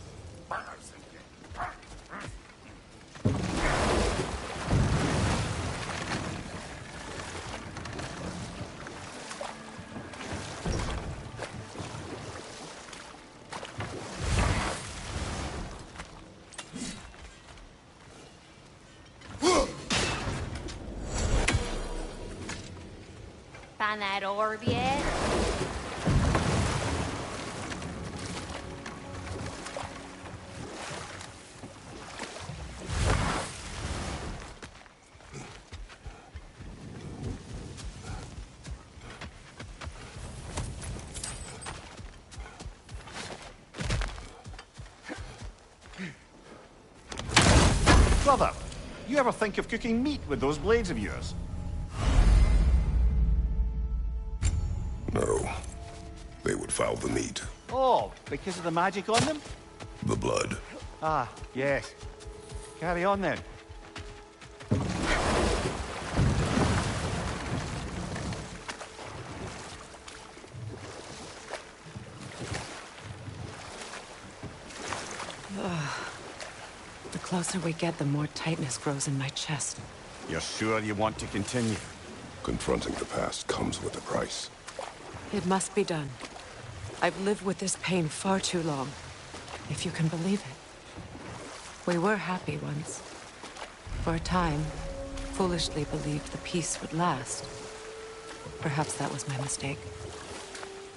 Find that orb yet? Brother, you ever think of cooking meat with those blades of yours? No. They would foul the meat. Oh, because of the magic on them? The blood. Ah, yes. Carry on then. The closer we get, the more tightness grows in my chest. You're sure you want to continue? Confronting the past comes with a price. It must be done. I've lived with this pain far too long, if you can believe it. We were happy once. For a time, foolishly believed the peace would last. Perhaps that was my mistake.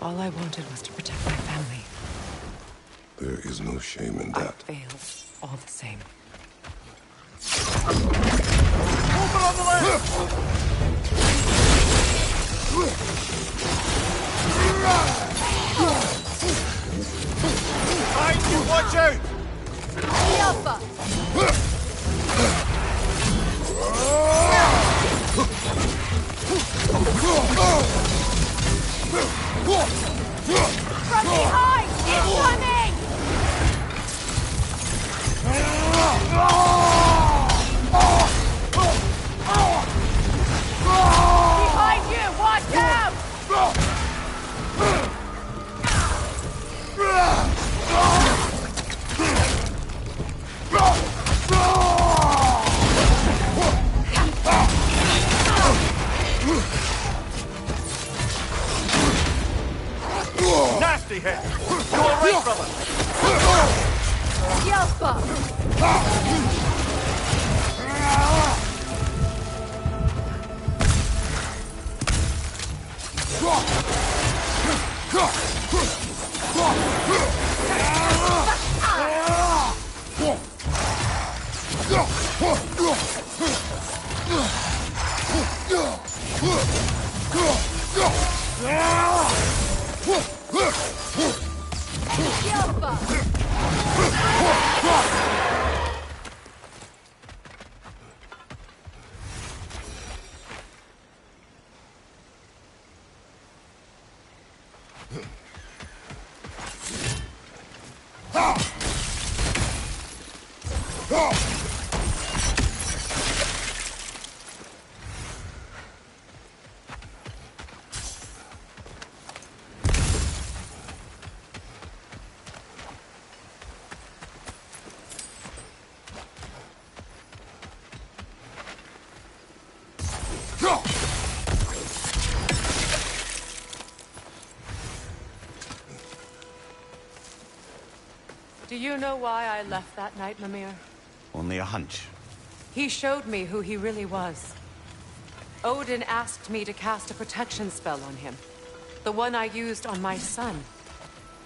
All I wanted was to protect my family. There is no shame in that. I failed, all the same. Over on the left! Behind you, watch out! Alpha! From behind! Incoming! Behind you! Watch out! Nasty hit! You alright, brother? Alpha! Do you know why I left that night, Mimir? Only a hunch. He showed me who he really was. Odin asked me to cast a protection spell on him. The one I used on my son.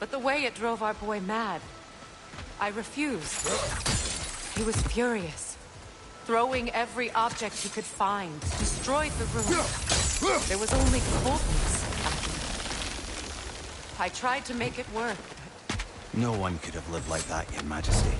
But the way it drove our boy mad, I refused. He was furious. Throwing every object he could find, destroyed the room. There was only coldness after that. I tried to make it work. No one could have lived like that, Your Majesty.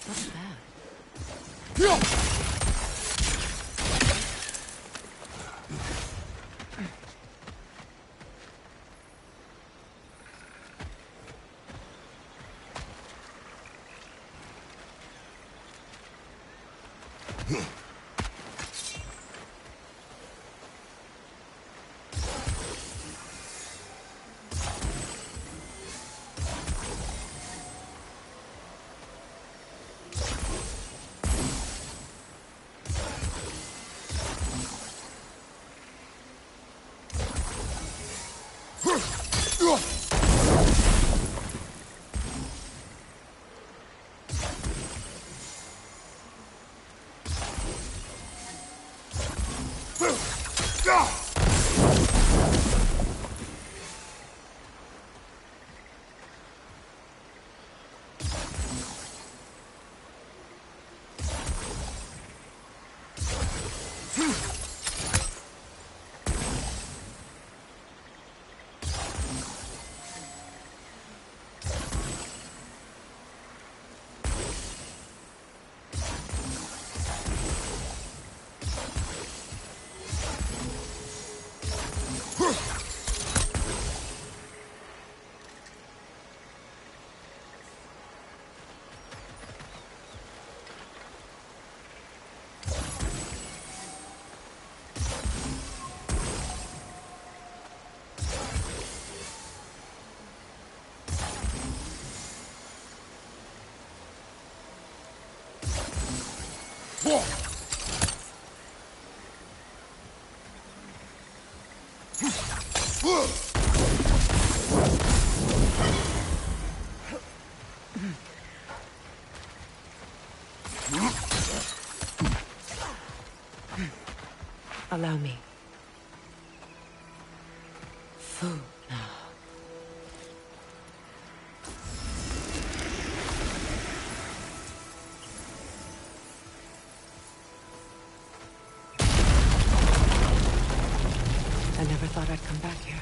What's that? Allow me. Food now. I never thought I'd come back here.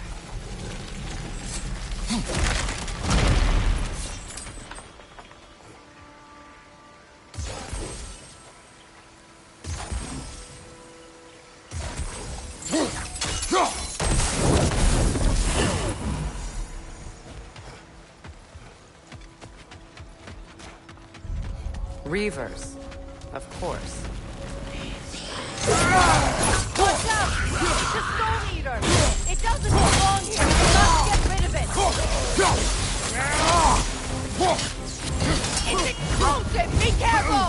Reavers, of course. Watch out! It's a Stone Eater! It doesn't belong here! We must get rid of it! It's explosive! Be careful!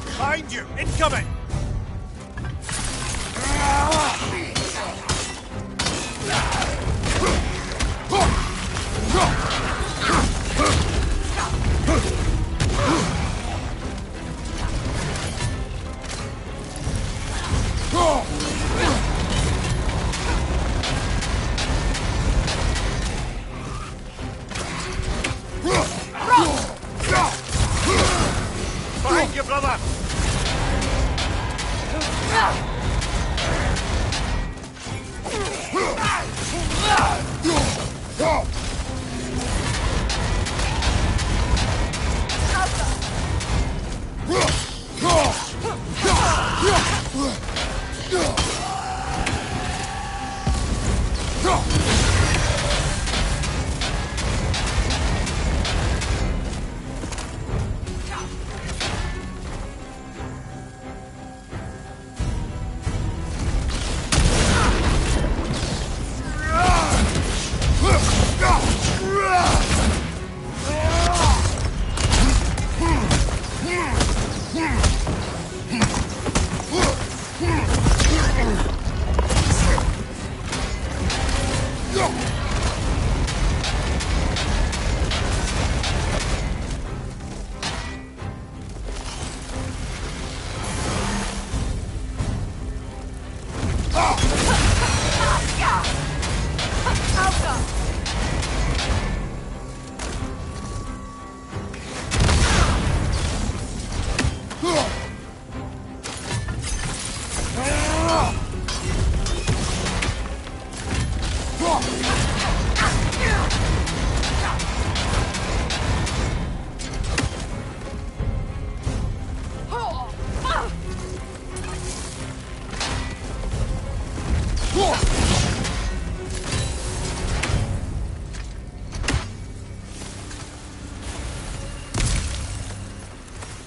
Behind you! Incoming! Behind you, brother!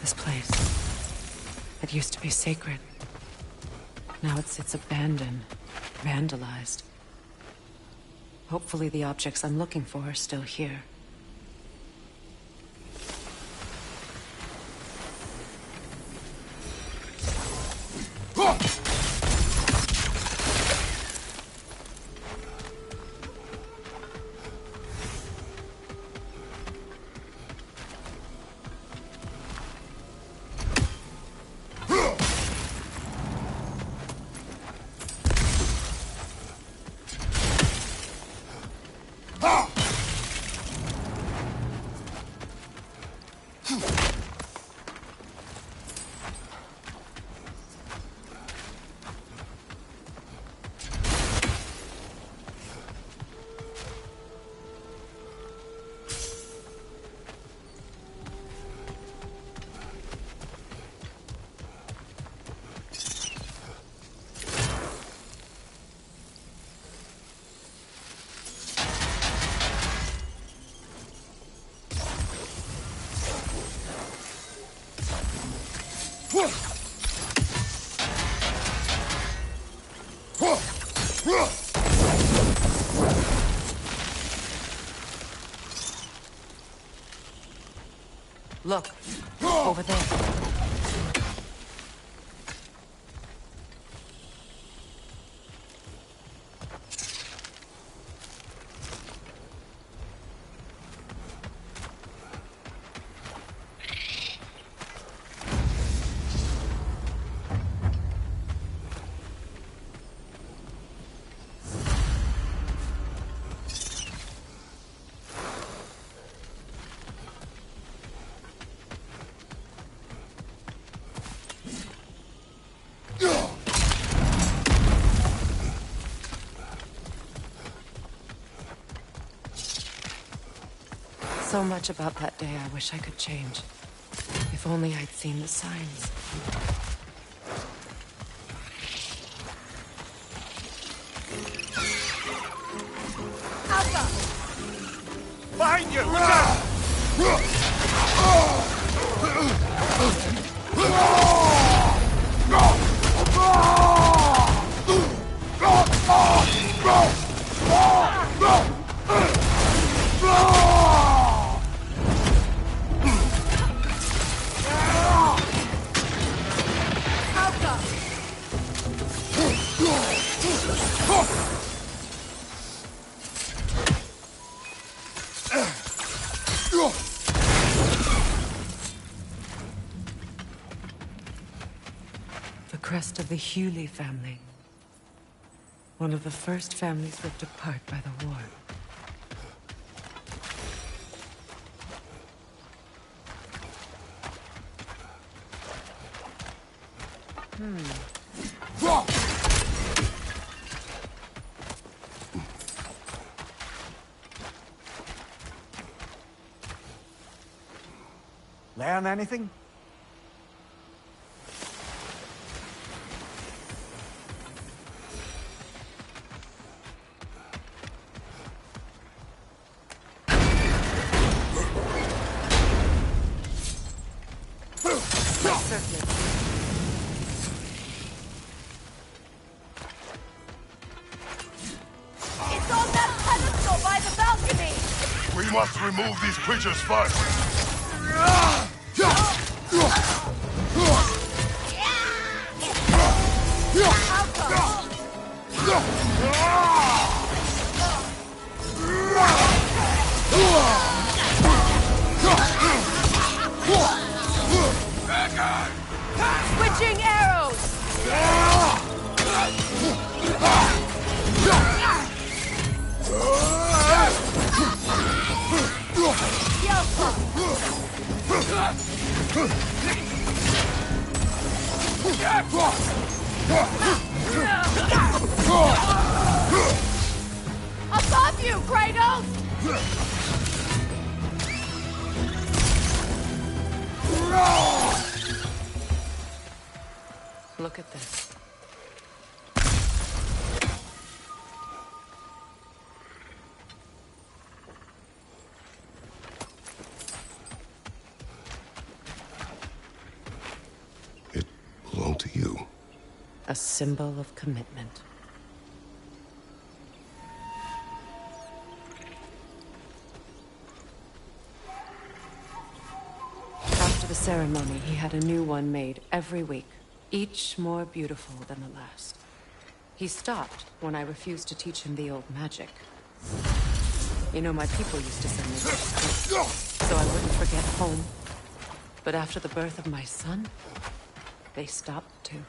This place. It used to be sacred. Now it sits abandoned, vandalized. Hopefully the objects I'm looking for are still here. So much about that day I wish I could change. If only I'd seen the signs. Alpha! Behind you! Look out! The crest of the Hewley family. One of the first families ripped apart by the war. Learn anything? It's on that pedestal by the balcony! We must remove these creatures first. Switching arrows! Above you, Kratos! Look at this. It belonged to you. A symbol of commitment. After the ceremony, he had a new one made every week, each more beautiful than the last. He stopped when I refused to teach him the old magic. You know, my people used to send me gifts, so I wouldn't forget home. But after the birth of my son, they stopped too.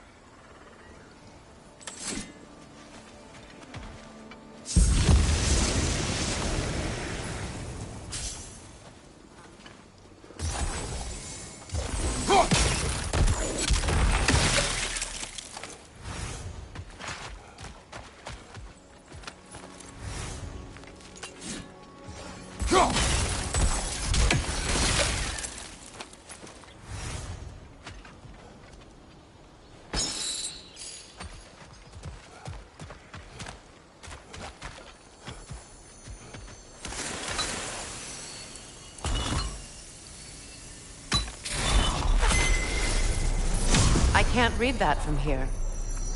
I can't read that from here.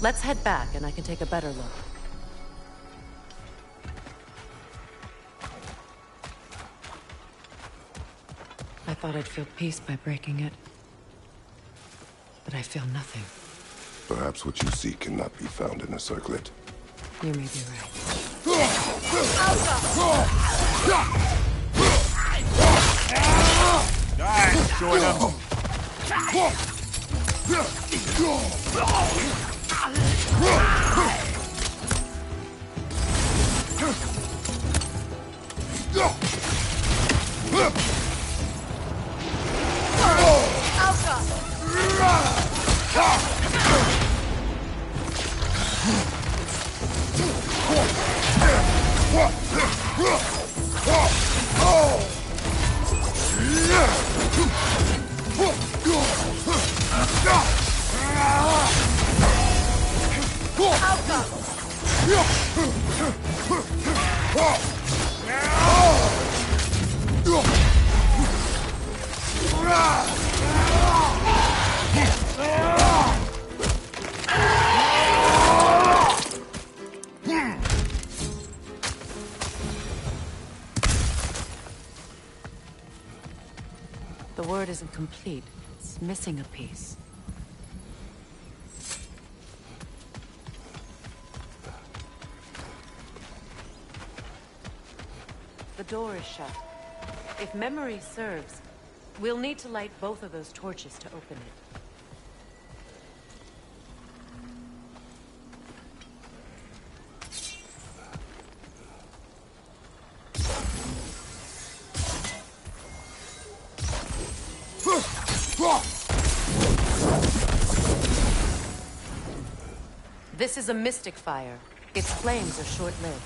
Let's head back and I can take a better look. I thought I'd feel peace by breaking it. But I feel nothing. Perhaps what you seek cannot be found in a circlet. You may be right. Alright, join them. The word isn't complete. It's missing a piece. The door is shut. If memory serves, we'll need to light both of those torches to open it. This is a mystic fire. Its flames are short-lived.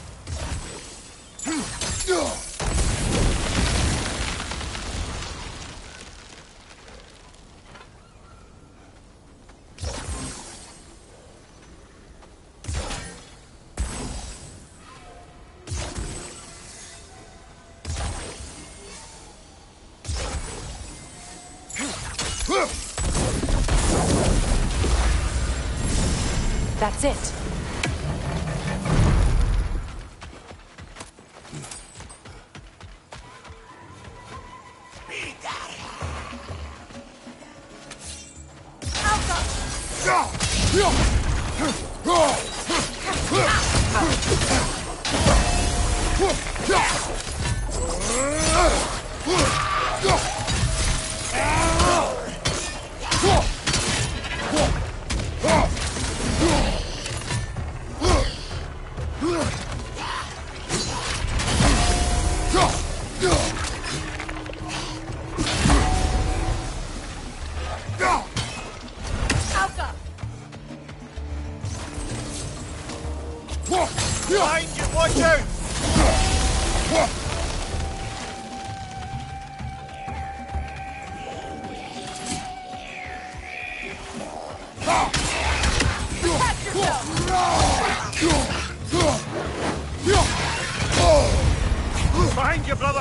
That's it. Behind you, watch out! Behind you, brother!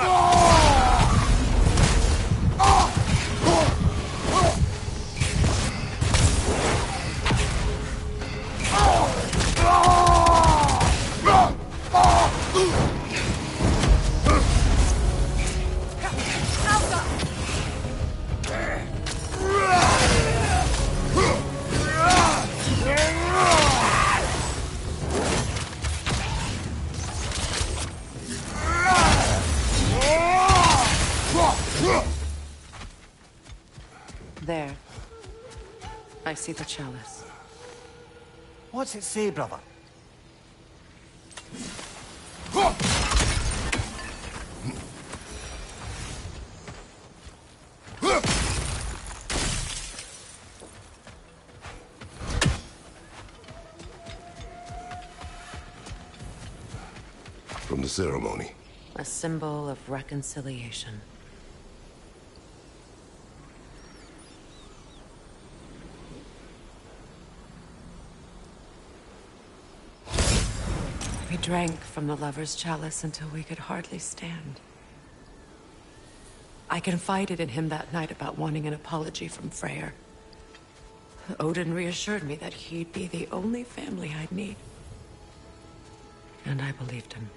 There. I see the chalice. What's it say, brother? From the ceremony. A symbol of reconciliation. We drank from the lover's chalice until we could hardly stand. I confided in him that night about wanting an apology from Freyr. Odin reassured me that he'd be the only family I'd need. And I believed him.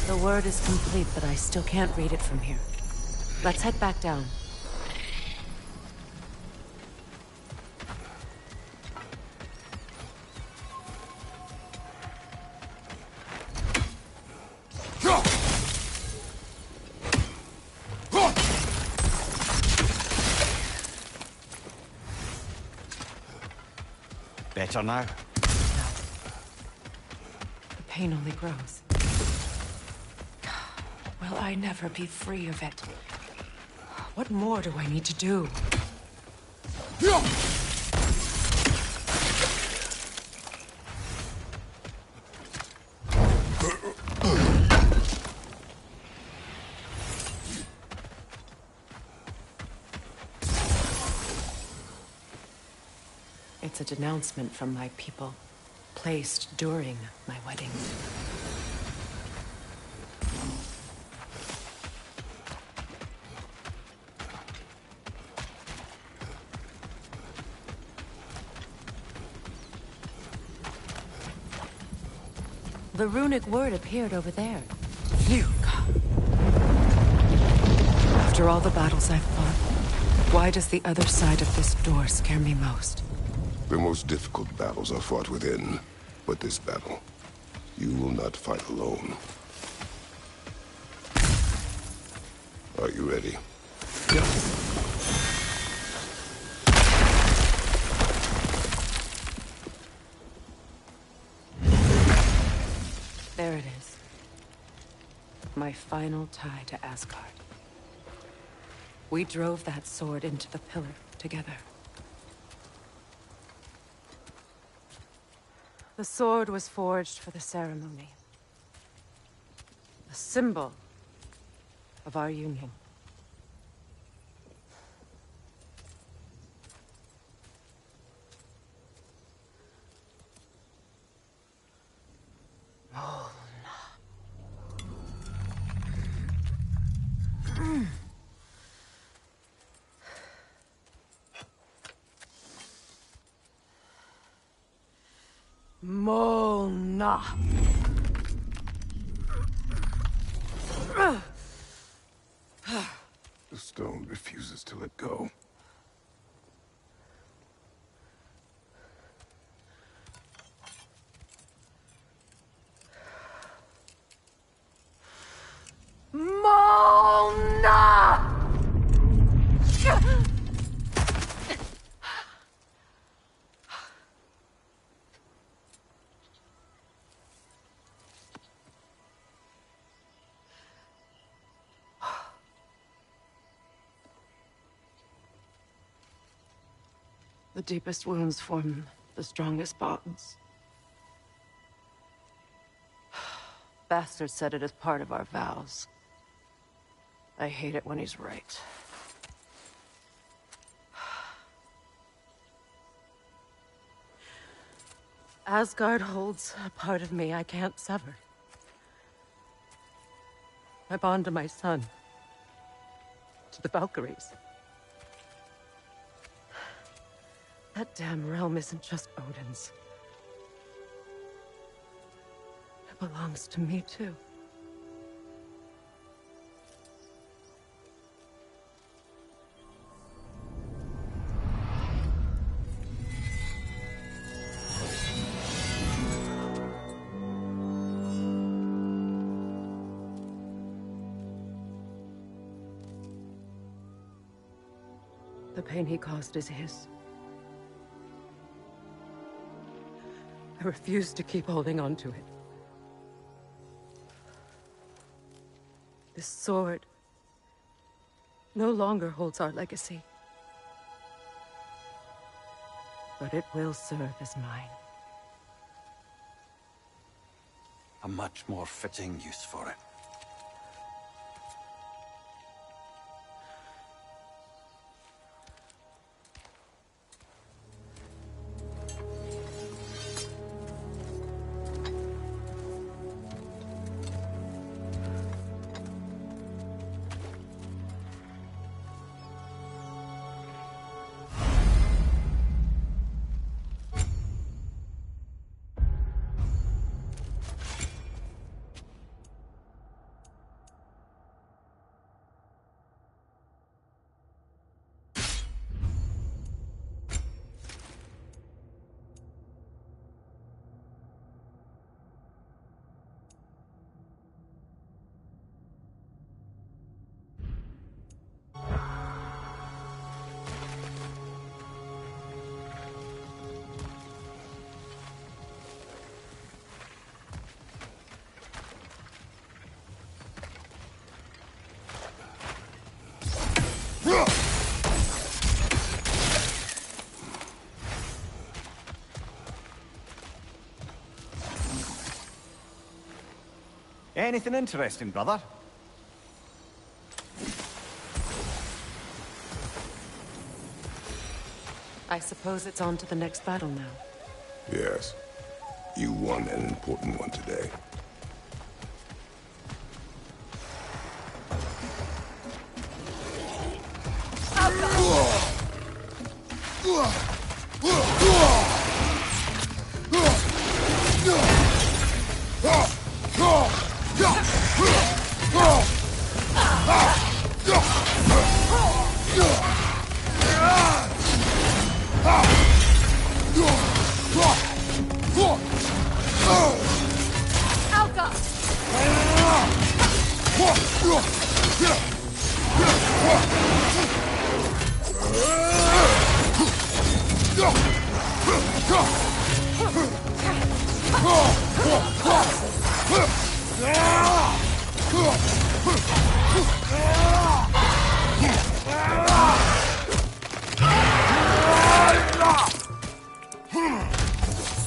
The word is complete, but I still can't read it from here. Let's head back down. Better now? No. pain only grows. Will I never be free of it? What more do I need to do? It's a denouncement from my people, placed during my wedding. The runic word appeared over there. Phew. After all the battles I've fought, why does the other side of this door scare me most? The most difficult battles are fought within, but this battle, you will not fight alone. Are you ready? Yes. There it is. My final tie to Asgard. We drove that sword into the pillar together. The sword was forged for the ceremony. A symbol of our union. Mona. The stone refuses to let go. Mona! The deepest wounds form the strongest bonds. Bastard said it as part of our vows. I hate it when he's right. Asgard holds a part of me I can't sever. My bond to my son. To the Valkyries. That damn realm isn't just Odin's. It belongs to me, too. The pain he caused is his. I refuse to keep holding on to it. This sword no longer holds our legacy. But it will serve as mine. A much more fitting use for it. Anything interesting, brother? I suppose it's on to the next battle now. Yes. You won an important one today.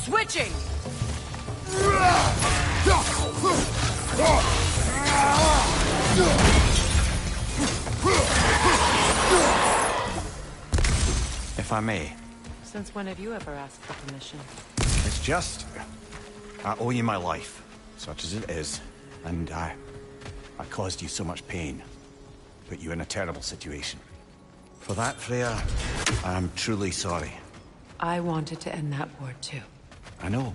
Switching! If I may. Since when have you ever asked for permission? It's just... I owe you my life, such as it is. And I caused you so much pain. Put you in a terrible situation. For that, Freya, I am truly sorry. I wanted to end that war too. I know.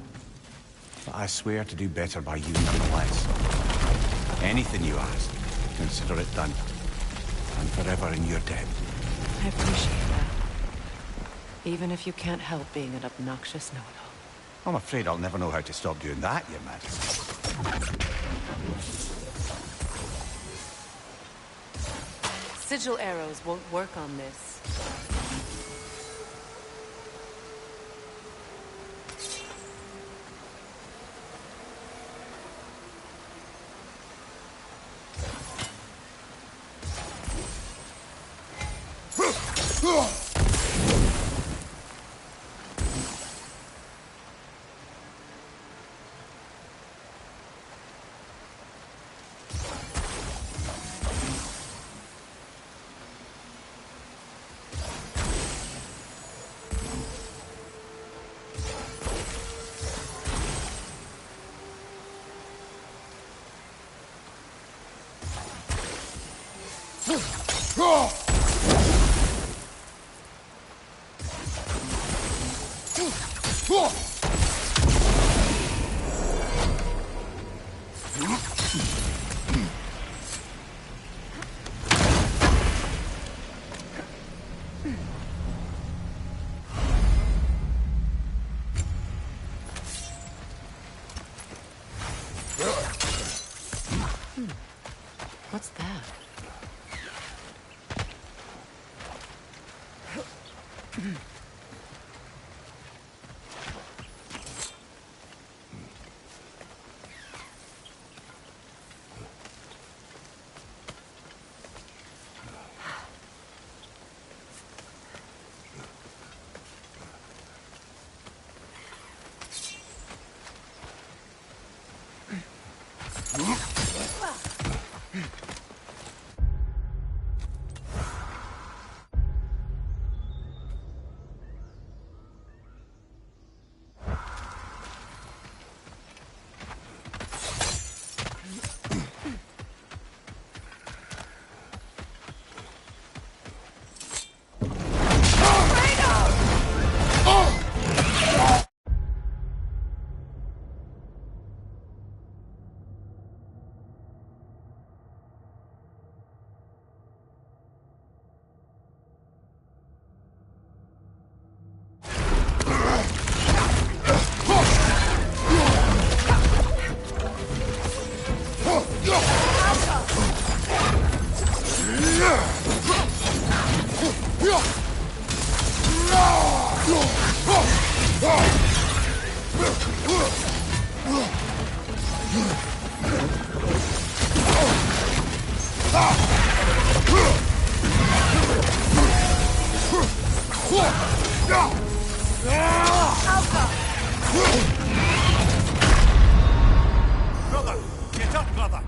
But I swear to do better by you nonetheless. Anything you ask, consider it done. I'm forever in your debt. I appreciate that. Even if you can't help being an obnoxious know-it-all. I'm afraid I'll never know how to stop doing that, Your Majesty. Sigil arrows won't work on this. What's that? Brother, get Wait up, brother!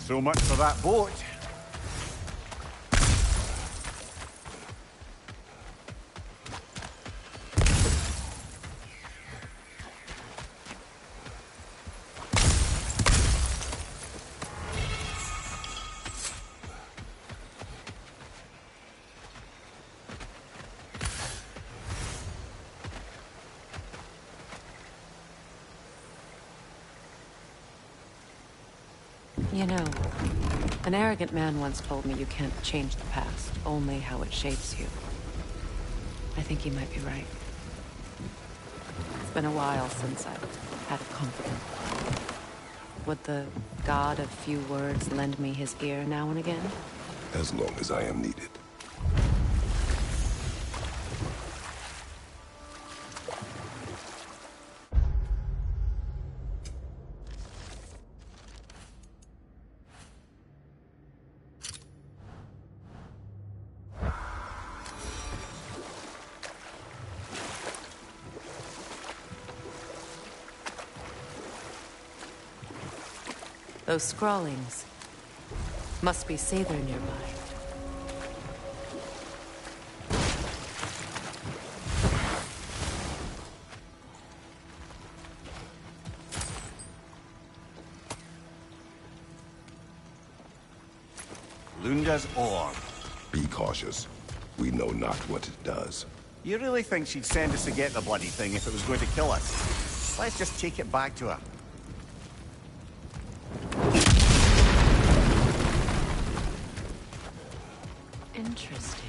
So much for that boat. You know, an arrogant man once told me you can't change the past, only how it shapes you. I think he might be right. It's been a while since I've had a confidant. Would the god of few words lend me his ear now and again? As long as I am needed. Those scrawlings must be Sather nearby. Lunda's orb. Be cautious. We know not what it does. You really think she'd send us to get the bloody thing if it was going to kill us? Let's just take it back to her. Interesting.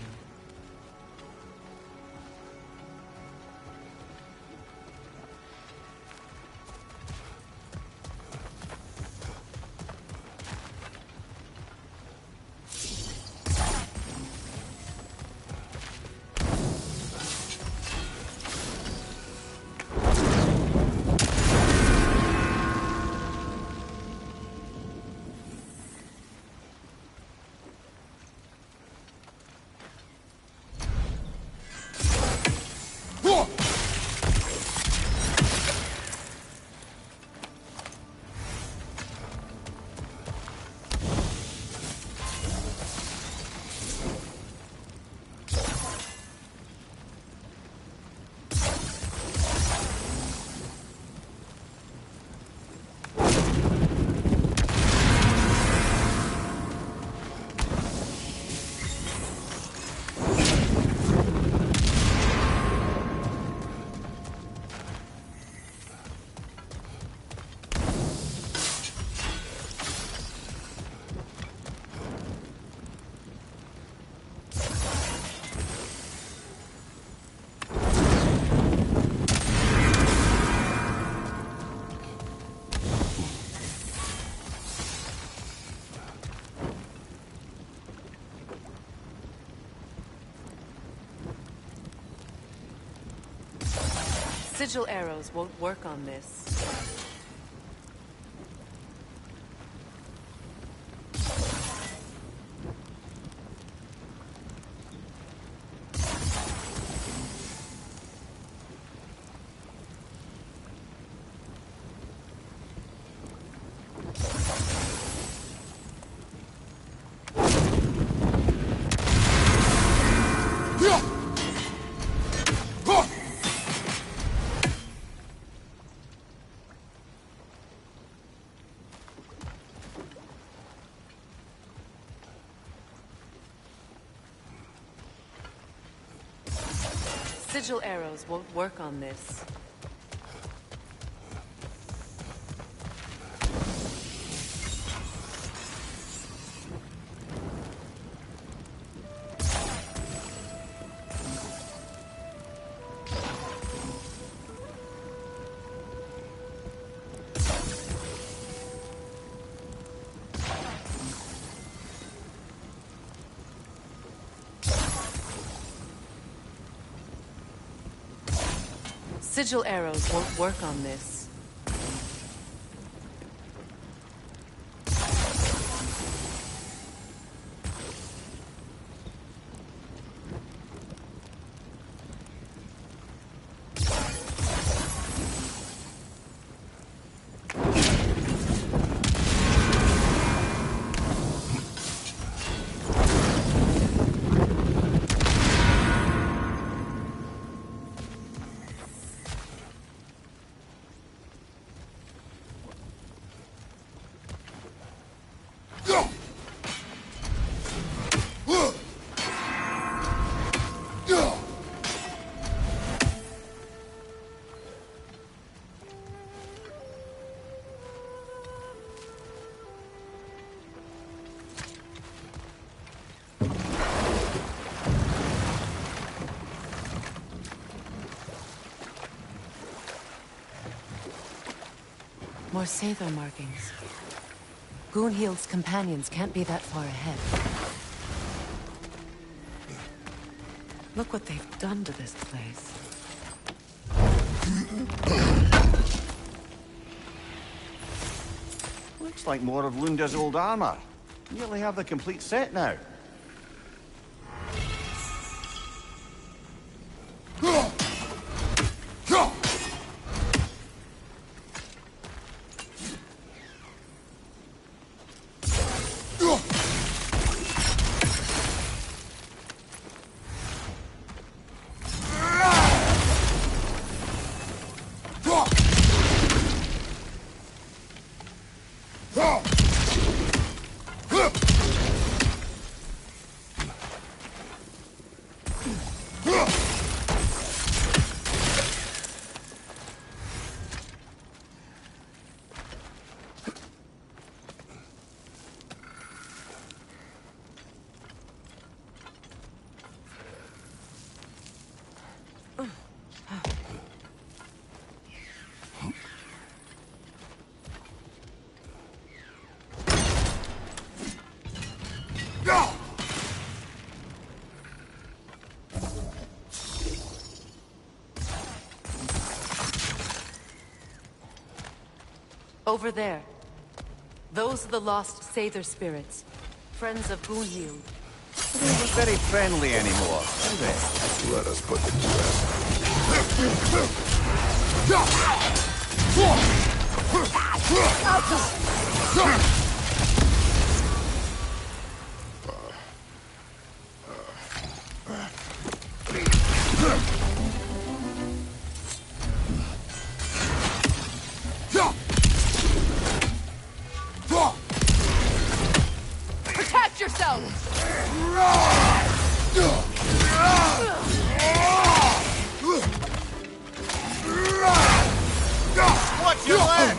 Sigil arrows won't work on this. Sigil arrows won't work on this. Sigil arrows won't work on this. More Sather markings. Gunhild's companions can't be that far ahead. Look what they've done to this place. Looks like more of Lunda's old armor. Nearly have the complete set now. Over there. Those are the lost Sather spirits. Friends of Gunhild. They aren't very friendly anymore, do they? Let us put them to rest. Protect yourselves! Watch your leg!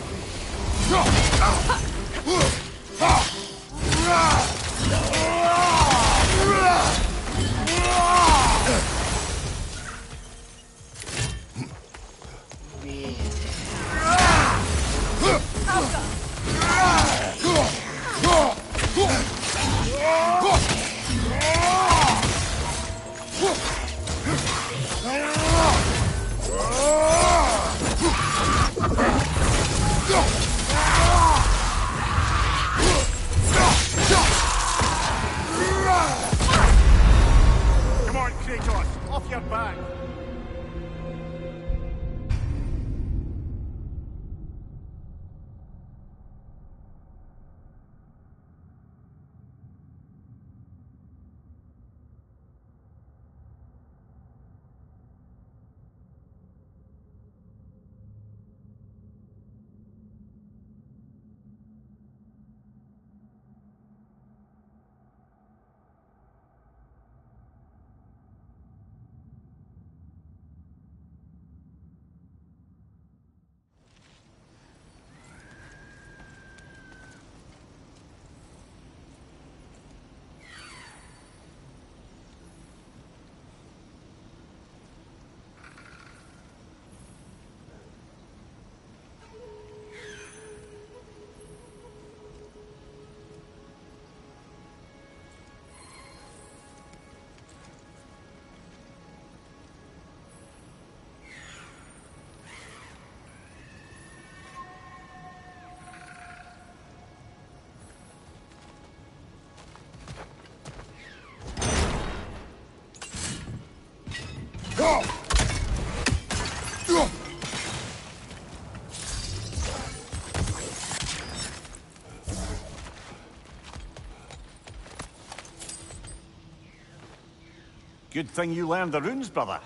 Good thing you learned the runes, brother.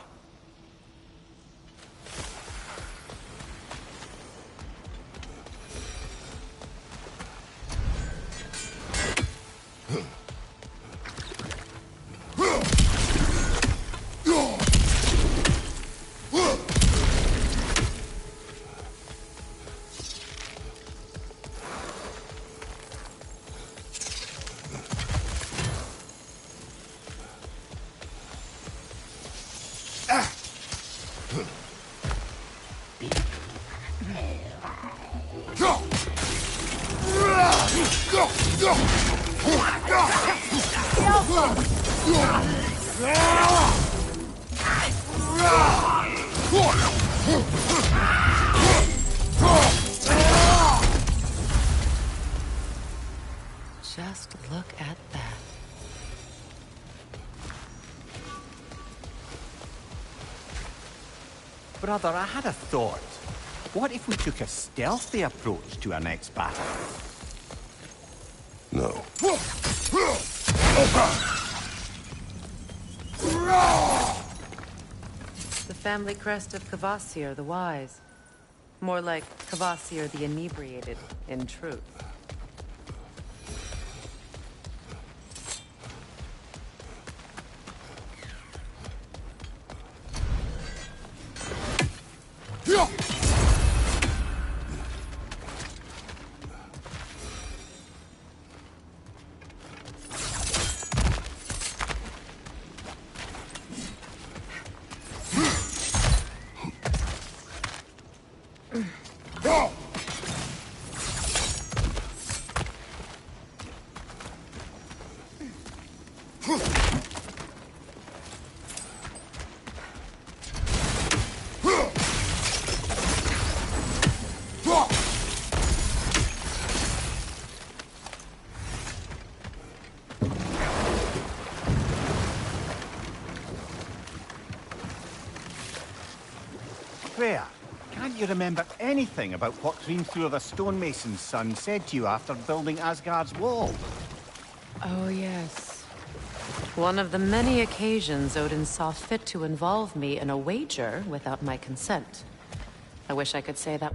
Just look at that. Brother, I had a thought. What if we took a stealthy approach to our next battle? No. The family crest of Kvasir the Wise. More like Kvasir the Inebriated, in truth. Freya, can't you remember anything about what Hrimthur the stonemason's son said to you after building Asgard's wall? Oh, yes. One of the many occasions Odin saw fit to involve me in a wager without my consent. I wish I could say that.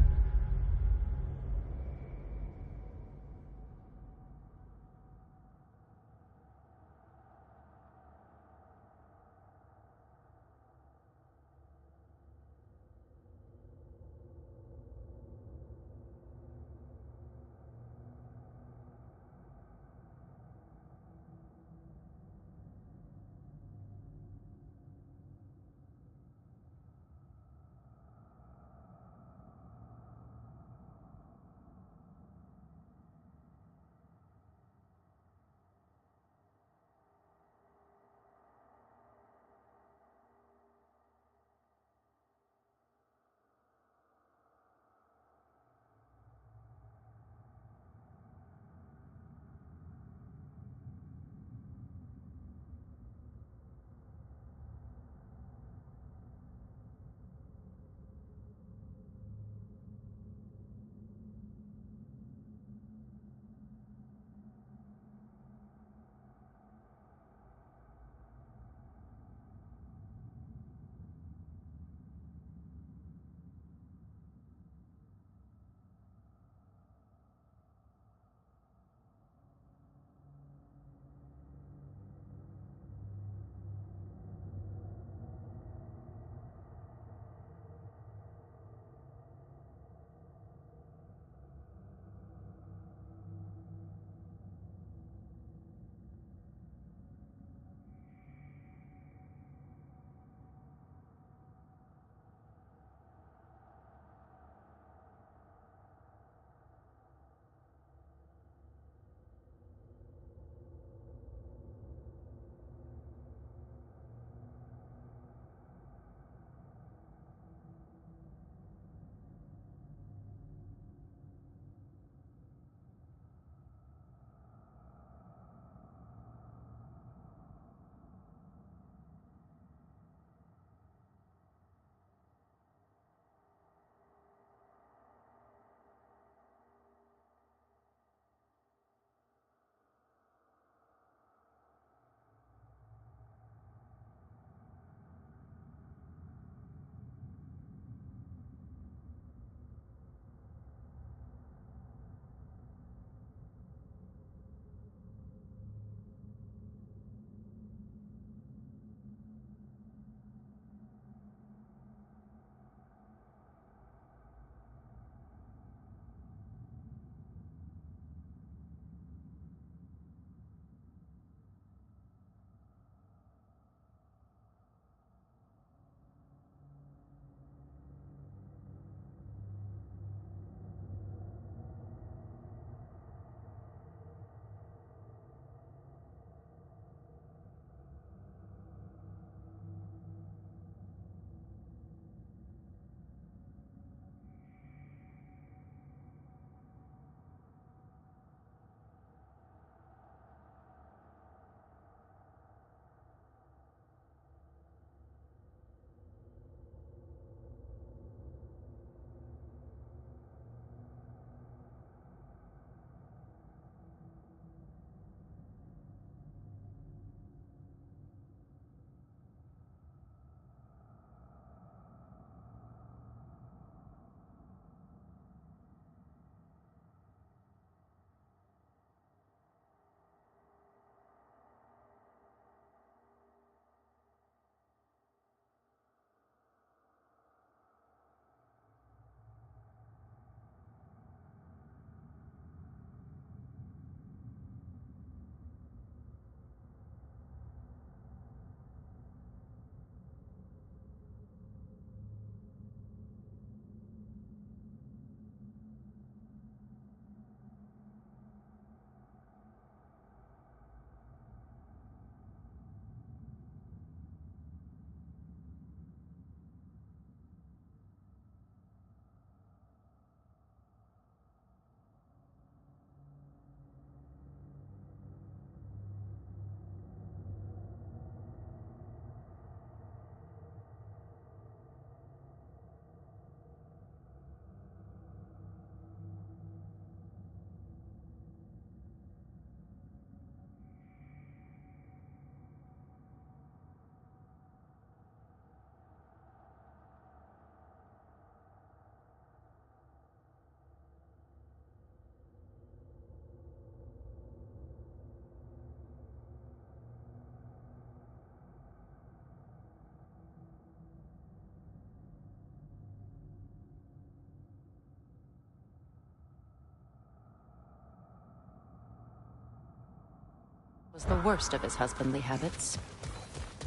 was the worst of his husbandly habits.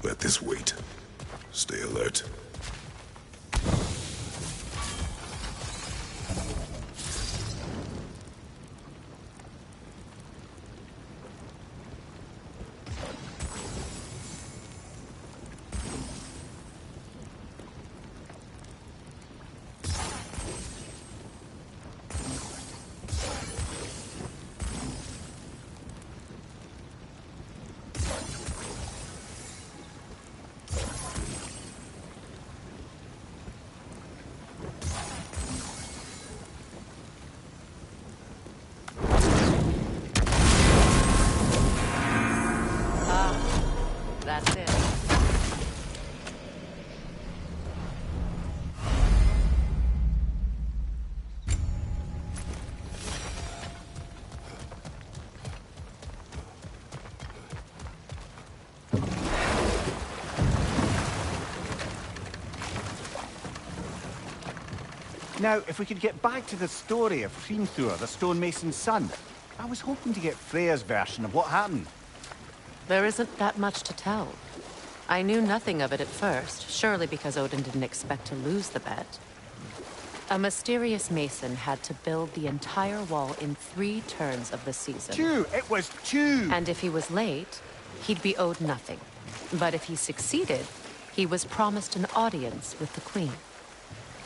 Let this wait. Stay alert. That's it. Now, if we could get back to the story of Hrimthur, the stonemason's son. I was hoping to get Freya's version of what happened. There isn't that much to tell. I knew nothing of it at first, surely because Odin didn't expect to lose the bet. A mysterious mason had to build the entire wall in 3 turns of the season. 2! It was 2! And if he was late, he'd be owed nothing. But if he succeeded, he was promised an audience with the queen.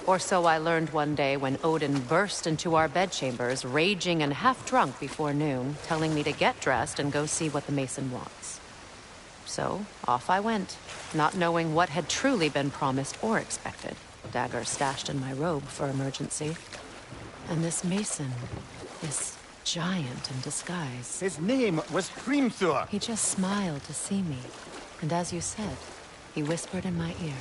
Or so I learned one day when Odin burst into our bedchambers, raging and half-drunk before noon, telling me to get dressed and go see what the mason wants. So, off I went, not knowing what had truly been promised or expected. Dagger stashed in my robe for emergency. And this mason, this giant in disguise. His name was Hrimthur. He just smiled to see me. And as you said, he whispered in my ear.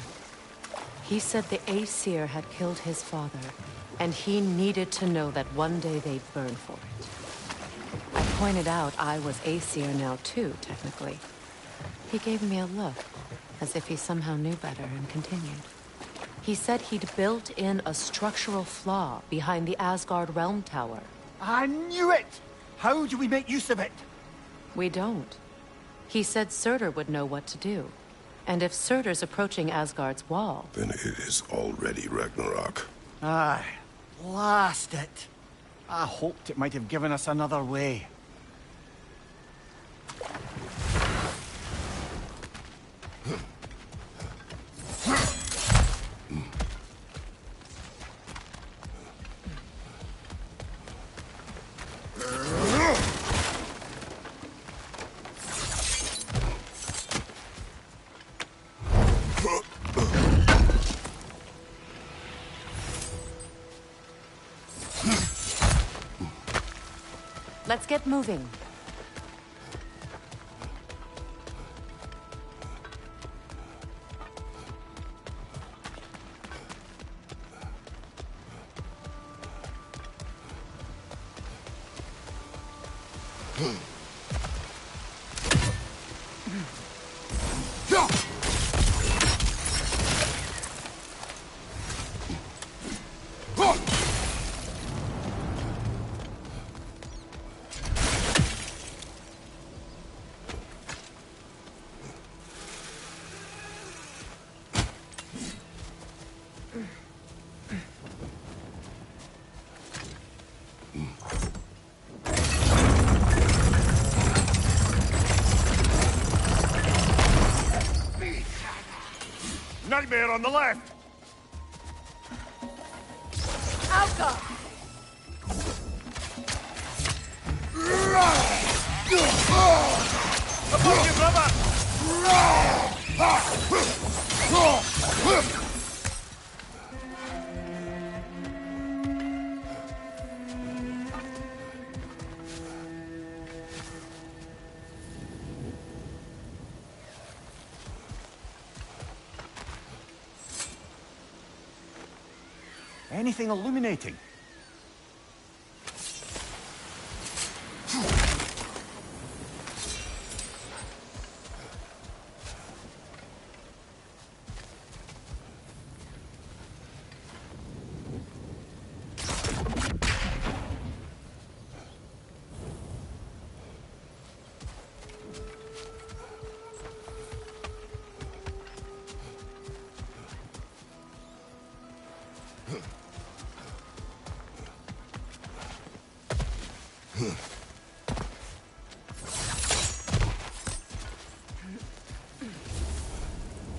He said the Aesir had killed his father, and he needed to know that one day they'd burn for it. I pointed out I was Aesir now too, technically. He gave me a look, as if he somehow knew better, and continued. He said he'd built in a structural flaw behind the Asgard Realm Tower. I knew it! How do we make use of it? We don't. He said Surtur would know what to do. And if Surtur's approaching Asgard's wall... Then it is already Ragnarok. Aye. Blast it. I hoped it might have given us another way. Let's get moving. Nightmare on the left! Alka! Above you, brother! Anything illuminating?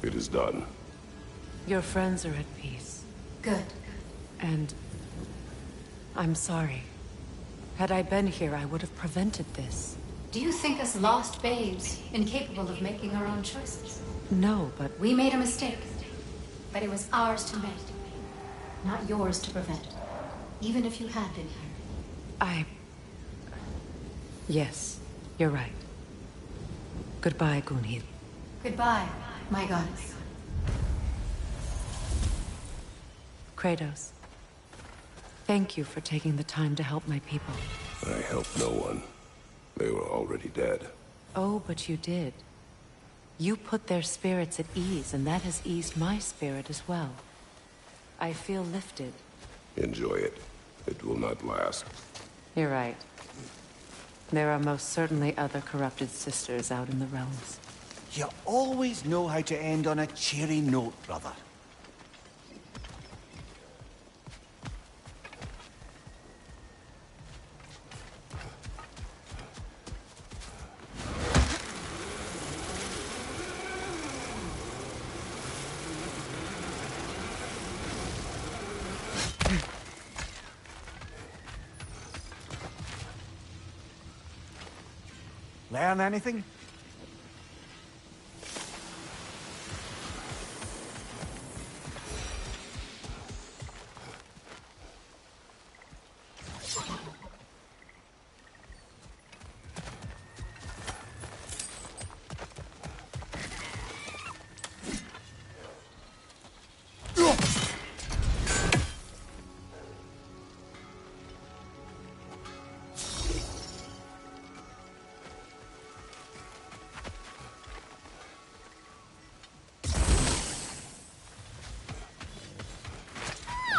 It is done. Your friends are at peace. Good. And I'm sorry. Had I been here, I would have prevented this. Do you think us lost babes, incapable of making our own choices? No, but We made a mistake. But it was ours to make. Not yours to prevent. Even if you had been here. Yes, you're right. Goodbye, Gunhild. Goodbye, my goddess. Kratos. Thank you for taking the time to help my people. I helped no one. They were already dead. Oh, but you did. You put their spirits at ease, and that has eased my spirit as well. I feel lifted. Enjoy it. It will not last. You're right. There are most certainly other corrupted sisters out in the realms. You always know how to end on a cheery note, brother. Learn anything?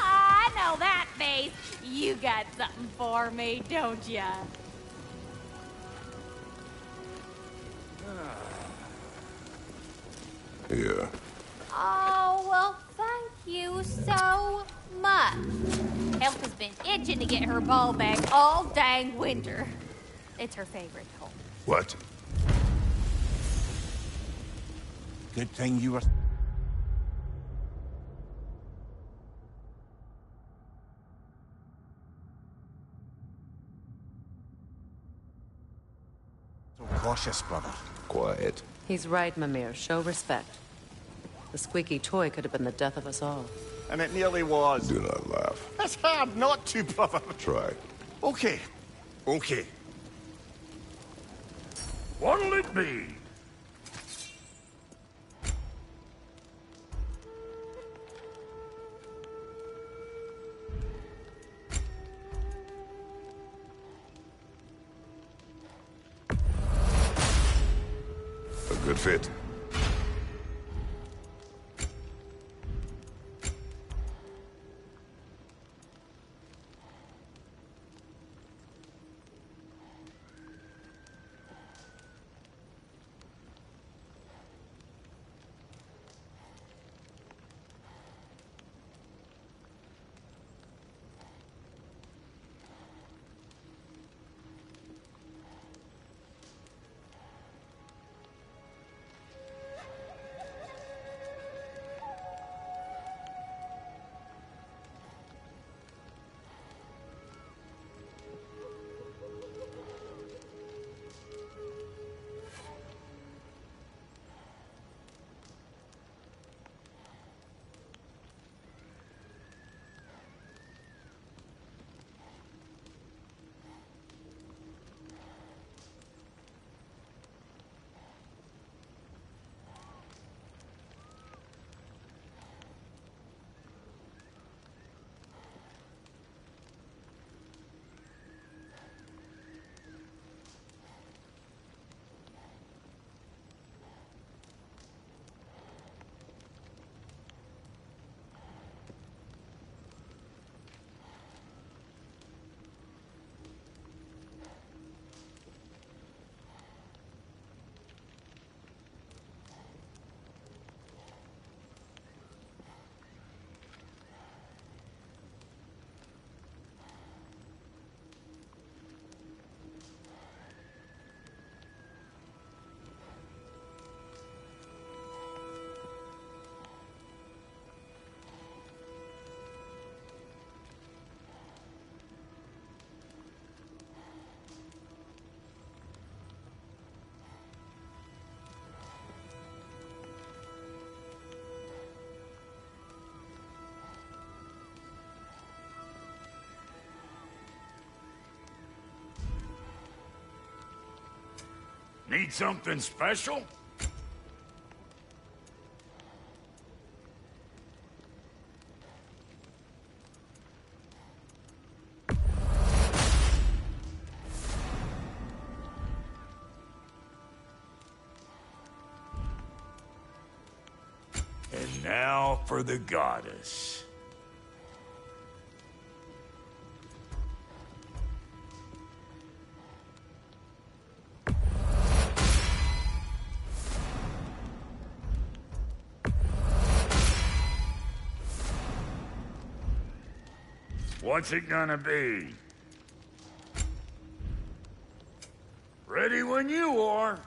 I know that face. You got something for me, don't ya? Here. Oh, well, thank you so much. Elf has been itching to get her ball back all dang winter. It's her favorite home. What? Good thing you were... so cautious, brother. Quiet. He's right, Mimir. Show respect. The squeaky toy could have been the death of us all. And it nearly was. Do not laugh. It's hard not to, brother. Try. Okay. Okay. What'll it be? A good fit. Need something special? And now for the goddess. What's it gonna be? Ready when you are.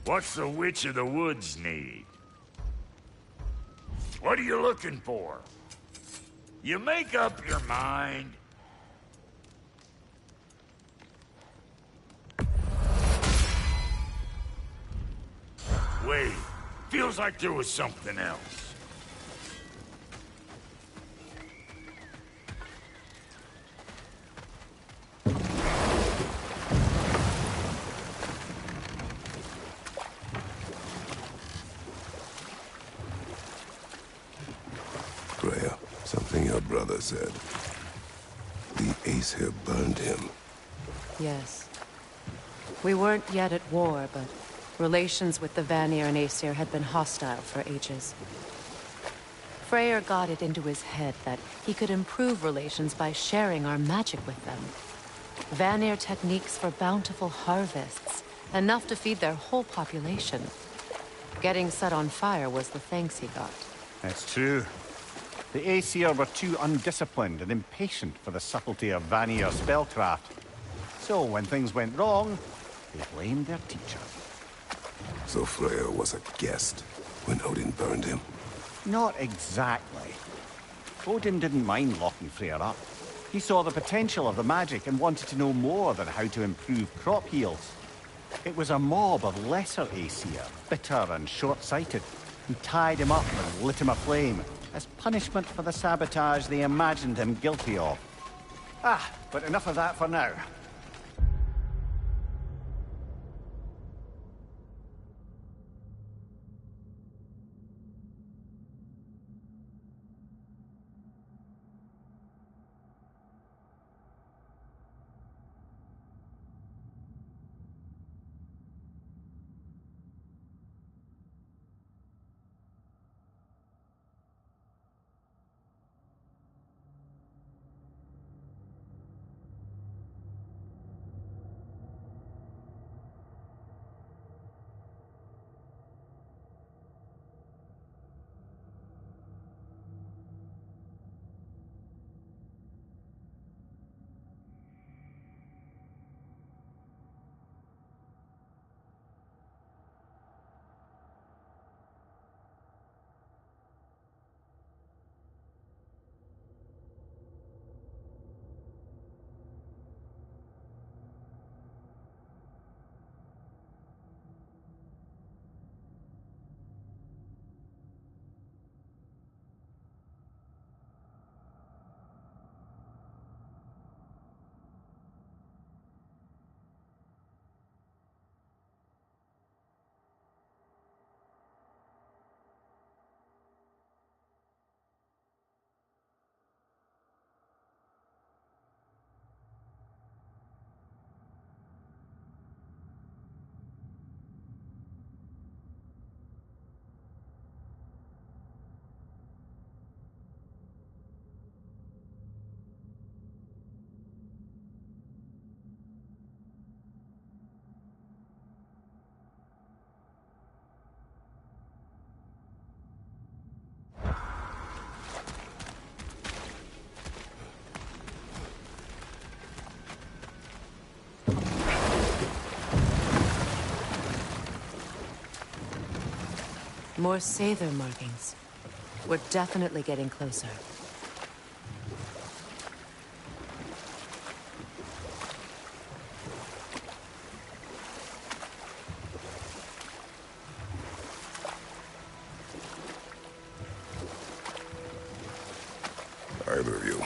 What's the Witch of the Woods need? What are you looking for? You make up your mind. Wait, feels like there was something else. Freya, something your brother said. The Aesir burned him. Yes. We weren't yet at war, but relations with the Vanir and Aesir had been hostile for ages. Freyr got it into his head that he could improve relations by sharing our magic with them. Vanir techniques for bountiful harvests, enough to feed their whole population. Getting set on fire was the thanks he got. It's true. The Aesir were too undisciplined and impatient for the subtlety of Vanir spellcraft. So when things went wrong, they blamed their teacher. So Freya was a guest when Odin burned him? Not exactly. Odin didn't mind locking Freyr up. He saw the potential of the magic and wanted to know more than how to improve crop yields. It was a mob of lesser Aesir, bitter and short-sighted, who tied him up and lit him aflame, as punishment for the sabotage they imagined him guilty of. But enough of that for now. More Sather markings. We're definitely getting closer. Either of you.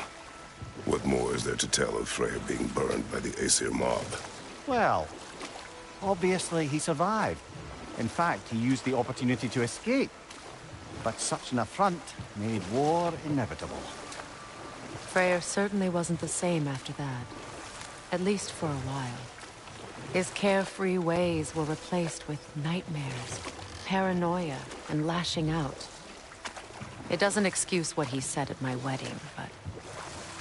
What more is there to tell of Freya being burned by the Aesir mob? Well, obviously he survived. In fact, he used the opportunity to escape. But such an affront made war inevitable. Freyr certainly wasn't the same after that. At least for a while. His carefree ways were replaced with nightmares, paranoia, and lashing out. It doesn't excuse what he said at my wedding, but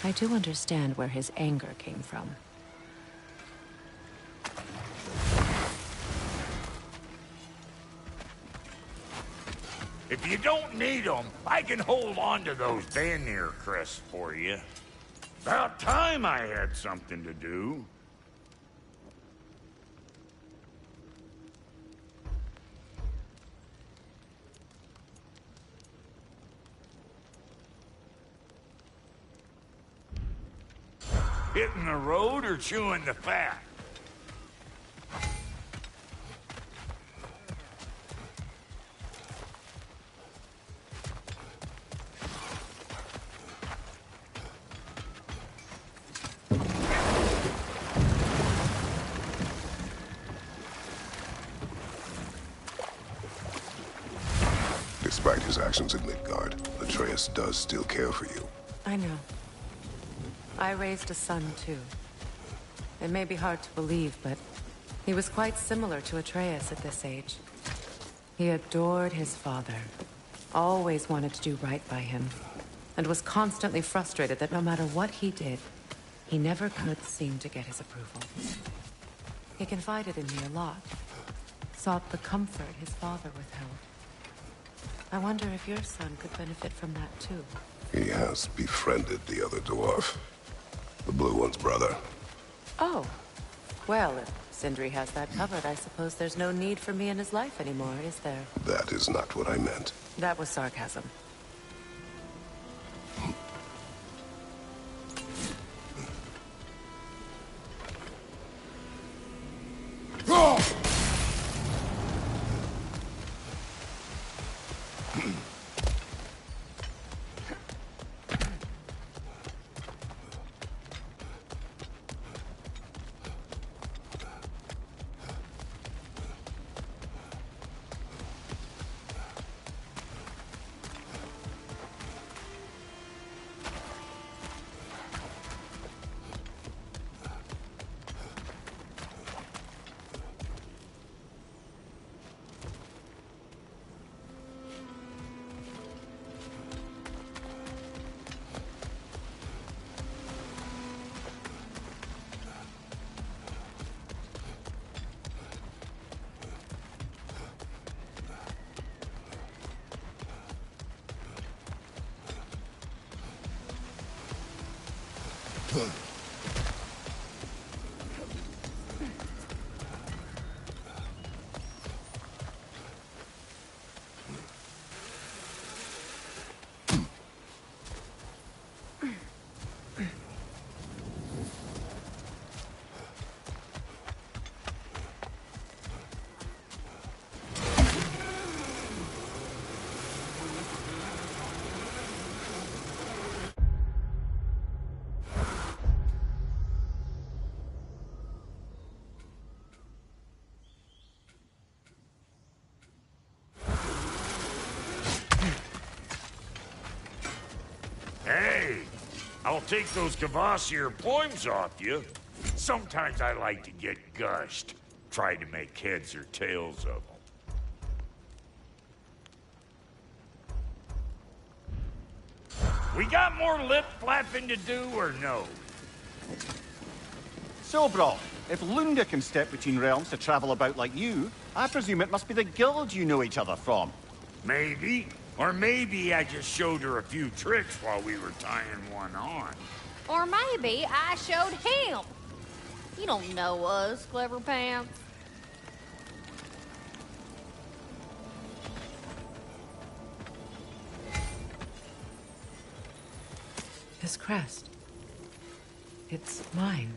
I do understand where his anger came from. If you don't need them, I can hold on to those Vanir crests for you. About time I had something to do. Hitting the road or chewing the fat? Despite his actions in Midgard, Atreus does still care for you. I know. I raised a son, too. It may be hard to believe, but he was quite similar to Atreus at this age. He adored his father, always wanted to do right by him, and was constantly frustrated that no matter what he did, he never could seem to get his approval. He confided in me a lot, sought the comfort his father withheld. I wonder if your son could benefit from that, too. He has befriended the other dwarf. The blue one's brother. Oh. Well, if Sindri has that covered, I suppose there's no need for me in his life anymore, is there? That is not what I meant. That was sarcasm. Hey, I'll take those Kvasir poems off you. Sometimes I like to get gushed. Try to make heads or tails of them. We got more lip flapping to do or no? So, bro, if Lunda can step between realms to travel about like you, I presume it must be the guild you know each other from. Maybe. Or maybe I just showed her a few tricks while we were tying one on. Or maybe I showed him. You don't know us, Clever Pants. This crest. It's mine.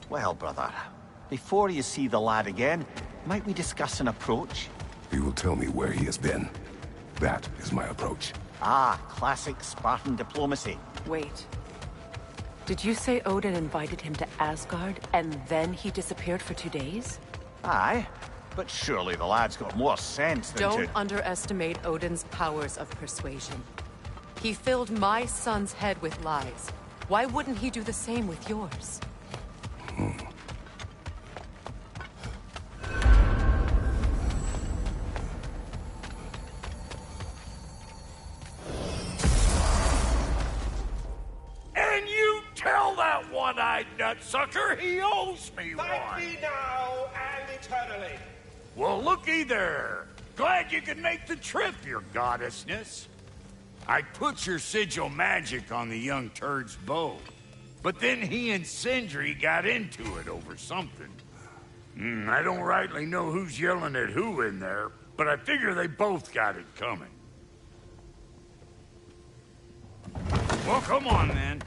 Well, brother, before you see the lad again, might we discuss an approach? He will tell me where he has been. That is my approach. Ah, classic Spartan diplomacy. Wait. Did you say Odin invited him to Asgard, and then he disappeared for 2 days? Aye, but surely the lad's got more sense than Don't underestimate Odin's powers of persuasion. He filled my son's head with lies. Why wouldn't he do the same with yours? And you tell that one-eyed nutsucker he owes me one. Thank me now and eternally. Well, looky there. Glad you could make the trip, your goddessness. I put your sigil magic on the young turd's bow. But then he and Sindri got into it over something. I don't rightly know who's yelling at who in there, but I figure they both got it coming. Well, come on, then.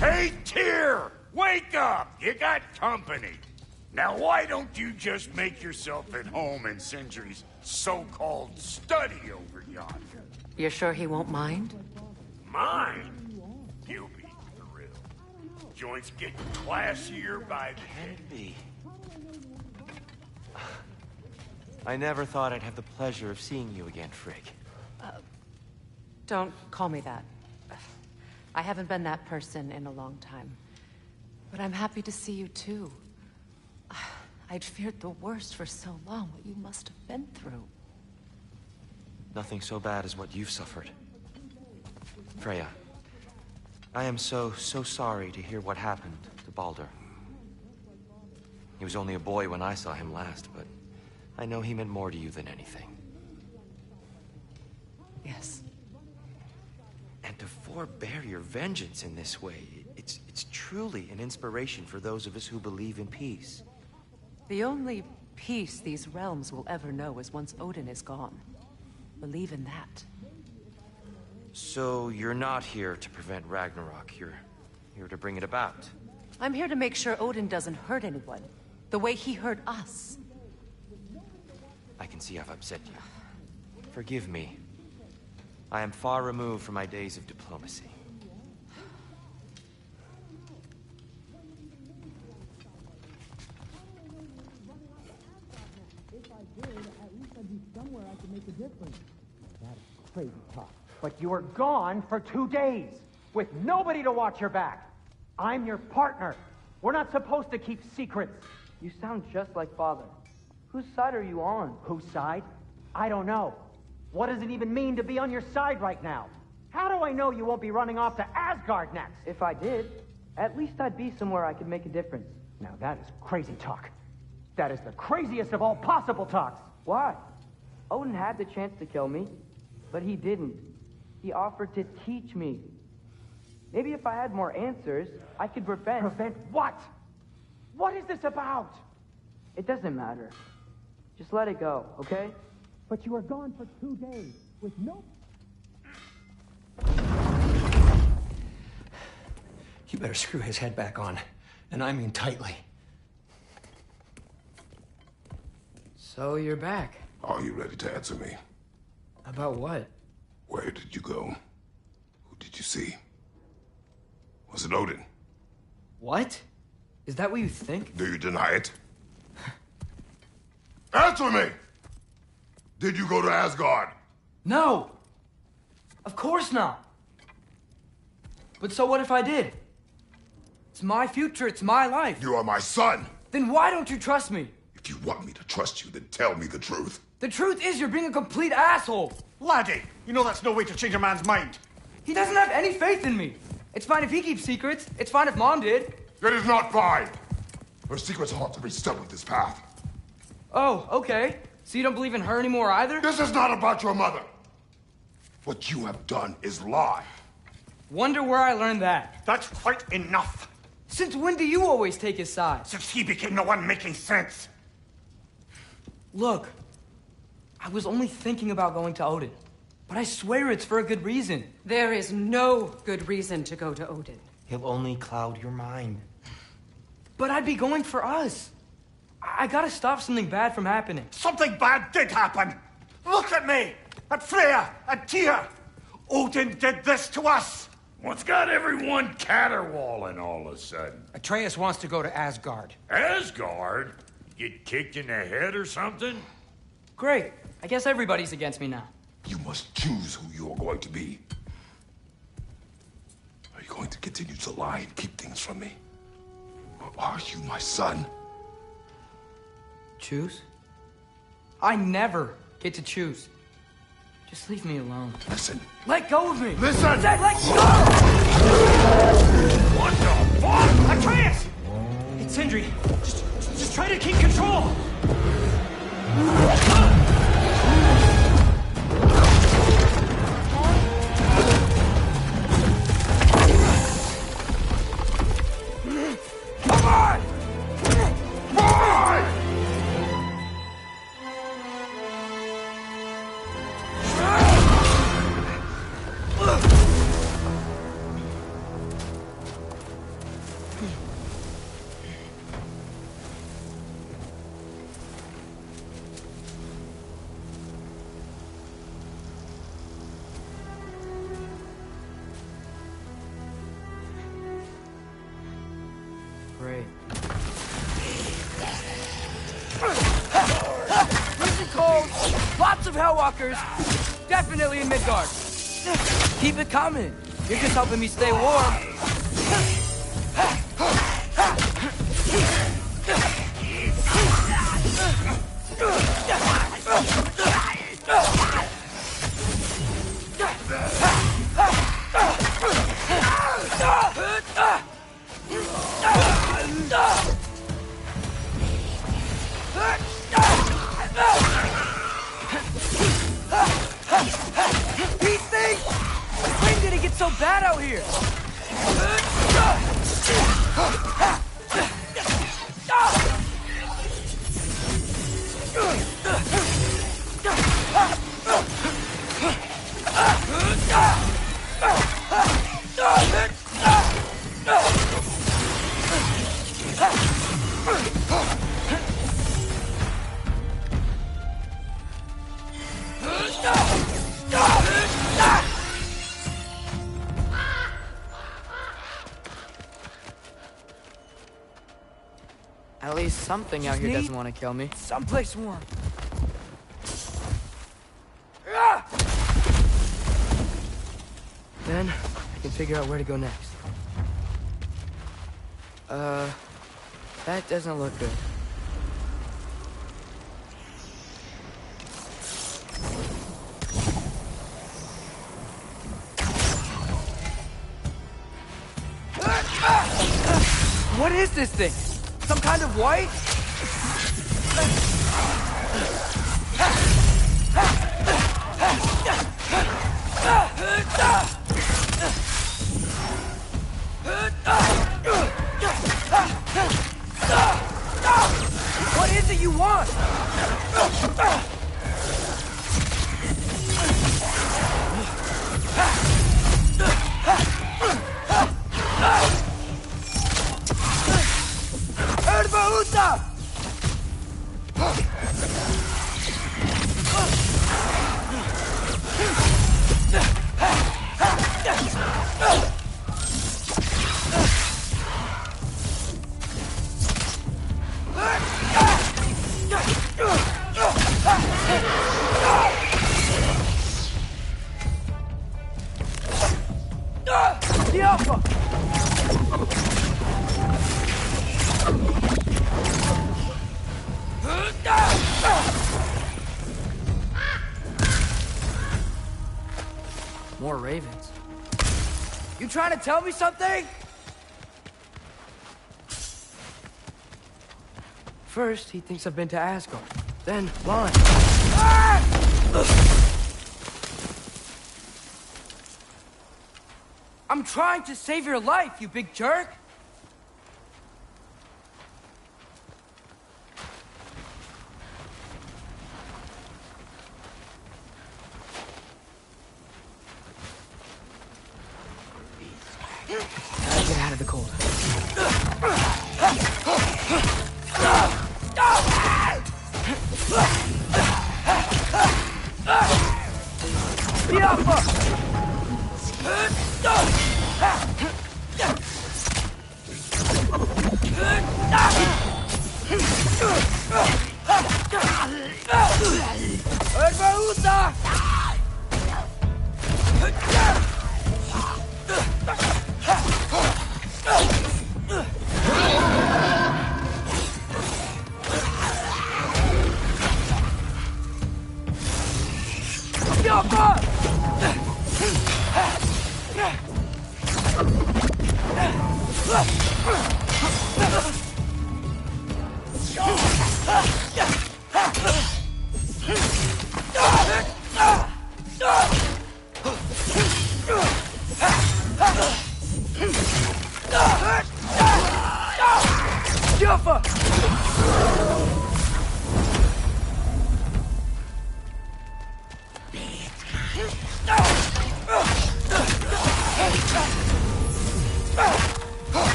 Hey, Tyr! Wake up! You got company. Now, why don't you just make yourself at home in Sindri's so-called study over yonder? You're sure he won't mind? Mine? He'll be thrilled. Joints getting classier by the day. I never thought I'd have the pleasure of seeing you again, Frigg. Don't call me that. I haven't been that person in a long time. But I'm happy to see you too. I'd feared the worst for so long, what you must have been through. Nothing so bad as what you've suffered. Freya, I am so sorry to hear what happened to Baldur. He was only a boy when I saw him last, but I know he meant more to you than anything. Yes. And to forbear your vengeance in this way, it's truly an inspiration for those of us who believe in peace. The only peace these realms will ever know is once Odin is gone. Believe in that. So you're not here to prevent Ragnarok, you're here to bring it about. I'm here to make sure Odin doesn't hurt anyone, the way he hurt us. I can see I've upset you. Forgive me. I am far removed from my days of diplomacy. Crazy talk. But you were gone for 2 days, with nobody to watch your back. I'm your partner. We're not supposed to keep secrets. You sound just like Father. Whose side are you on? Whose side? I don't know. What does it even mean to be on your side right now? How do I know you won't be running off to Asgard next? If I did, at least I'd be somewhere I could make a difference. Now that is crazy talk. That is the craziest of all possible talks. Why? Odin had the chance to kill me, but he didn't. He offered to teach me. Maybe if I had more answers, I could prevent... Prevent what? What is this about? It doesn't matter. Just let it go, okay? But you were gone for 2 days, with no... You better screw his head back on, and I mean tightly. So you're back. Are you ready to answer me? About what? Where did you go? Who did you see? Was it Odin? What? Is that what you think? Do you deny it? Answer me! Did you go to Asgard? No! Of course not! But so what if I did? It's my future, it's my life. You are my son. Then why don't you trust me? If you want me to trust you, then tell me the truth. The truth is you're being a complete asshole. Laddie, you know that's no way to change a man's mind. He doesn't have any faith in me. It's fine if he keeps secrets. It's fine if Mom did. It is not fine. Her secrets ought to be stuck with this path. Oh, okay. So you don't believe in her anymore either? This is not about your mother. What you have done is lie. Wonder where I learned that. That's quite enough. Since when do you always take his side? Since he became the one making sense. Look, I was only thinking about going to Odin. But I swear it's for a good reason. There is no good reason to go to Odin. He'll only cloud your mind. But I'd be going for us. I gotta stop something bad from happening. Something bad did happen. Look at me, at Freya, at Tyr. Odin did this to us. What's got everyone caterwauling all of a sudden? Atreus wants to go to Asgard. Asgard? Get kicked in the head or something? Great. I guess everybody's against me now. You must choose who you are going to be. Are you going to continue to lie and keep things from me? Or are you my son? Choose? I never get to choose. Just leave me alone. Listen. Let go of me! Listen! I said let go! What the fuck? Atreus! It's Sindri. Just try to keep control. Come on! Why? Great. Freezing cold, lots of Hellwalkers, definitely in Midgard. Keep it coming. You're just helping me stay warm. These things! When did it get so bad out here? At least something out here doesn't want to kill me. Someplace warm. Then I can figure out where to go next. That doesn't look good. What is this thing? Some kind of white? What is it you want? Erbahuta! More ravens. You trying to tell me something? First, he thinks I've been to Asgard. Then, run. Ah! I'm trying to save your life, you big jerk! Gotta get out of the cold.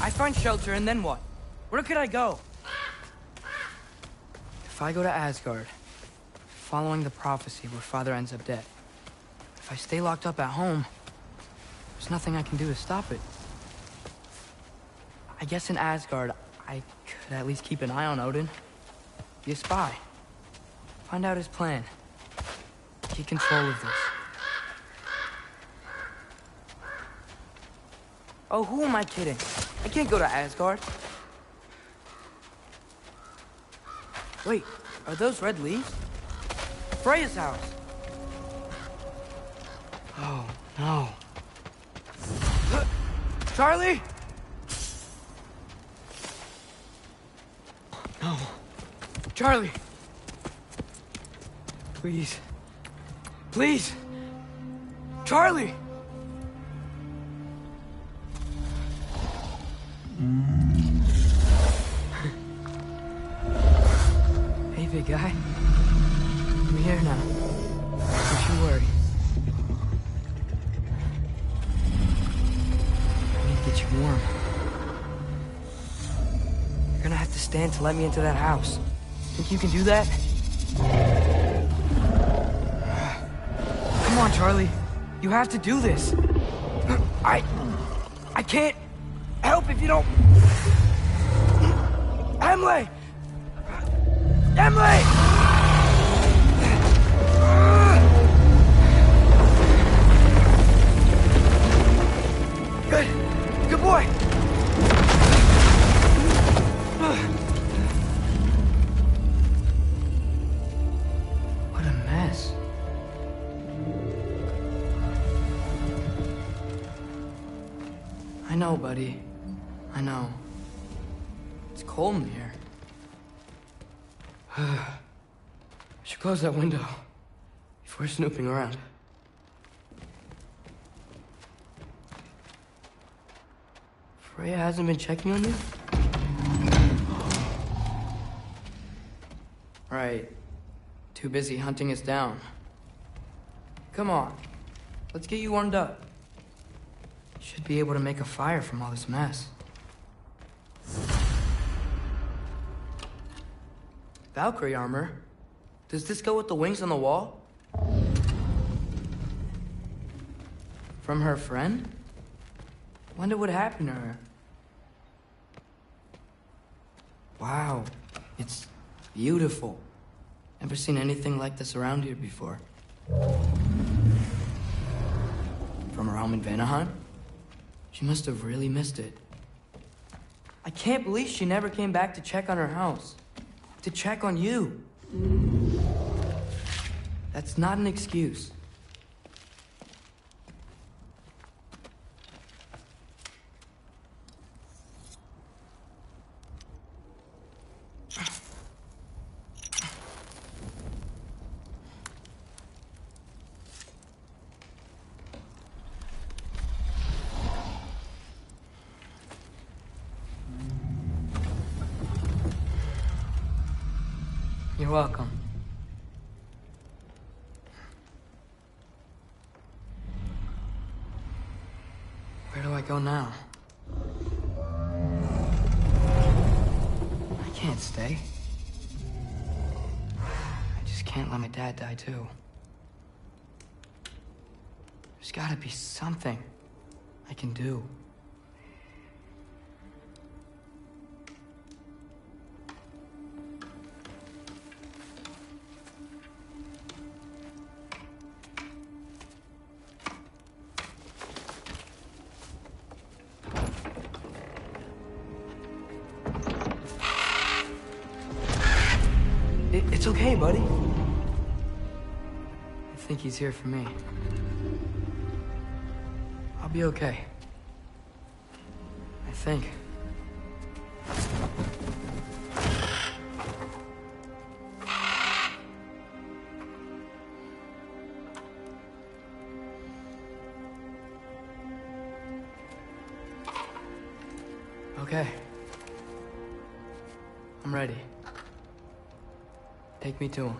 I find shelter, and then what? Where could I go? If I go to Asgard, following the prophecy where Father ends up dead. If I stay locked up at home, there's nothing I can do to stop it. I guess in Asgard, I could at least keep an eye on Odin. Be a spy. Find out his plan. Get control of this. Oh, who am I kidding? I can't go to Asgard. Wait, are those red leaves? Freya's house. Oh, no. Charlie? No. Charlie. Please. Please. Charlie! Hey, big guy. I'm here now. Don't you worry. I need to get you warm. You're gonna have to stand to let me into that house. Think you can do that? Come on, Charlie. You have to do this. I can't help if you don't... Emily! Emily! Good. Good boy. What a mess. I know, buddy. I know. It's cold in here. I should close that window before snooping around. Freya hasn't been checking on you? Right. Too busy hunting us down. Come on. Let's get you warmed up. Should be able to make a fire from all this mess. Valkyrie armor? Does this go with the wings on the wall? From her friend? Wonder what happened to her. Wow, it's beautiful. Never seen anything like this around here before. From her home in Vanaheim? She must have really missed it. I can't believe she never came back to check on her house. To check on you. That's not an excuse. You're welcome. Where do I go now? I can't stay. I just can't let my dad die too. There's gotta be something I can do. It's okay, buddy. I think he's here for me. I'll be okay. I think. Okay. I'm ready. Take me to him.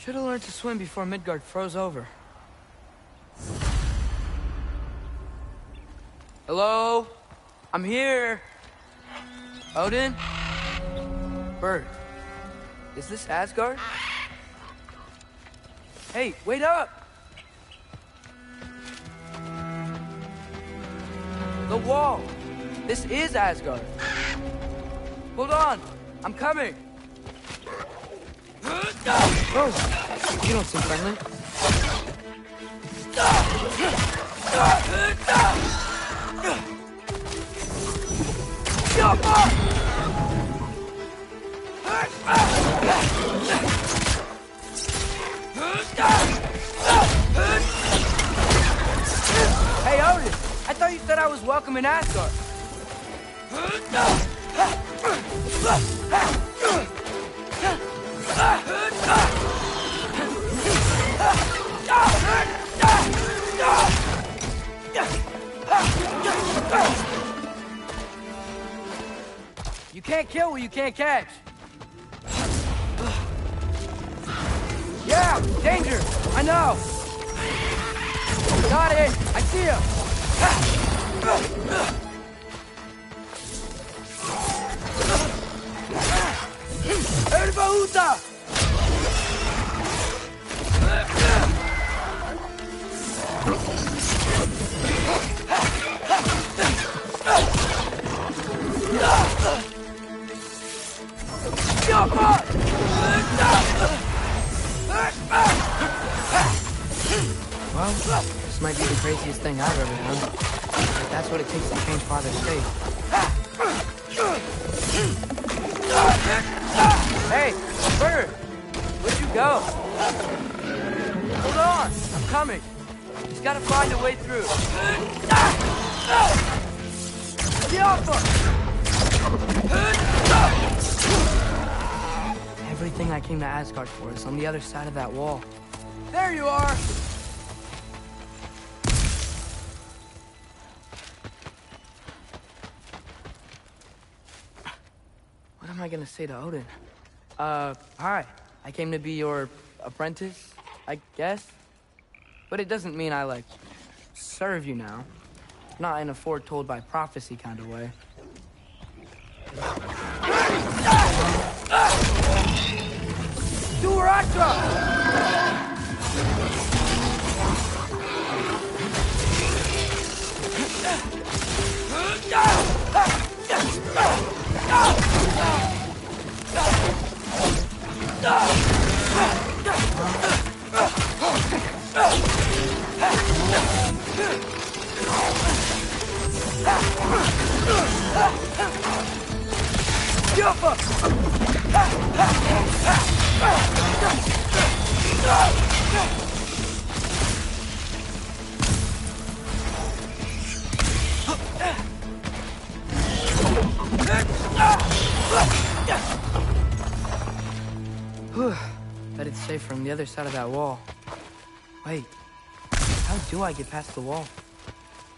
Should have learned to swim before Midgard froze over. Hello? I'm here. Odin? Bird. Is this Asgard? Hey, wait up! The wall! This is Asgard. Hold on, I'm coming. Oh, you don't seem friendly. Hey, Odin, I thought you said I was welcome in Asgard. You can't kill what you can't catch. Yeah, danger! I know! Got it! I see him! Erbahuta! Well, this might be the craziest thing I've ever done. But that's what it takes to change Father's fate. Hey, Bird! Where'd you go? Hold on, I'm coming. He's gotta find a way through. Get off him! Everything I came to Asgard for is on the other side of that wall. There you are! What am I gonna say to Odin? Hi. I came to be your apprentice, I guess? But it doesn't mean I, like, serve you now. Not in a foretold by prophecy kind of way. Bet it's safe from the other side of that wall. Wait, how do I get past the wall?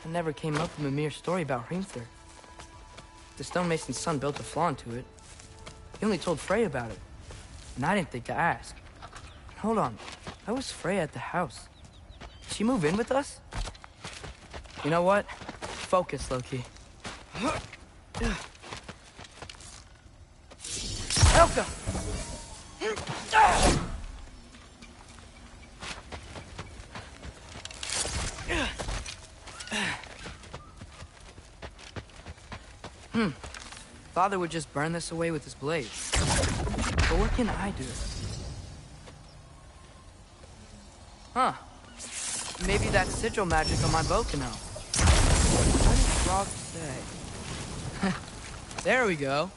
I never came up with a mere story about Hrimthur. The stonemason's son built a flaw into it. He only told Frey about it, and I didn't think to ask. Hold on, how was Frey at the house? Did she move in with us? You know what? Focus, Loki. Helga! Father would just burn this away with his blades. But what can I do? Huh. Maybe that sigil magic on my bow can help. What did Rob say? There we go.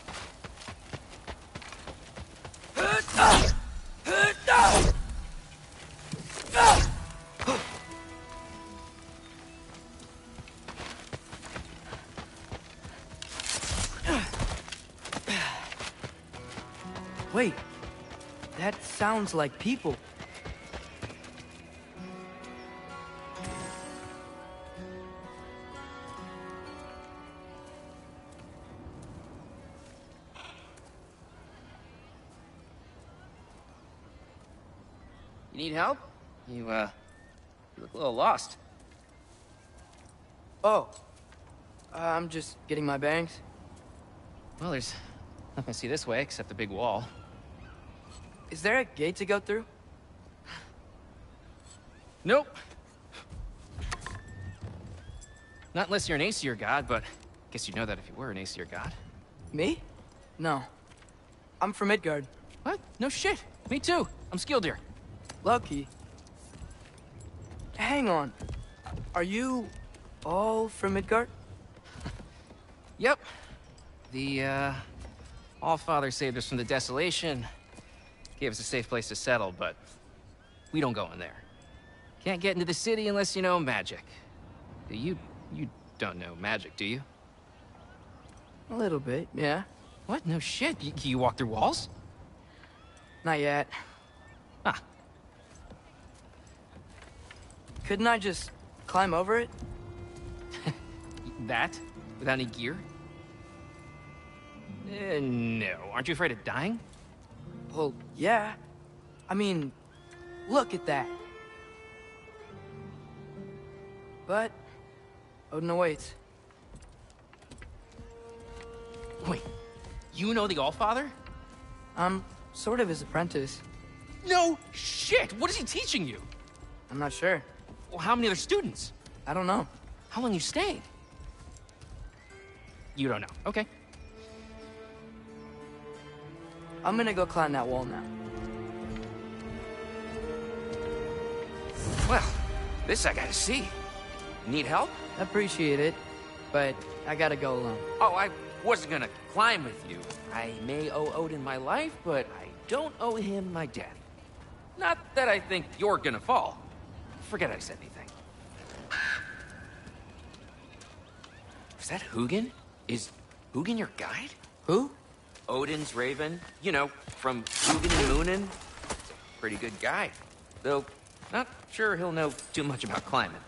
Wait, that sounds like people. You need help? You look a little lost. Oh, I'm just getting my bangs. Well, there's nothing to see this way except the big wall. Is there a gate to go through? Nope. Not unless you're an Aesir god, but I guess you'd know that if you were an Aesir god. Me? No. I'm from Midgard. What? No shit. Me too. I'm Skildir. Lucky. Hang on. Are you all from Midgard? Yep. The, Allfather saved us from the desolation. Gave us a safe place to settle, but we don't go in there. Can't get into the city unless you know magic. You don't know magic, do you? A little bit, yeah. What? No shit. Can you walk through walls? Not yet. Ah. Couldn't I just climb over it? That? Without any gear? No. Aren't you afraid of dying? Well, yeah. I mean, look at that. But Odin awaits. Wait, you know the Allfather? I'm sort of his apprentice. No shit! What is he teaching you? I'm not sure. Well, how many other students? I don't know. How long you stayed? You don't know. Okay. I'm gonna go climb that wall now. Well, this I gotta see. Need help? Appreciate it, but I gotta go alone. Oh, I wasn't gonna climb with you. I may owe Odin my life, but I don't owe him my death. Not that I think you're gonna fall. Forget I said anything. Is that Hugin? Is Hugin your guide? Who? Odin's raven. You know, from Hugin and Moonin. Pretty good guy. Though, not sure he'll know too much about climbing.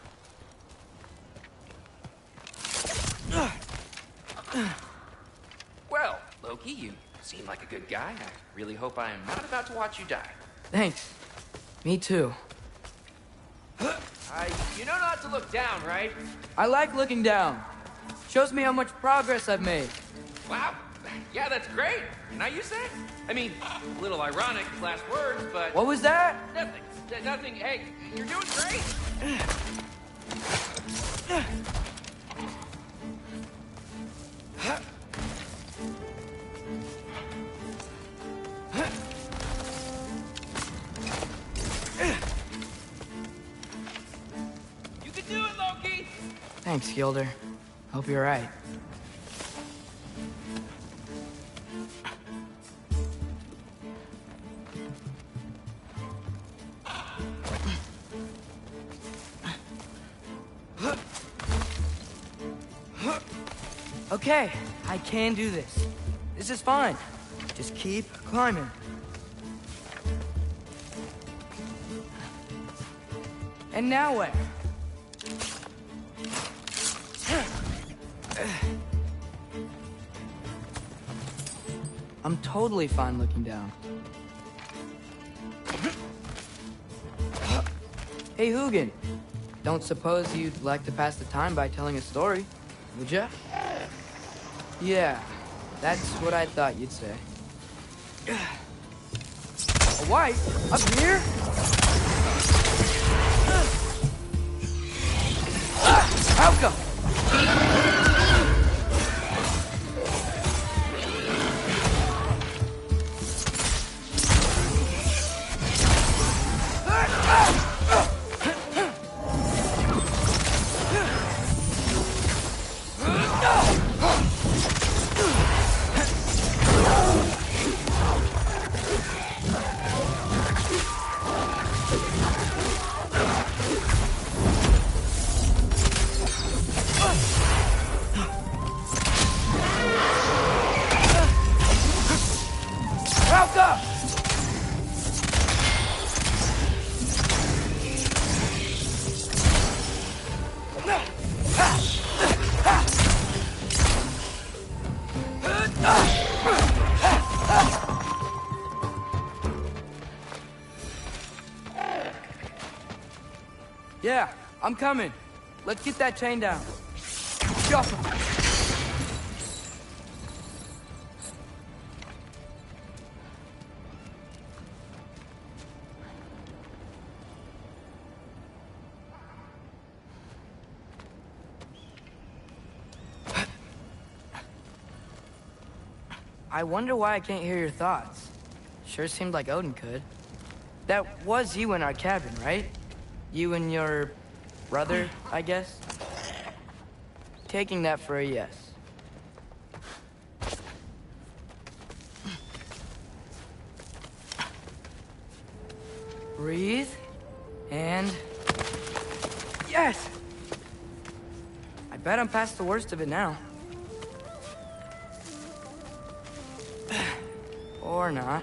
Well, Loki, you seem like a good guy. I really hope I am not about to watch you die. Thanks. Me too. You know not to look down, right? I like looking down. Shows me how much progress I've made. Wow. Yeah, that's great. Can I use that? I mean, a little ironic, last words, but... What was that? Nothing. Nothing. Hey, you're doing great. You can do it, Loki! Thanks, Gilder. Hope you're right. Okay, I can do this. This is fine. Just keep climbing. And now where? I'm totally fine looking down. Hey, Hugin. Don't suppose you'd like to pass the time by telling a story, would ya? Yeah, that's what I thought you'd say. A wife? Up here? I'll go! Yeah, I'm coming. Let's get that chain down. Go. I wonder why I can't hear your thoughts. Sure seemed like Odin could. That was you in our cabin, right? You and your brother, I guess? Taking that for a yes. Breathe. And... yes! I bet I'm past the worst of it now. Or not.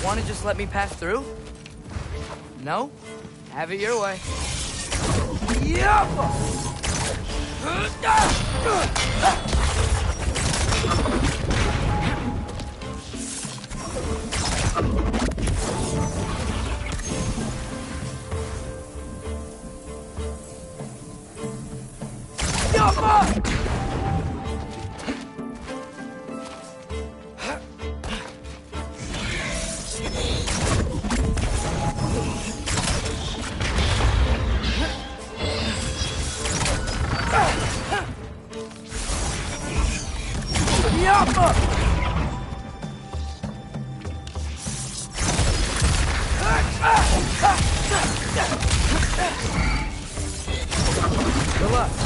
Wanna just let me pass through? No? Have it your way. Good luck.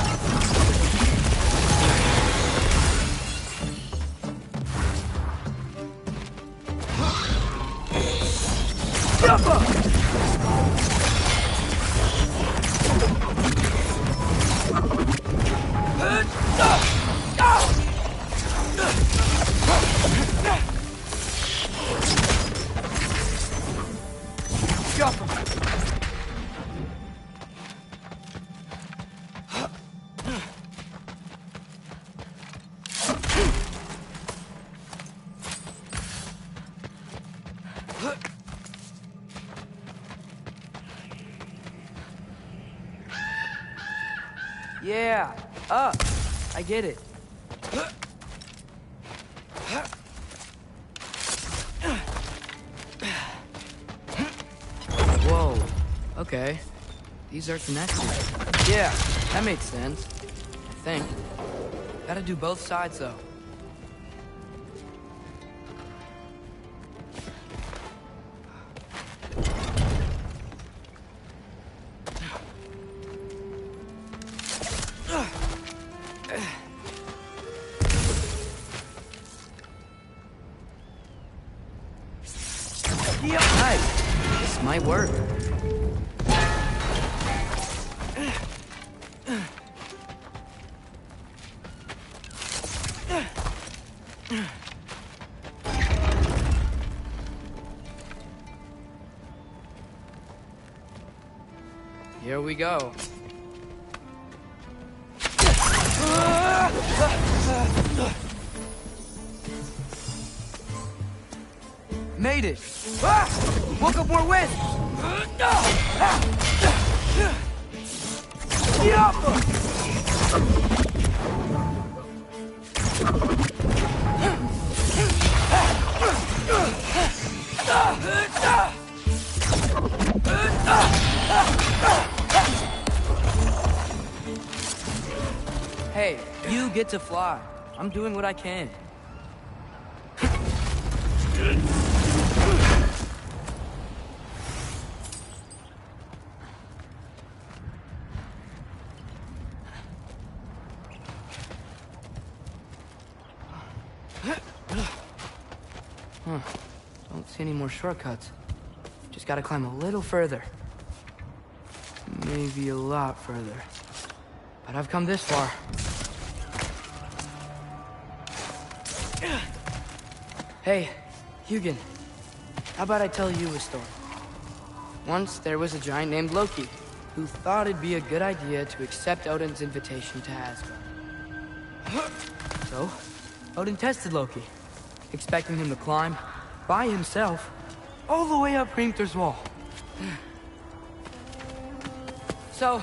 Yeah, up. I get it. Whoa. Okay. These are connected. Yeah, that makes sense. I think. Gotta do both sides, though. Nice. This might work. Here we go. Made it! Woke up more wind! Hey, you get to fly. I'm doing what I can. Don't see any more shortcuts. Just gotta climb a little further. Maybe a lot further. But I've come this far. Hey, Hugin. How about I tell you a story? Once there was a giant named Loki, who thought it'd be a good idea to accept Odin's invitation to Asgard. So, Odin tested Loki, expecting him to climb, by himself, all the way up Hrimthur's wall. So,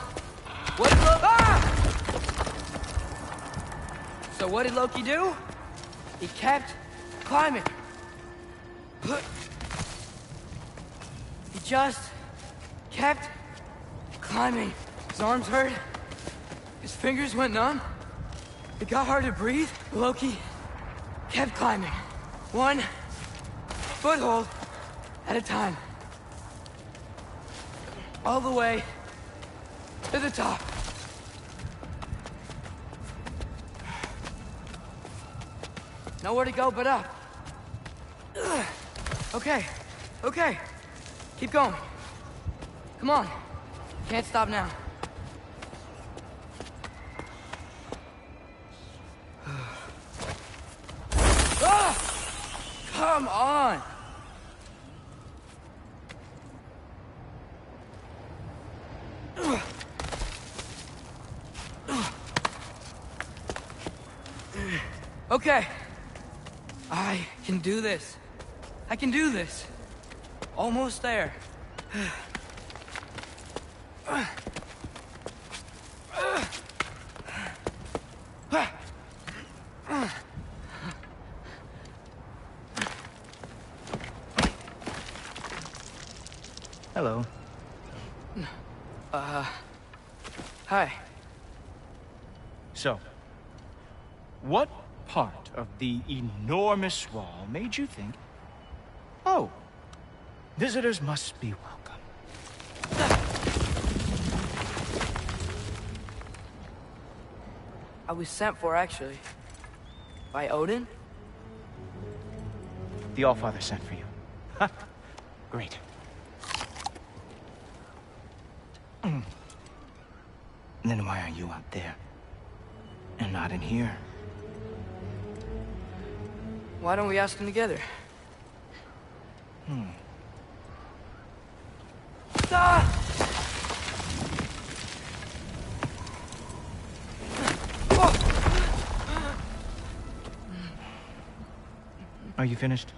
what did what did Loki do? He kept climbing. He just kept climbing. His arms hurt. His fingers went numb. It got hard to breathe. Loki kept climbing. One foothold at a time. All the way to the top. Nowhere to go but up. Okay, okay. Keep going. Come on. Can't stop now. Come on! Okay. I can do this. I can do this. Almost there. Hello. Hi. So, what part of the enormous wall made you think, oh, visitors must be welcome. I was sent for, actually. By Odin? The Allfather sent for you. Ha! Great. Then why are you out there? And not in here? Why don't we ask him together? Ah! Are you finished?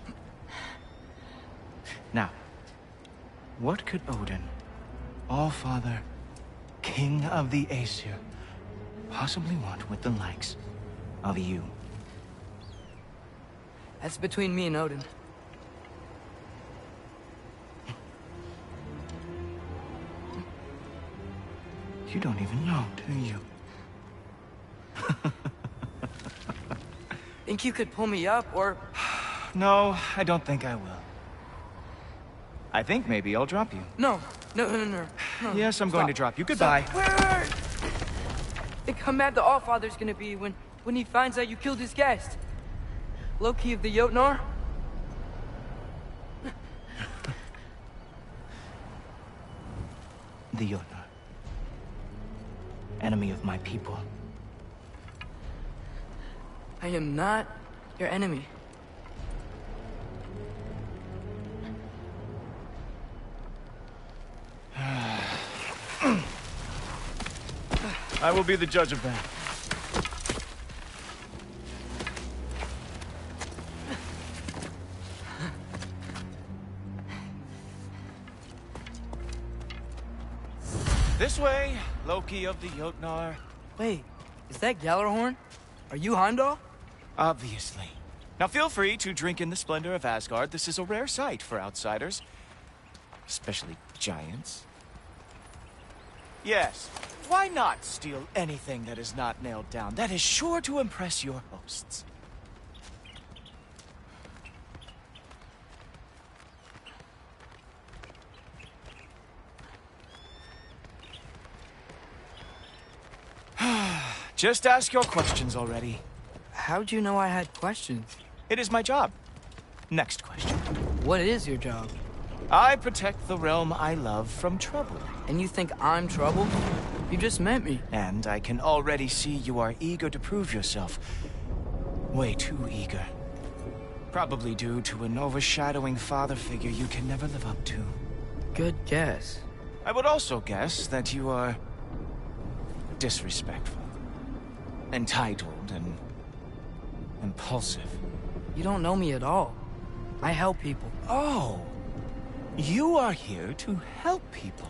Now, what could Odin, Allfather, King of the Aesir, possibly want with the likes of you? That's between me and Odin. You don't even know, do you? Think you could pull me up, or... No, I don't think I will. I think maybe I'll drop you. No. Yes, I'm going to drop you. Goodbye. Wait. Think how mad the Allfather's gonna be when he finds out you killed his guest. Loki of the Jotnar? The Jotnar. Enemy of my people. I am not your enemy. I will be the judge of that. This way, Loki of the Jotnar. Wait, is that Gjallarhorn? Are you Heimdall? Obviously. Now feel free to drink in the splendor of Asgard. This is a rare sight for outsiders. Especially giants. Yes, why not steal anything that is not nailed down? That is sure to impress your hosts. Just ask your questions already. How'd you know I had questions? It is my job. Next question. What is your job? I protect the realm I love from trouble. And you think I'm trouble? You just met me. And I can already see you are eager to prove yourself. Way too eager. Probably due to an overshadowing father figure you can never live up to. Good guess. I would also guess that you are disrespectful, entitled, and impulsive. You don't know me at all. I help people. Oh, you are here to help people.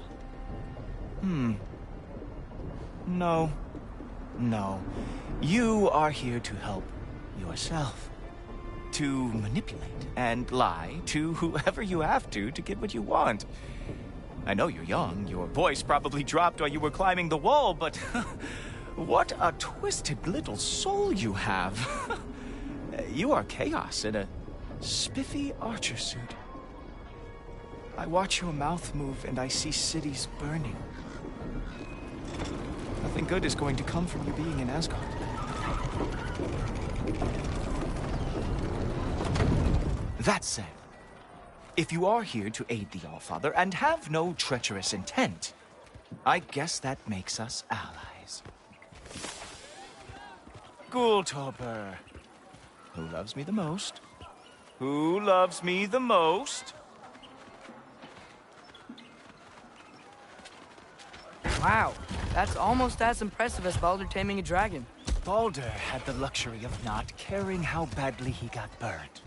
No. You are here to help yourself. To manipulate and lie to whoever you have to get what you want. I know you're young. Your voice probably dropped while you were climbing the wall, but what a twisted little soul you have. You are chaos in a spiffy archer suit. I watch your mouth move and I see cities burning. Nothing good is going to come from you being in Asgard. That said, if you are here to aid the Allfather and have no treacherous intent, I guess that makes us allies. Gultober. Who loves me the most? Who loves me the most? Wow, that's almost as impressive as Baldur taming a dragon. Baldur had the luxury of not caring how badly he got burned.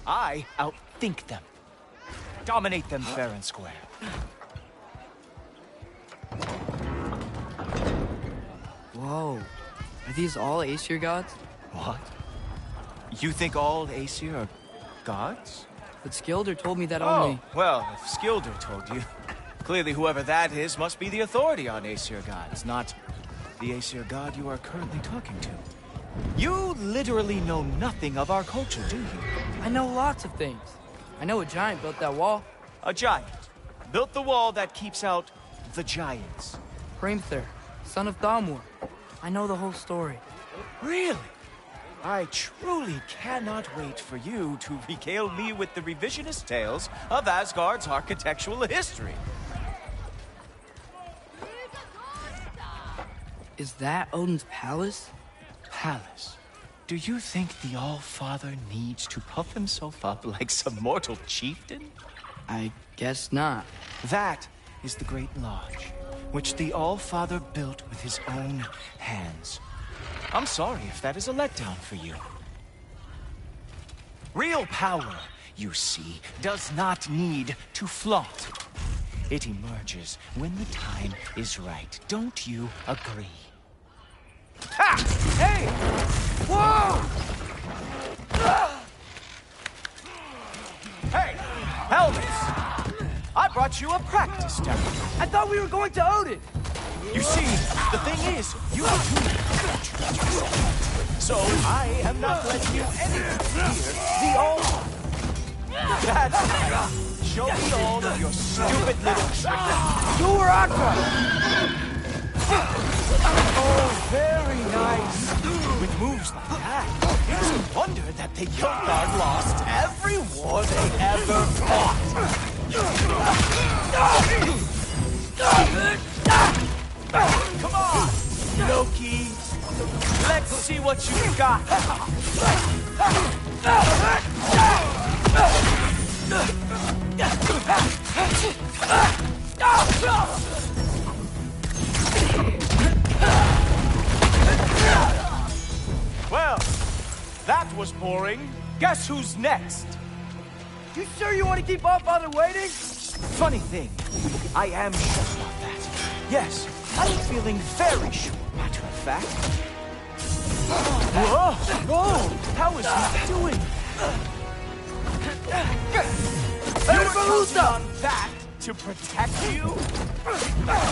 I outthink them. Dominate them fair and square. Whoa, are these all Aesir gods? What? You think all Aesir are gods? But Skilder told me that only... Oh, well, if Skilder told you, clearly whoever that is must be the authority on Aesir gods, not the Aesir god you are currently talking to. You literally know nothing of our culture, do you? I know lots of things. I know a giant built that wall. A giant built the wall that keeps out the giants. Hrimthur, son of Thamur. I know the whole story. Really? I truly cannot wait for you to regale me with the revisionist tales of Asgard's architectural history. Is that Odin's palace? Palace? Do you think the All-Father needs to puff himself up like some mortal chieftain? I guess not. That is the Great Lodge, which the All-Father built with his own hands. I'm sorry if that is a letdown for you. Real power, you see, does not need to flaunt. It emerges when the time is right. Don't you agree? Ha! Hey! Whoa! Hey, Helmets! I brought you a practice demo. I thought we were going to Odin! You see, the thing is, you are too so I am not letting you anywhere near the all. That's right. Show me all of your stupid little tricks. War Ragnarok! Oh, very nice. With moves like that, it's a wonder that the Yongar lost every war they ever fought. Come on, Loki. Let's see what you got. Well, that was boring. Guess who's next? You sure you want to keep All-Father waiting? Funny thing, I am sure about that. Yes, I'm feeling very sure, matter of fact. Whoa! Whoa! How is he doing? You were counting on that to protect you?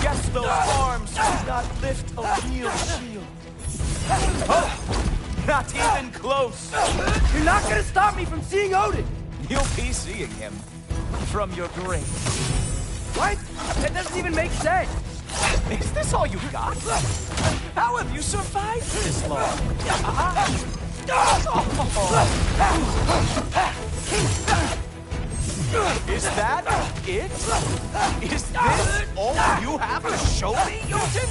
Guess those arms did not lift a real shield. Oh, not even close. You're not gonna stop me from seeing Odin! You'll be seeing him from your grave. What? That doesn't even make sense. Is this all you got? How have you survived this long? Is that it? Is this all you have to show me, Jotun?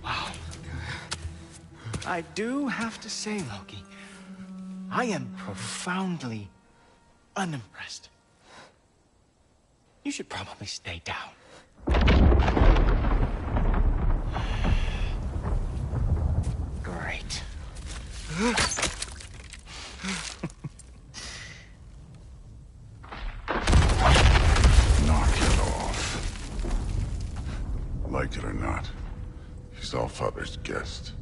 Wow. I do have to say, Loki, I am profoundly unimpressed. You should probably stay down. Great. Knock it off. Like it or not, he's All-Father's guest.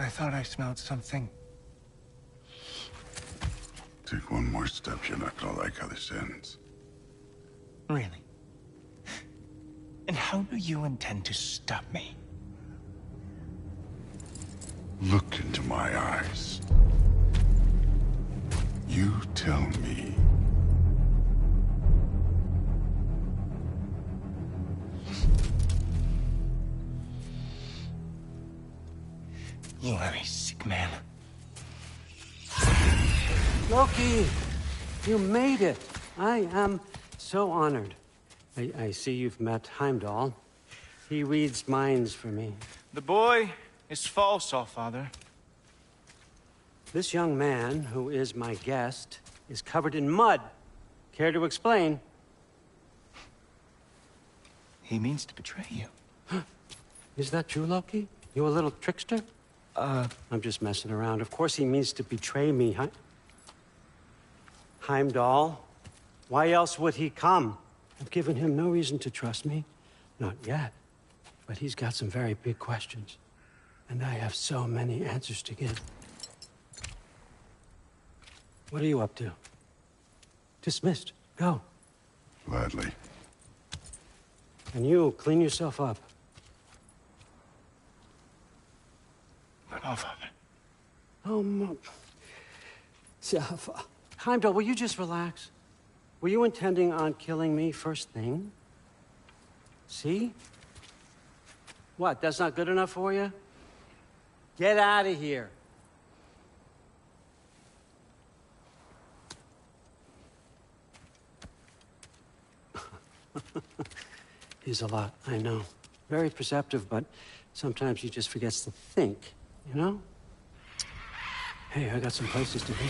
I thought I smelled something. Take one more step, you're not gonna like how this ends. Really? And how do you intend to stop me? Look into my eyes. You tell me. You are a sick man. Loki, you made it. I am so honored. I see you've met Heimdall. He reads minds for me. The boy is false, All-Father. This young man, who is my guest, is covered in mud. Care to explain? He means to betray you. Is that true, Loki? You a little trickster? I'm just messing around. Of course he means to betray me, Heimdall, why else would he come? I've given him no reason to trust me. Not yet. But he's got some very big questions. And I have so many answers to give. What are you up to? Dismissed. Go. Gladly. And you, clean yourself up. Oh, Father. Oh, Jaffa. Heimdall, will you just relax? Were you intending on killing me first thing? See? What, that's not good enough for you? Get out of here. He's a lot, I know. Very perceptive, but sometimes he just forgets to think, you know? Hey, I got some places to be.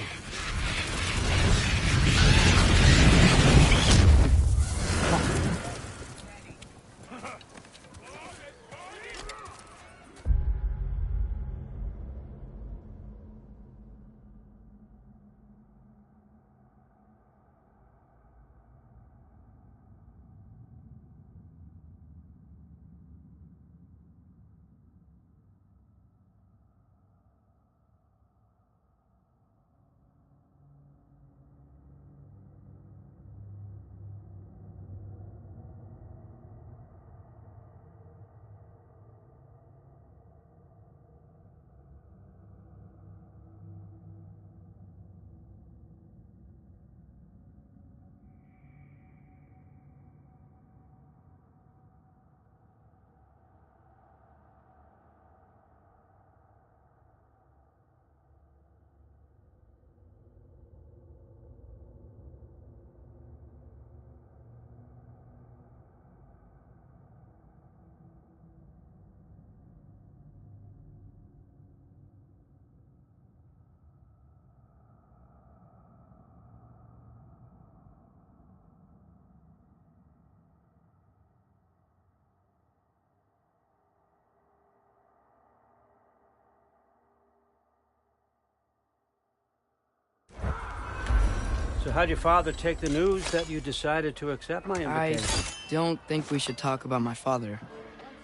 So how'd your father take the news that you decided to accept my invitation? I don't think we should talk about my father.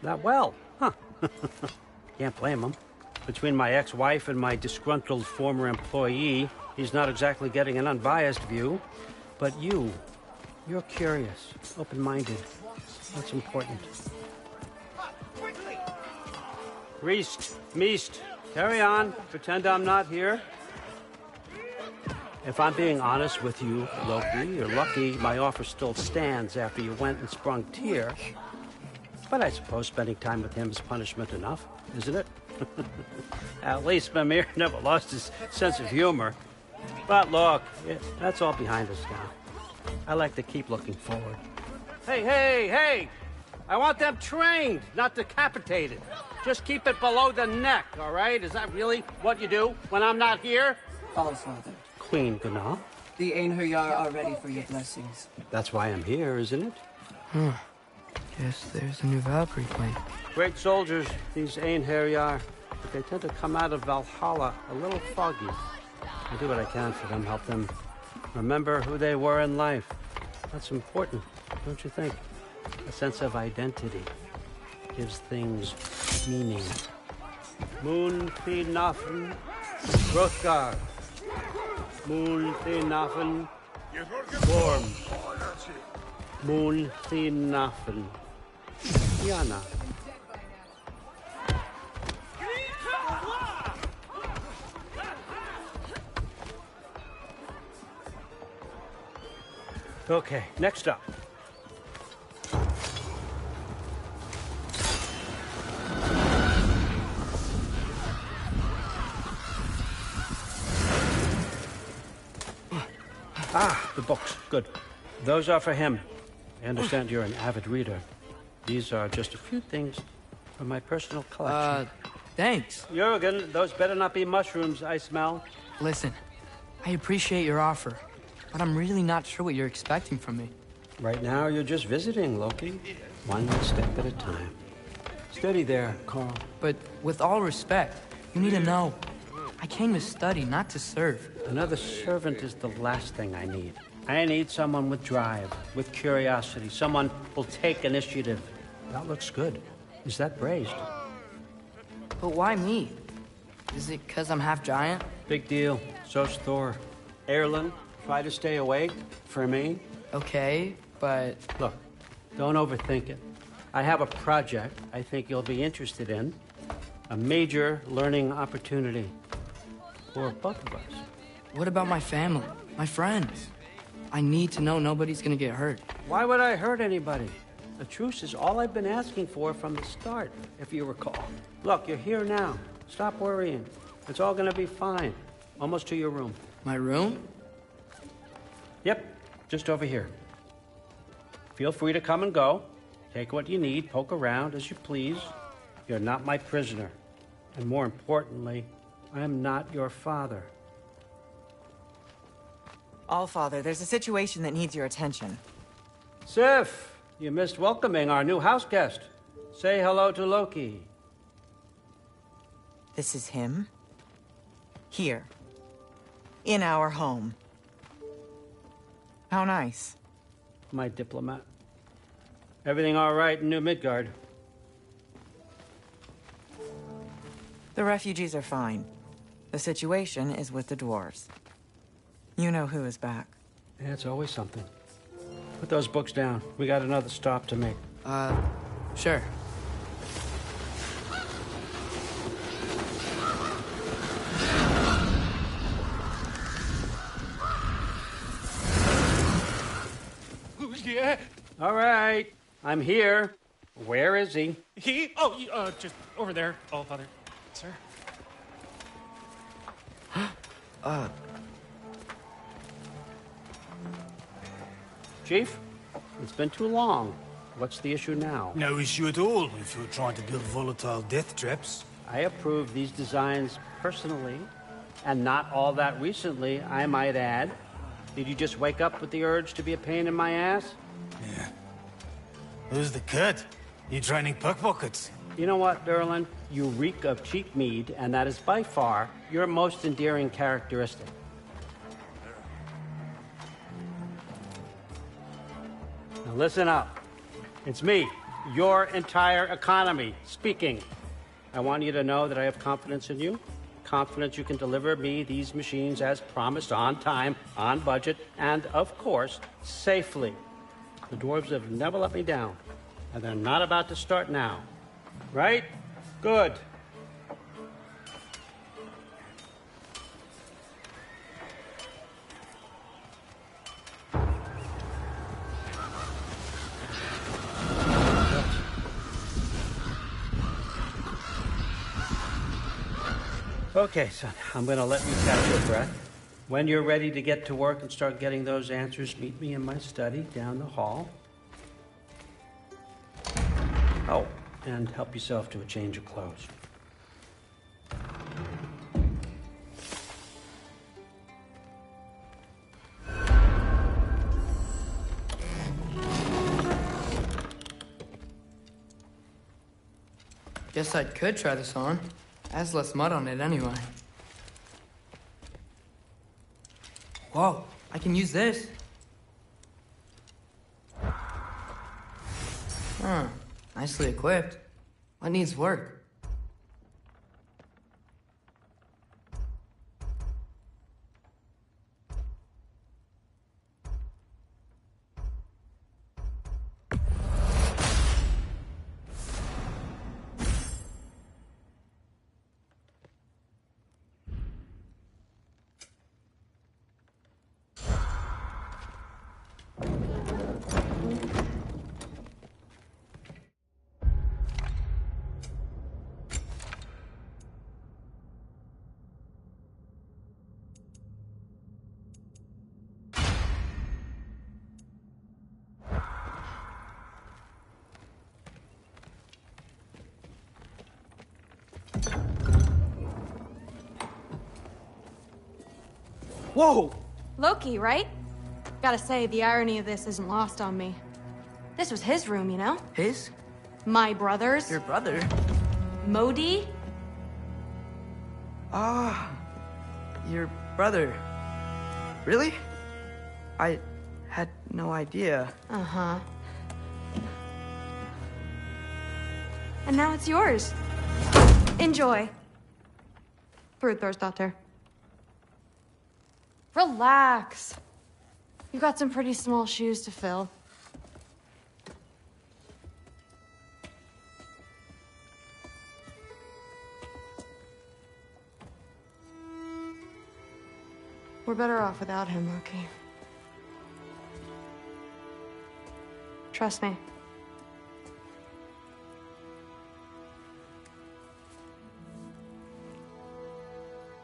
That well, huh? Can't blame him. Between my ex-wife and my disgruntled former employee, he's not exactly getting an unbiased view. But you're curious, open-minded. That's important. Reist, Meest, carry on. Pretend I'm not here. If I'm being honest with you, Loki, you're lucky my offer still stands after you went and sprung Tyr. But I suppose spending time with him is punishment enough, isn't it? At least Mimir never lost his sense of humor. But look, that's all behind us now. I like to keep looking forward. Hey! I want them trained, not decapitated. Just keep it below the neck, all right? Is that really what you do when I'm not here? All, Father. Queen Gná. The Einherjar are ready for your blessings. That's why I'm here, isn't it? Guess there's a new Valkyrie plane. Great soldiers, these Einherjar. But they tend to come out of Valhalla a little foggy. I do what I can for them, help them remember who they were in life. That's important, don't you think? A sense of identity gives things meaning. Moon Nafen, Hrothgar. Moon Nafen, Gorm. Moon Nafen, Yana. Okay, next up. The books. Good. Those are for him. I understand you're an avid reader. These are just a few things from my personal collection. Thanks. Jurgen, those better not be mushrooms I smell. Listen, I appreciate your offer, but I'm really not sure what you're expecting from me. Right now, you're just visiting, Loki. One step at a time. Steady there, Carl. But with all respect, you need to know, I came to study, not to serve. Another servant is the last thing I need. I need someone with drive, with curiosity, someone who'll take initiative. That looks good. Is that braised? But why me? Is it because I'm half giant? Big deal. So's Thor. Erlen, Try to stay awake for me. Okay, but... Look, don't overthink it. I have a project I think you'll be interested in. A major learning opportunity for both of us. What about my family? My friends? I need to know nobody's gonna get hurt. Why would I hurt anybody? A truce is all I've been asking for from the start, if you recall. Look, you're here now. Stop worrying. It's all gonna be fine. Almost to your room. My room? Yep, just over here. Feel free to come and go. Take what you need, poke around as you please. You're not my prisoner. And more importantly, I'm not your father. Allfather, there's a situation that needs your attention. Sif, you missed welcoming our new house guest. Say hello to Loki. This is him? Here. In our home. How nice. My diplomat. Everything all right in New Midgard? The refugees are fine. The situation is with the dwarves. You know who is back. Yeah, it's always something. Put those books down. We got another stop to make. Sure. Yeah. All right. I'm here. Where is he? Just over there, Allfather. Sir. Chief, it's been too long. What's the issue now? No issue at all if you're trying to build volatile death traps. I approve these designs personally, and not all that recently, I might add. Did you just wake up with the urge to be a pain in my ass? Yeah. Who's the cut? You training pickpockets? You know what, Derlin? You reek of cheap mead, and that is by far your most endearing characteristic. Now listen up. It's me, your entire economy, speaking. I want you to know that I have confidence in you. Confidence you can deliver me these machines as promised, on time, on budget, and, of course, safely. The dwarves have never let me down, and they're not about to start now. Right? Good. Okay, son, I'm gonna let you catch your breath. When you're ready to get to work and start getting those answers, meet me in my study down the hall. Oh, and help yourself to a change of clothes. Guess I could try this on. Has less mud on it anyway. Whoa, I can use this. Huh, nicely equipped. What needs work? Whoa! Loki, right? Gotta say, the irony of this isn't lost on me. This was his room, you know? His? My brother's. Your brother? Modi? Ah, your brother. Really? I had no idea. Uh-huh. And now it's yours. Enjoy. Fruit Thor's daughter. Relax. You've got some pretty small shoes to fill. We're better off without him, Loki. Trust me.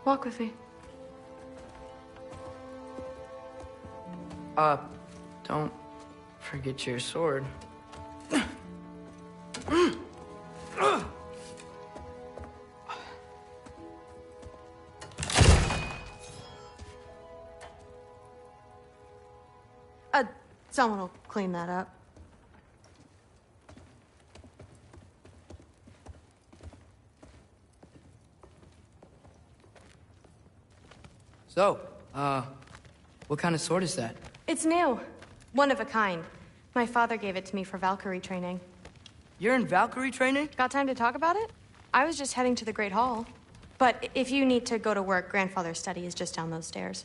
Walk with me. Don't forget your sword. Someone will clean that up. So, what kind of sword is that? It's new. One of a kind. My father gave it to me for Valkyrie training. You're in Valkyrie training? Got time to talk about it? I was just heading to the Great Hall. But if you need to go to work, Grandfather's study is just down those stairs.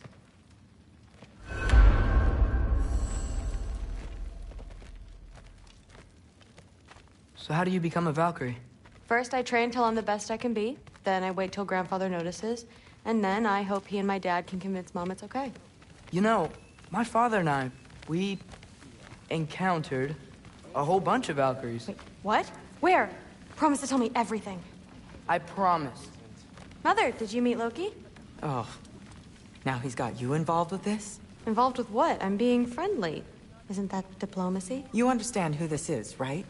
So how do you become a Valkyrie? First, I train till I'm the best I can be. Then I wait till Grandfather notices. And then I hope he and my dad can convince Mom it's okay. You know, my father and I, we encountered a whole bunch of Valkyries. Wait, what? Where? Promise to tell me everything. I promise. Mother, did you meet Loki? Oh, now he's got you involved with this? Involved with what? I'm being friendly. Isn't that diplomacy? You understand who this is, right?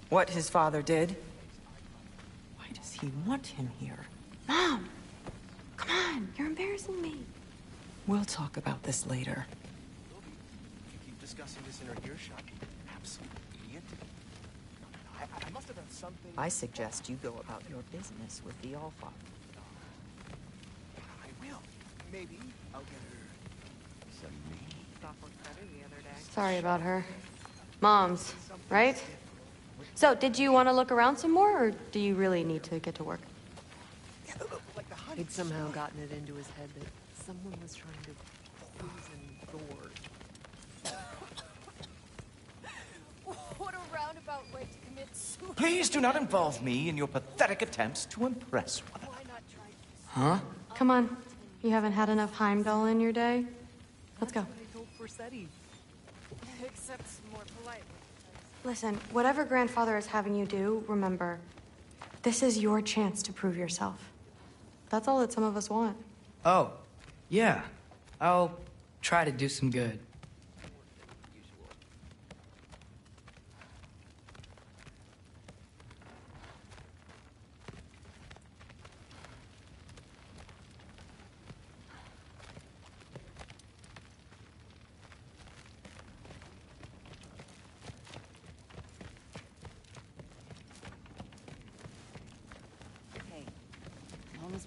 What his father did? Why does he want him here? Mom! Come on, you're embarrassing me. We'll talk about this later. Keep discussing this in her earshot. Absolute idiot. I must have done something. I suggest you go about your business with the Allfather. I will. Maybe I'll get her some meat. Sorry about her. Mom's, right? So, did you want to look around some more, or do you really need to get to work? He'd somehow gotten it into his head that someone was trying to poison Thor. What a roundabout way to commit suicide. Please do not involve me in your pathetic attempts to impress one another. Huh? Come on. You haven't had enough Heimdall in your day? Let's go. Except more politely. Listen, whatever Grandfather is having you do, remember, this is your chance to prove yourself. That's all that some of us want. Oh, yeah. I'll try to do some good.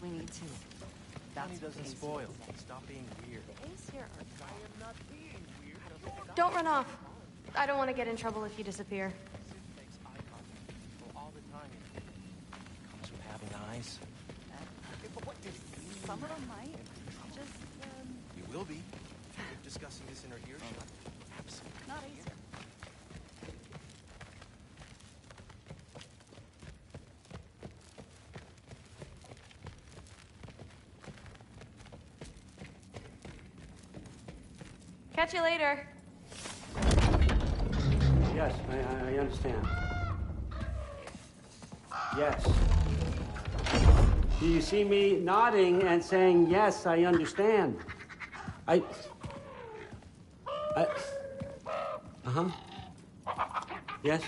We need to. That's doesn't spoil. Stop being weird. The A's here are... I am not being weird. Don't run off. I don't want to get in trouble if you disappear. Makes eye contact all the time. Comes with having eyes. But what does some of them might just, You will be. Keep discussing this in her earshot. Absolutely. not easier. Catch you later. Yes, I understand. Yes. Do you see me nodding and saying, yes, I understand? Uh-huh. Yes?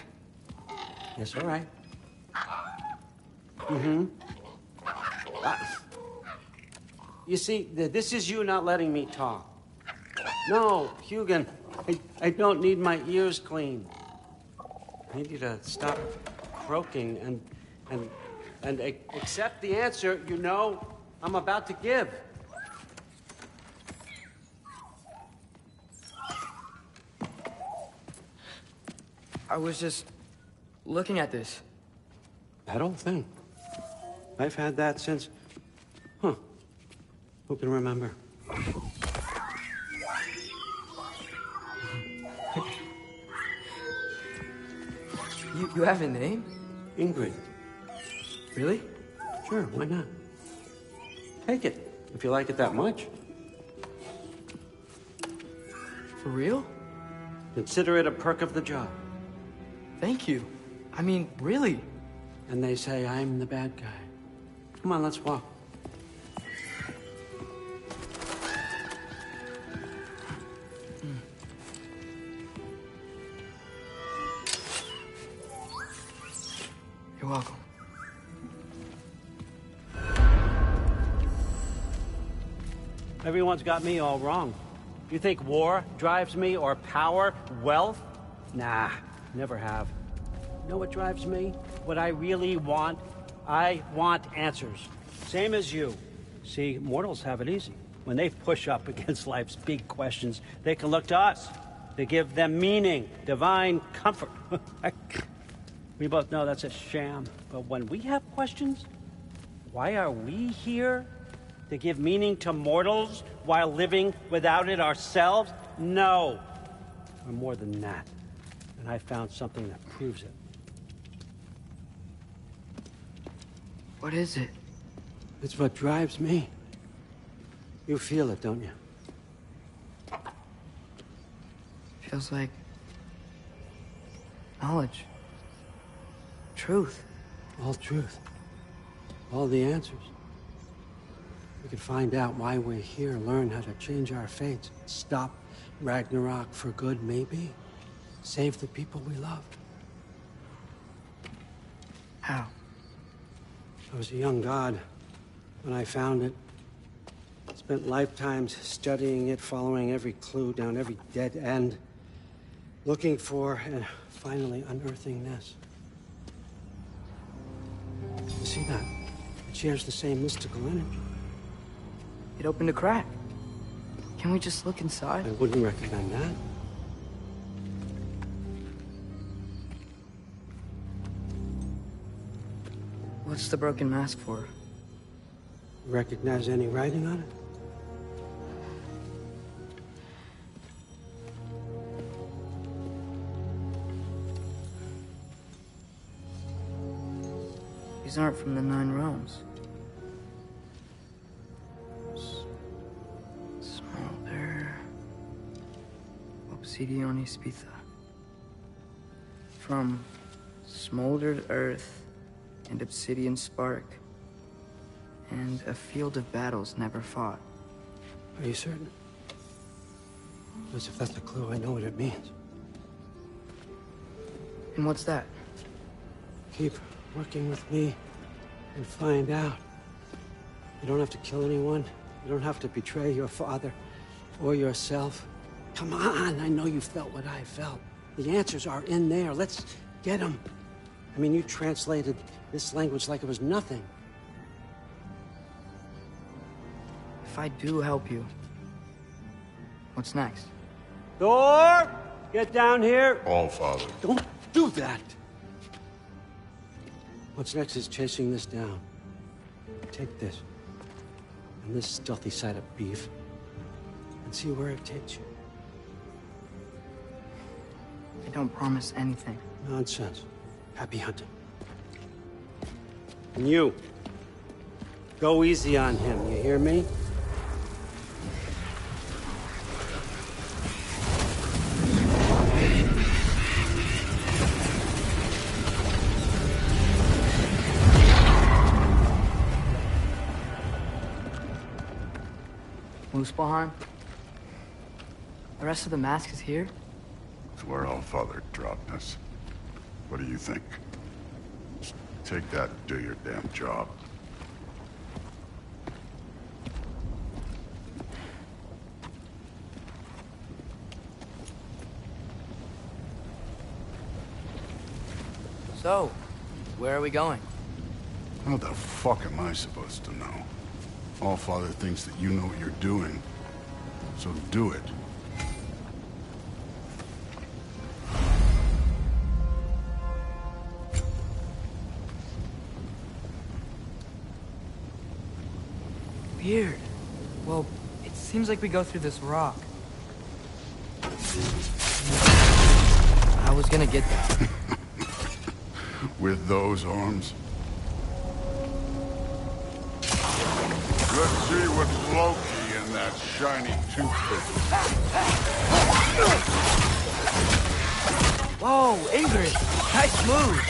Yes, all right. Mm-hmm. You see, this is you not letting me talk. No, Hugin, I don't need my ears cleaned. I need you to stop croaking and accept the answer you know I'm about to give. I was just looking at this. That old thing. I've had that since... Who can remember? You have a name? Ingrid. Really? Sure, why not? Take it, if you like it that much. For real? Consider it a perk of the job. Thank you. I mean, really. And they say I'm the bad guy. Come on, let's walk. You're welcome. Everyone's got me all wrong. You think war drives me, or power, wealth? Nah, never have. You know what drives me? What I really want? I want answers. Same as you. See, mortals have it easy. When they push up against life's big questions, they can look to us. They give them meaning, divine comfort. We both know that's a sham. But when we have questions, why are we here? To give meaning to mortals while living without it ourselves? No. We're more than that. And I found something that proves it. What is it? It's what drives me. You feel it, don't you? Feels like knowledge. Truth. All truth. All the answers. We could find out why we're here, learn how to change our fates, stop Ragnarok for good, maybe. Save the people we love. How? I was a young god when I found it. Spent lifetimes studying it, following every clue down every dead end, looking for and finally unearthing this. You see that? It shares the same mystical energy. It opened a crack. Can we just look inside? I wouldn't recommend that. What's the broken mask for? Recognize any writing on it? These aren't from the Nine Realms. Smolder. Obsidione Spitha. From smoldered earth and obsidian spark. And a field of battles never fought. Are you certain? Because if that's a clue, I know what it means. And what's that? Keep working with me and find out. You don't have to kill anyone. You don't have to betray your father or yourself. Come on, I know you felt what I felt. The answers are in there. Let's get them. I mean, you translated this language like it was nothing. If I do help you, what's next? Thor! Get down here! All Father. Don't do that! What's next is chasing this down. Take this, and this stealthy side of beef, and see where it takes you. I don't promise anything. Nonsense. Happy hunting. And you, go easy on him, you hear me? Muspelheim? The rest of the mask is here? It's where All Father dropped us. What do you think? Just take that and do your damn job. So, where are we going? How the fuck am I supposed to know? All Father thinks that you know what you're doing, so do it. Weird. Well, it seems like we go through this rock. I was gonna get that. With those arms? Let's see what's Loki in that shiny toothpick. Whoa, Ingrid! Nice move!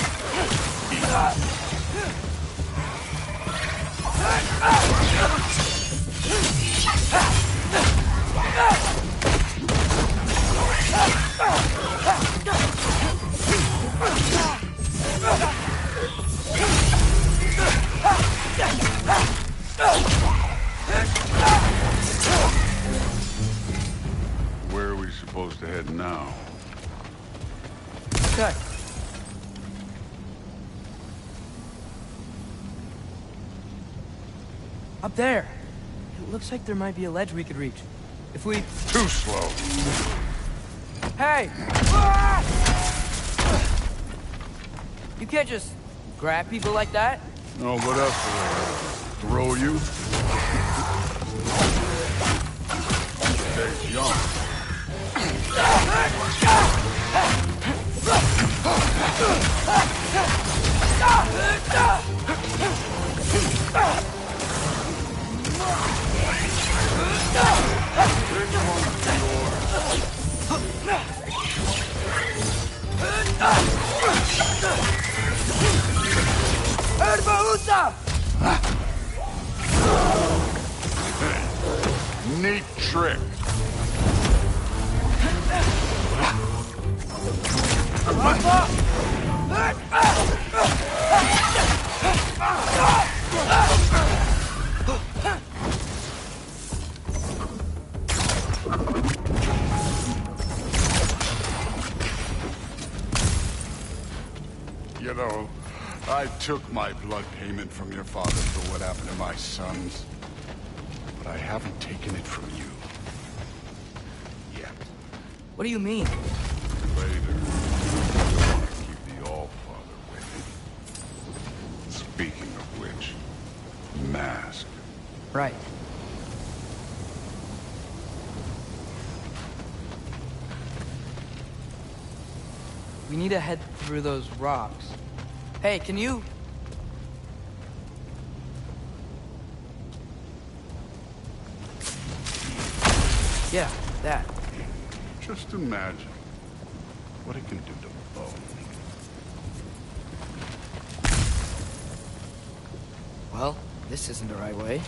Where are we supposed to head now? Okay. Up there. It looks like there might be a ledge we could reach. If we... Too slow. Hey! Ah! You can't just grab people like that. Oh, what else? Throw you? Stay young. Neat trick. You know, I took my blood payment from your father for what happened to my sons. But I haven't taken it from you. Yet. What do you mean? Later. I want to keep the All-Father with me. Speaking of which, mask. Right. We need to head through those rocks. Hey, can you... Yeah, that. Just imagine what it can do to bone. Well, this isn't the right way.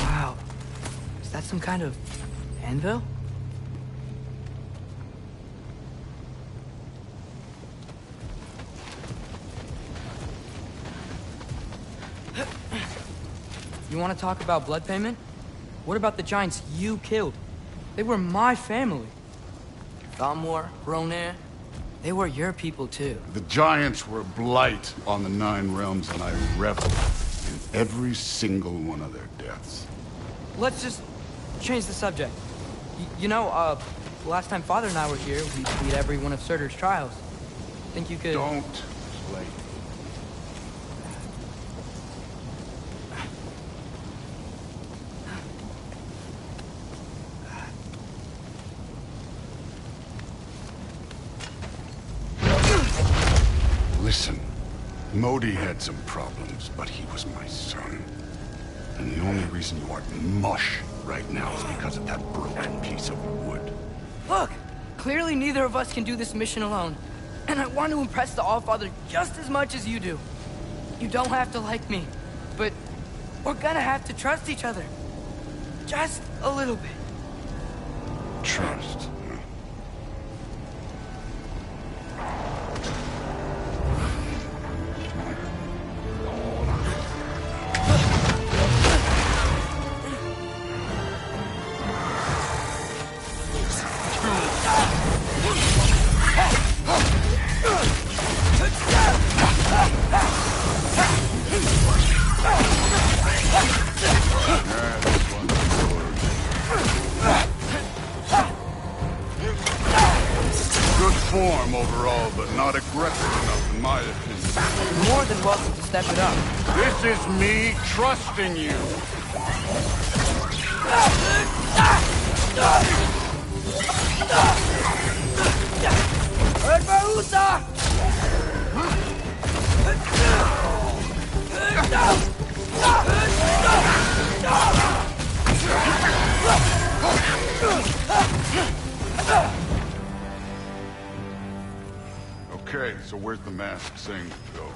Wow. Is that some kind of anvil? You want to talk about blood payment? What about the giants you killed? They were my family. Thamur, Ronair, they were your people too. The giants were blight on the 9 realms, and I reveled in every single one of their deaths. Let's just change the subject. You know, last time Father and I were here, we beat every one of Surtur's trials. Think you could... Don't play. Listen, Modi had some problems, but he was my son. And the only reason you aren't mush right now is because of that broken piece of wood. Look! Clearly neither of us can do this mission alone. And I want to impress the All-Father just as much as you do. You don't have to like me, but we're gonna have to trust each other. Just a little bit. Trust. Good form overall, but not aggressive enough, in my opinion. More than welcome to step it up. This is me trusting you. Barbarossa! Okay, so where's the mask saying to go?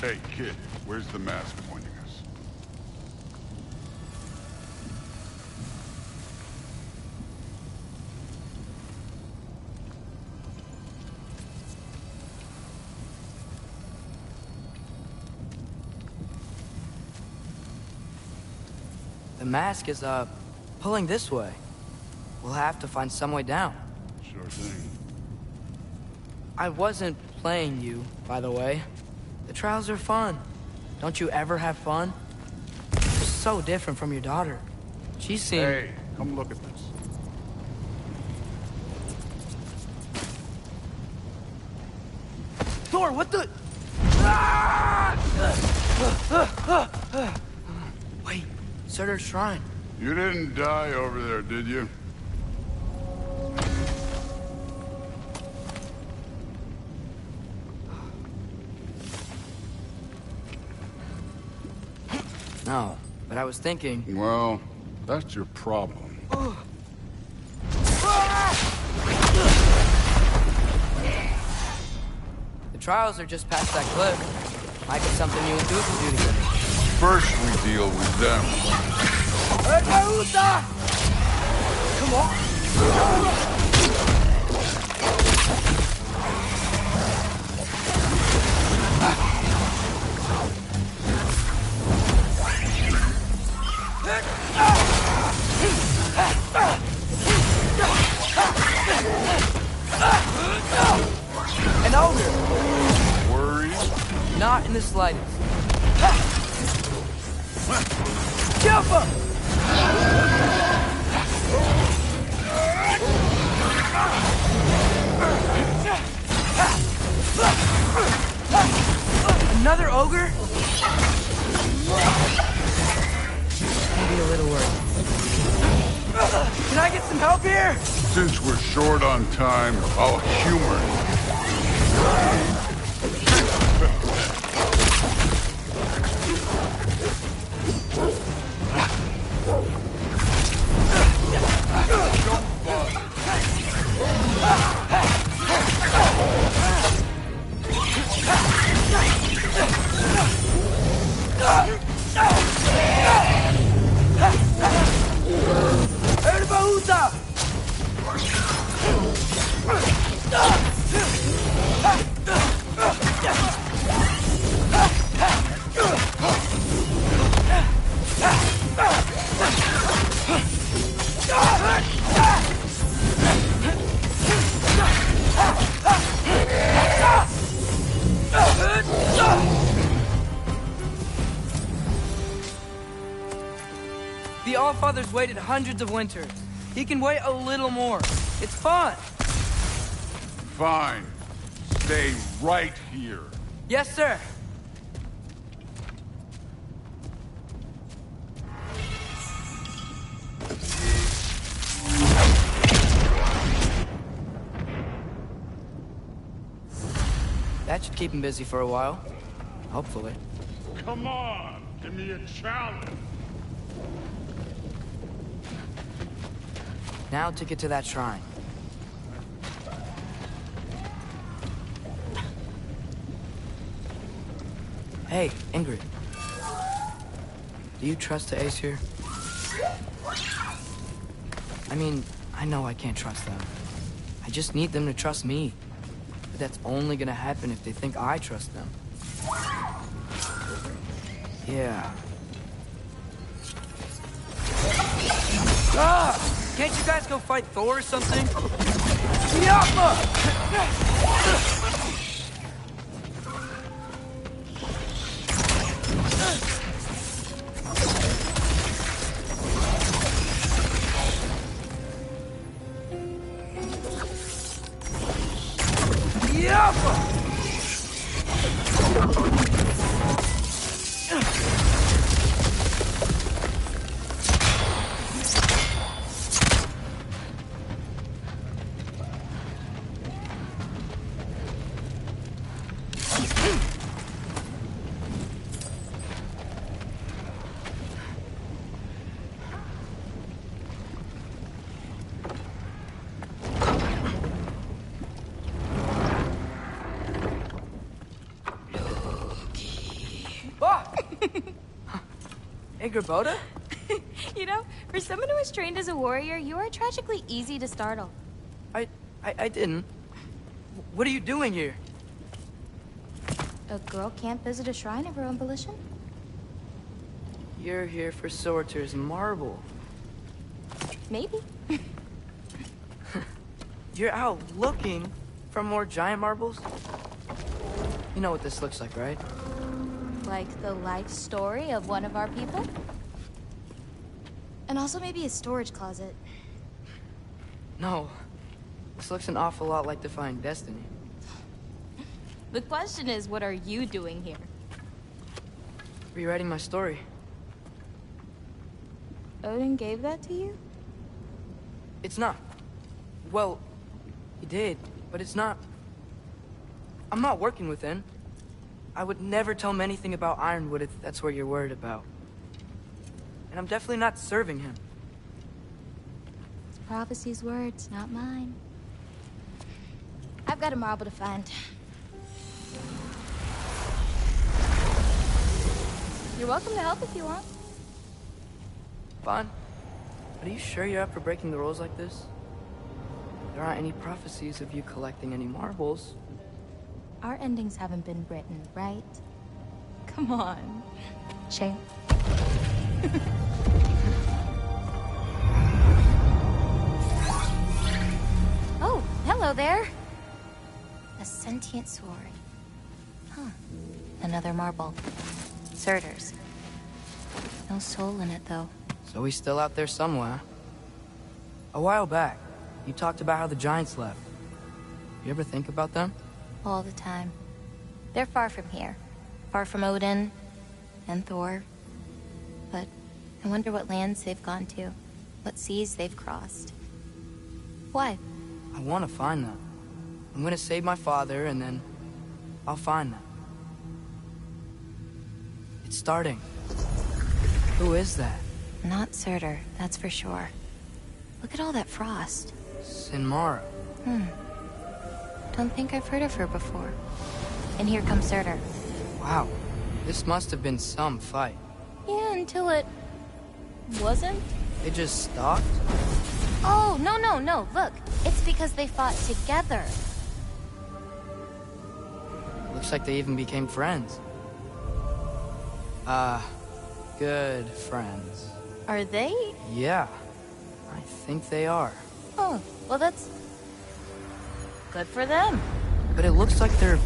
Hey, kid, where's the mask pointing us? The mask is, pulling this way. We'll have to find some way down. Sure thing. I wasn't playing you, by the way. The trials are fun. Don't you ever have fun? You're so different from your daughter. She seemed... Hey, come look at this. Thor, what the... Wait, Surtur's shrine. You didn't die over there, did you? No, but I was thinking... Well, that's your problem. The trials are just past that cliff. Might be something you and Duke can do together. First we deal with them. Come on! An ogre! Worries? Not in the slightest. Jump him! Another ogre? Maybe a little worried. Can I get some help here? Since we're short on time, I'll humor you. The Allfather's waited hundreds of winters. He can wait a little more. It's fun. Fine. Stay right here. Yes, sir. That should keep him busy for a while. Hopefully. Come on, give me a challenge. Now to get to that shrine. Hey, Ingrid. Do you trust the Aesir? I mean, I know I can't trust them. I just need them to trust me. But that's only gonna happen if they think I trust them. Yeah. Ah! Can't you guys go fight Thor or something? Yappa! Yappa! Gerboda? You know, for someone who was trained as a warrior, you are tragically easy to startle. I didn't. What are you doing here? A girl can't visit a shrine of her own volition? You're here for Sorter's marble. Maybe. You're out looking for more giant marbles? You know what this looks like, right? Like the life story of one of our people? And also maybe a storage closet. No. This looks an awful lot like Defying Destiny. The question is, what are you doing here? Rewriting my story. Odin gave that to you? It's not. Well, he did, but it's not. I'm not working with him. I would never tell him anything about Ironwood if that's what you're worried about. And I'm definitely not serving him. It's prophecy's words, not mine. I've got a marble to find. You're welcome to help if you want. Fine. But are you sure you're up for breaking the rules like this? There aren't any prophecies of you collecting any marbles. Our endings haven't been written, right? Come on. Shame. Oh, hello there. A sentient sword. Huh. Another marble. Surtur's. No soul in it, though. So he's still out there somewhere. A while back, you talked about how the giants left. You ever think about them? All the time. They're far from here. Far from Odin and Thor. But I wonder what lands they've gone to. What seas they've crossed. Why? I want to find them. I'm gonna save my father, and then I'll find them. It's starting. Who is that? Not Surtur, that's for sure. Look at all that frost. Sinmara. Don't think I've heard of her before. And here comes Surtur. Wow. This must have been some fight. Yeah, until it... wasn't? They just stopped? Oh, no. Look, it's because they fought together. Looks like they even became friends. Good friends. Are they? Yeah. I think they are. Oh, well that's... good for them. But it looks like their...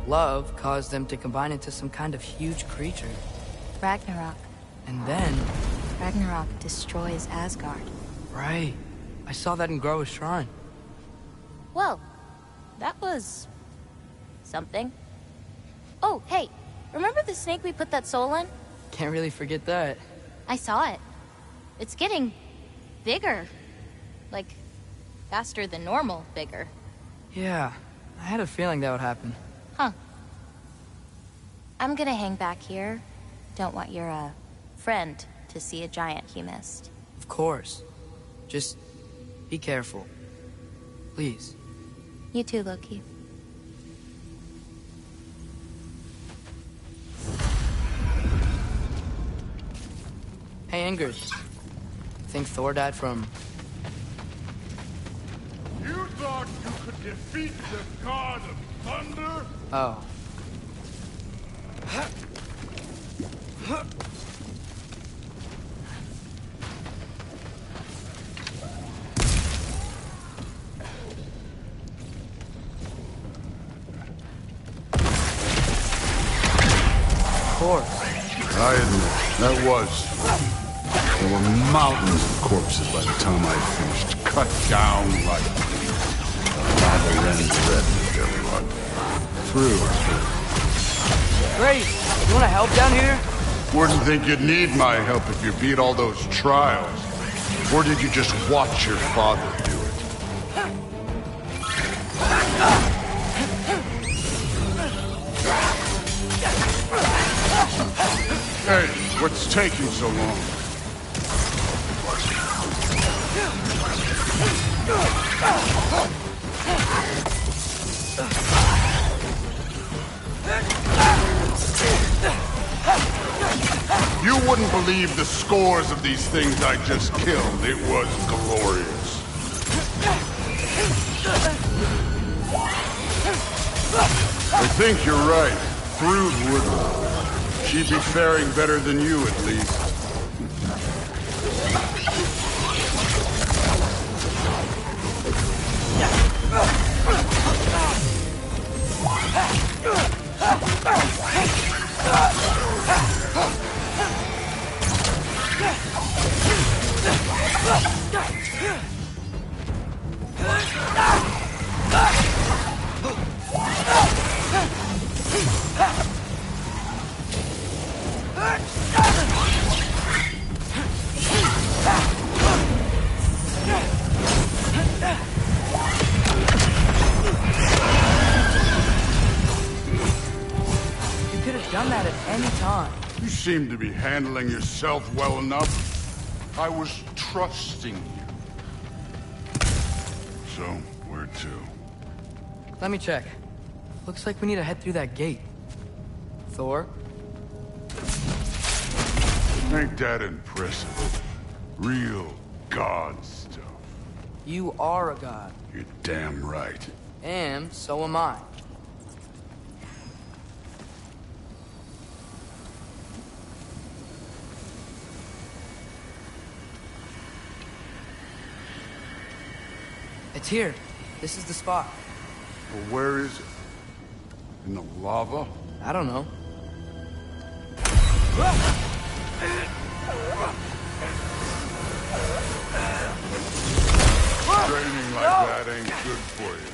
love caused them to combine into some kind of huge creature. Ragnarok. And then... Ragnarok destroys Asgard. Right. I saw that in Groa's shrine. Well, that was... something. Oh, hey, remember the snake we put that soul in? Can't really forget that. I saw it. It's getting... bigger. Like, faster than normal bigger. Yeah, I had a feeling that would happen. Huh. I'm gonna hang back here. Don't want your, friend to see a giant he missed. Of course. Just be careful. Please. You too, Loki. Hey, Ingrid. Think Thor died from... You thought you could defeat the god of thunder? Oh. Of course. I admit, that was. There were mountains of corpses by the time I finished, cut down like lava ran red with their blood. True. Great. You want to help down here? Wouldn't think you'd need my help if you beat all those trials. Or did you just watch your father do it? Hey, what's taking so long? You wouldn't believe the scores of these things I just killed. It was glorious. I think you're right. Thrud wouldn't. She'd be faring better than you, at least. Done that at any time. You seem to be handling yourself well enough. I was trusting you. So, where to? Let me check. Looks like we need to head through that gate. Thor? Ain't that impressive? Real god stuff. You are a god. You're damn right. And so am I. It's here. This is the spot. Well, where is it? In the lava? I don't know. Training like that ain't good for you.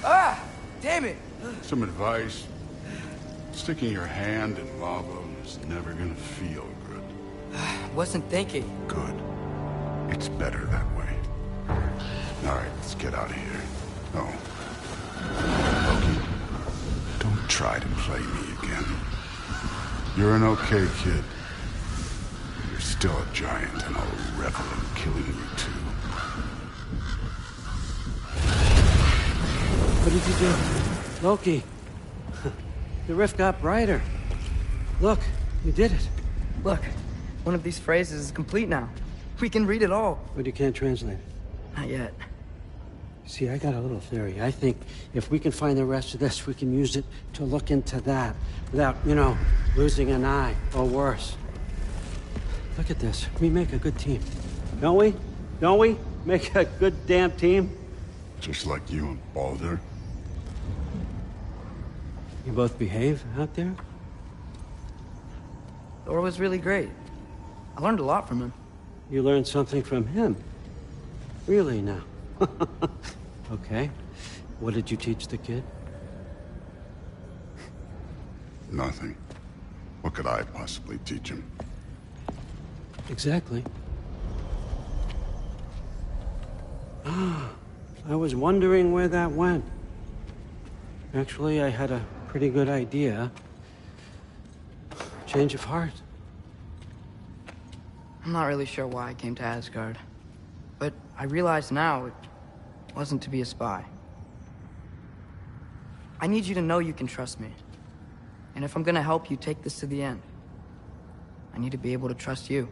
Ah! Damn it! Some advice. Sticking your hand in lava is never gonna feel good. Wasn't thinking. Good. It's better that way. All right, let's get out of here. Oh. Loki, don't try to play me again. You're an okay kid. You're still a giant, and I'll revel in killing you too. What did you do? Loki. The rift got brighter. Look, you did it. Look, one of these phrases is complete now. We can read it all. But you can't translate it. Not yet. See, I got a little theory. I think if we can find the rest of this, we can use it to look into that without, losing an eye or worse. Look at this. We make a good team. Don't we? Don't we? Make a good damn team? Just like you and Baldur. You both behave out there? Thor was really great. I learned a lot from him. You learned something from him? Really now? Okay. What did you teach the kid? Nothing. What could I possibly teach him? Exactly. I was wondering where that went. Actually, I had a pretty good idea. Change of heart. I'm not really sure why I came to Asgard. But I realize now it wasn't to be a spy. I need you to know you can trust me. And if I'm gonna help you take this to the end, I need to be able to trust you.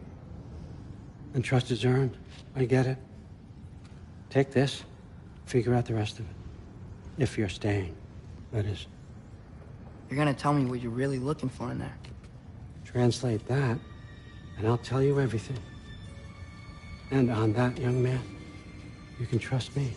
And trust is earned. I get it. Take this. Figure out the rest of it. If you're staying, that is. You're gonna tell me what you're really looking for in there. Translate that, and I'll tell you everything. And on that, young man, you can trust me.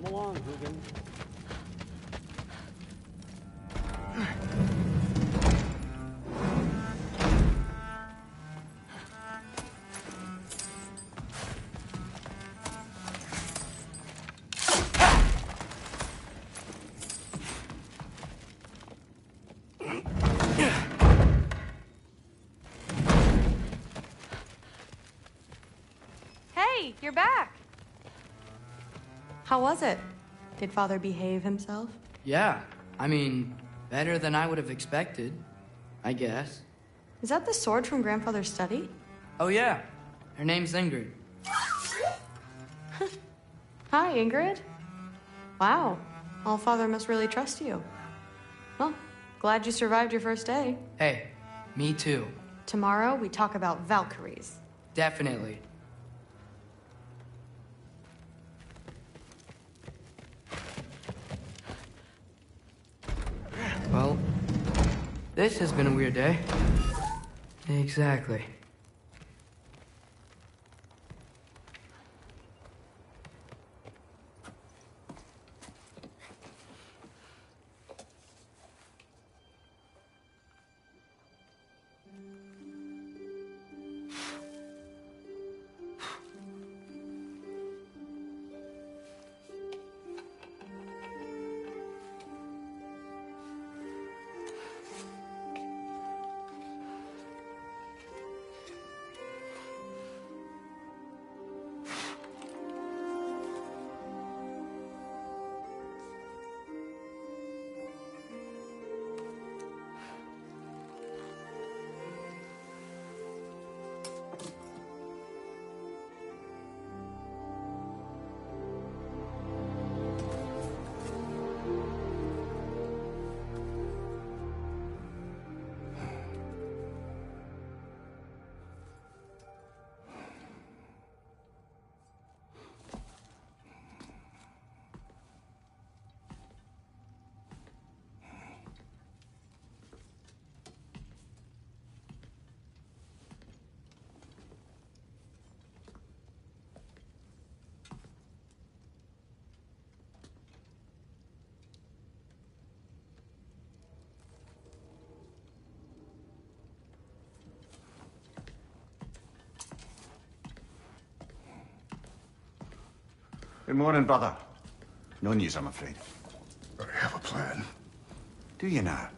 Come along, Hugin. Hey, you're back. How was it? Did Father behave himself? Yeah, I mean, better than I would have expected, I guess. Is that the sword from Grandfather's study? Oh yeah, her name's Ingrid. Hi, Ingrid. Wow, Allfather must really trust you. Well, glad you survived your first day. Hey, me too. Tomorrow, we talk about Valkyries. Definitely. Well, this has been a weird day. Exactly. Good morning, brother. No news, I'm afraid. I have a plan. Do you now?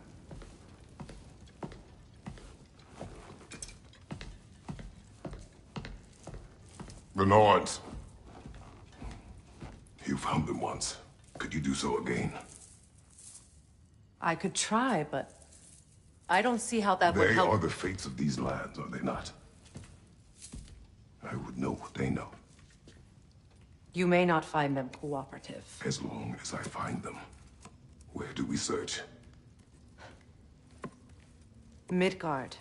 The Norns. You found them once. Could you do so again? I could try, but I don't see how that would They help. are the fates of these lands, are they not? I would know what they know. You may not find them cooperative. As long as I find them. Where do we search? Midgard.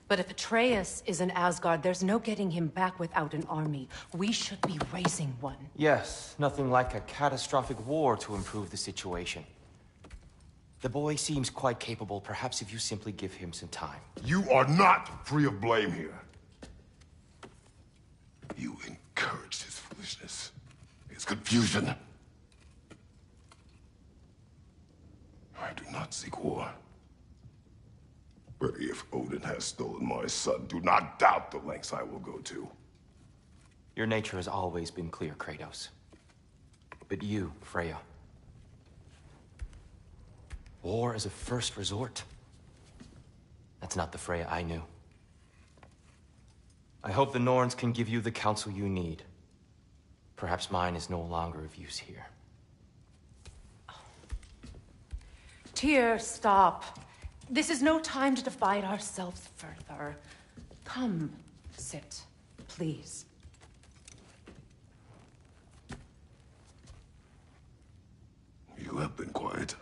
But if Atreus is in Asgard, there's no getting him back without an army. We should be raising one. Yes, nothing like a catastrophic war to improve the situation. The boy seems quite capable. Perhaps if you simply give him some time. You are not free of blame here. You encouraged his foolishness. His confusion. I do not seek war. But if Odin has stolen my son, do not doubt the lengths I will go to. Your nature has always been clear, Kratos. But you, Freya. War as a first resort. That's not the Freya I knew. I hope the Norns can give you the counsel you need. Perhaps mine is no longer of use here. Tyr, stop. This is no time to divide ourselves further. Come, sit, please. You have been quiet.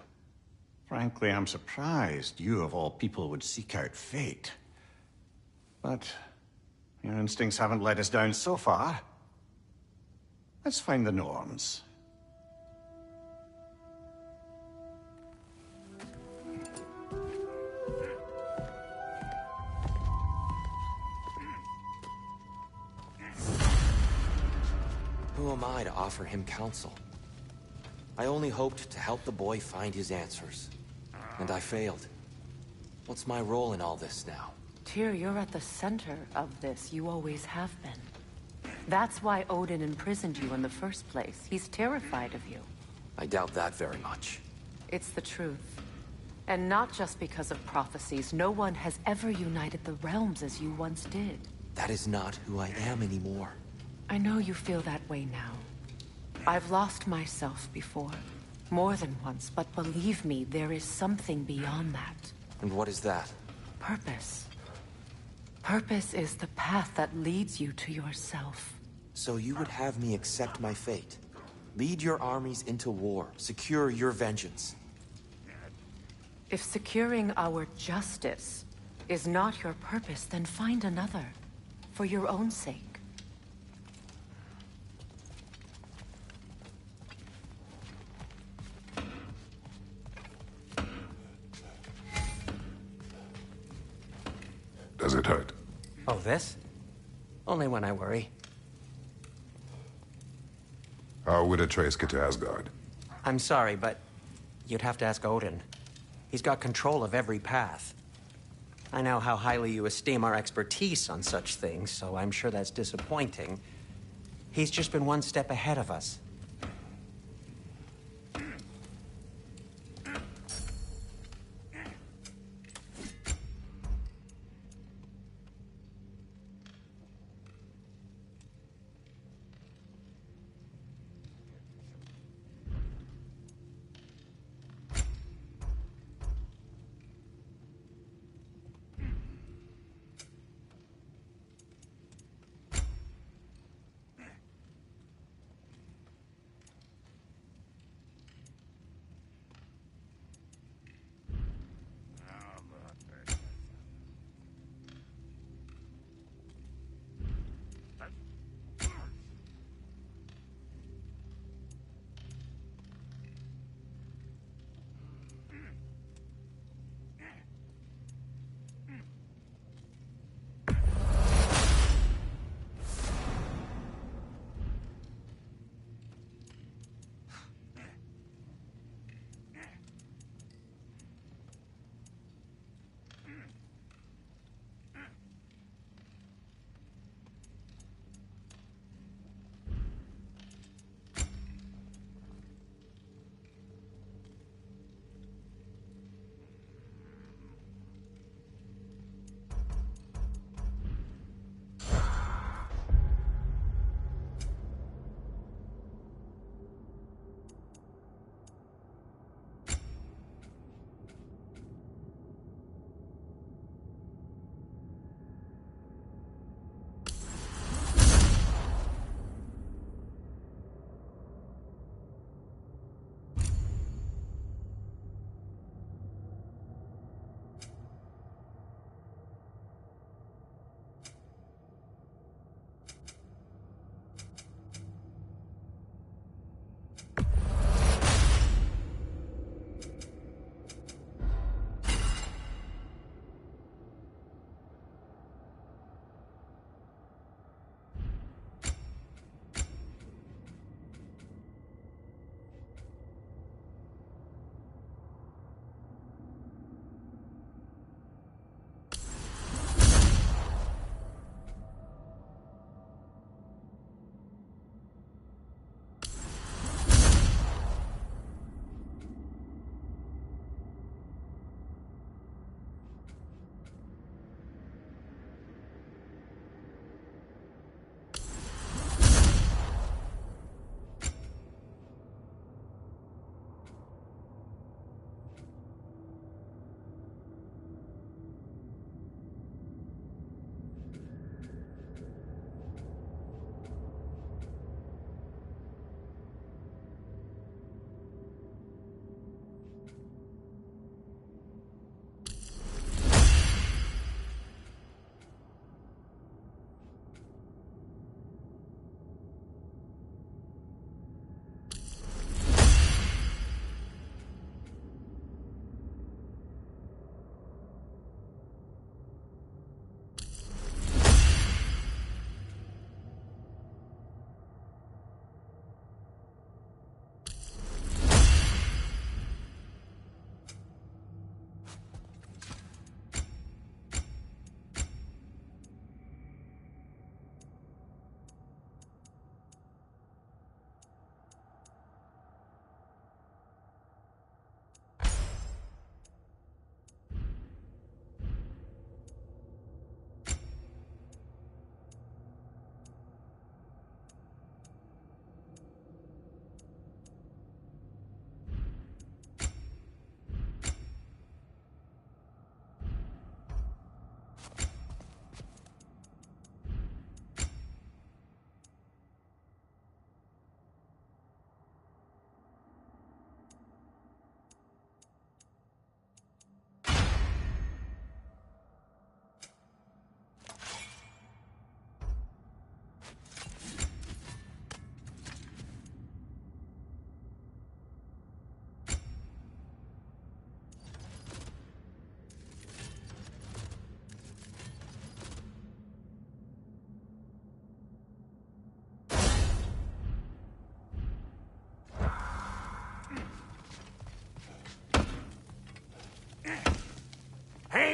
Frankly, I'm surprised you, of all people, would seek out fate. But your instincts haven't let us down so far. Let's find the Norns. Who am I to offer him counsel? I only hoped to help the boy find his answers. And I failed. What's my role in all this now? Tyr, you're at the center of this. You always have been. That's why Odin imprisoned you in the first place. He's terrified of you. I doubt that very much. It's the truth. And not just because of prophecies. No one has ever united the realms as you once did. That is not who I am anymore. I know you feel that way now. I've lost myself before. More than once, but believe me, there is something beyond that. And what is that? Purpose. Purpose is the path that leads you to yourself. So you would have me accept my fate? Lead your armies into war, secure your vengeance. If securing our justice is not your purpose, then find another. For your own sake. Does it hurt? Oh, this? Only when I worry. How would Atreus get to Asgard? I'm sorry, but you'd have to ask Odin. He's got control of every path. I know how highly you esteem our expertise on such things, so I'm sure that's disappointing. He's just been one step ahead of us.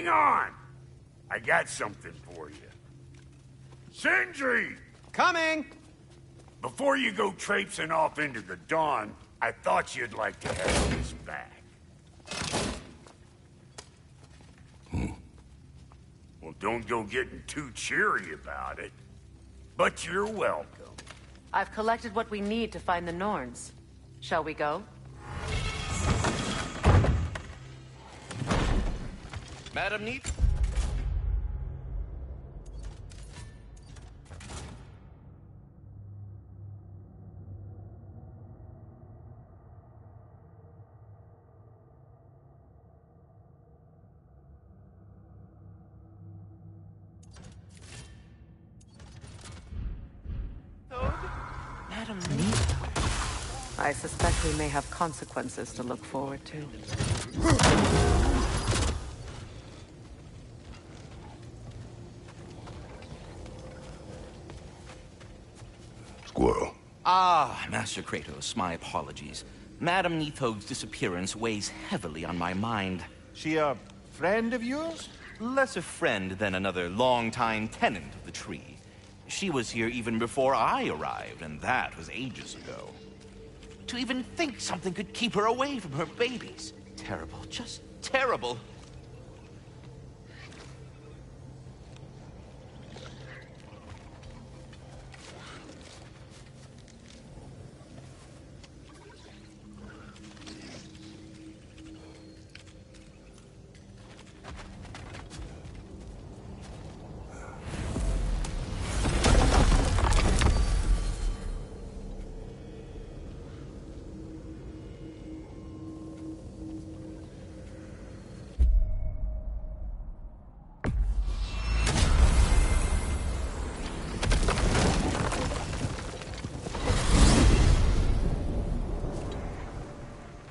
Hang on! I got something for you. Sindri! Coming! Before you go traipsing off into the dawn, I thought you'd like to have this back. Well, don't go getting too cheery about it. But you're welcome. I've collected what we need to find the Norns. Shall we go? Madam Neat? Madam Neat. I suspect we may have consequences to look forward to. Squirrel. Ah, Master Kratos, my apologies. Madame Neatho's disappearance weighs heavily on my mind. She a friend of yours? Less a friend than another longtime tenant of the tree. She was here even before I arrived, and that was ages ago. To even think something could keep her away from her babies. Terrible, just terrible.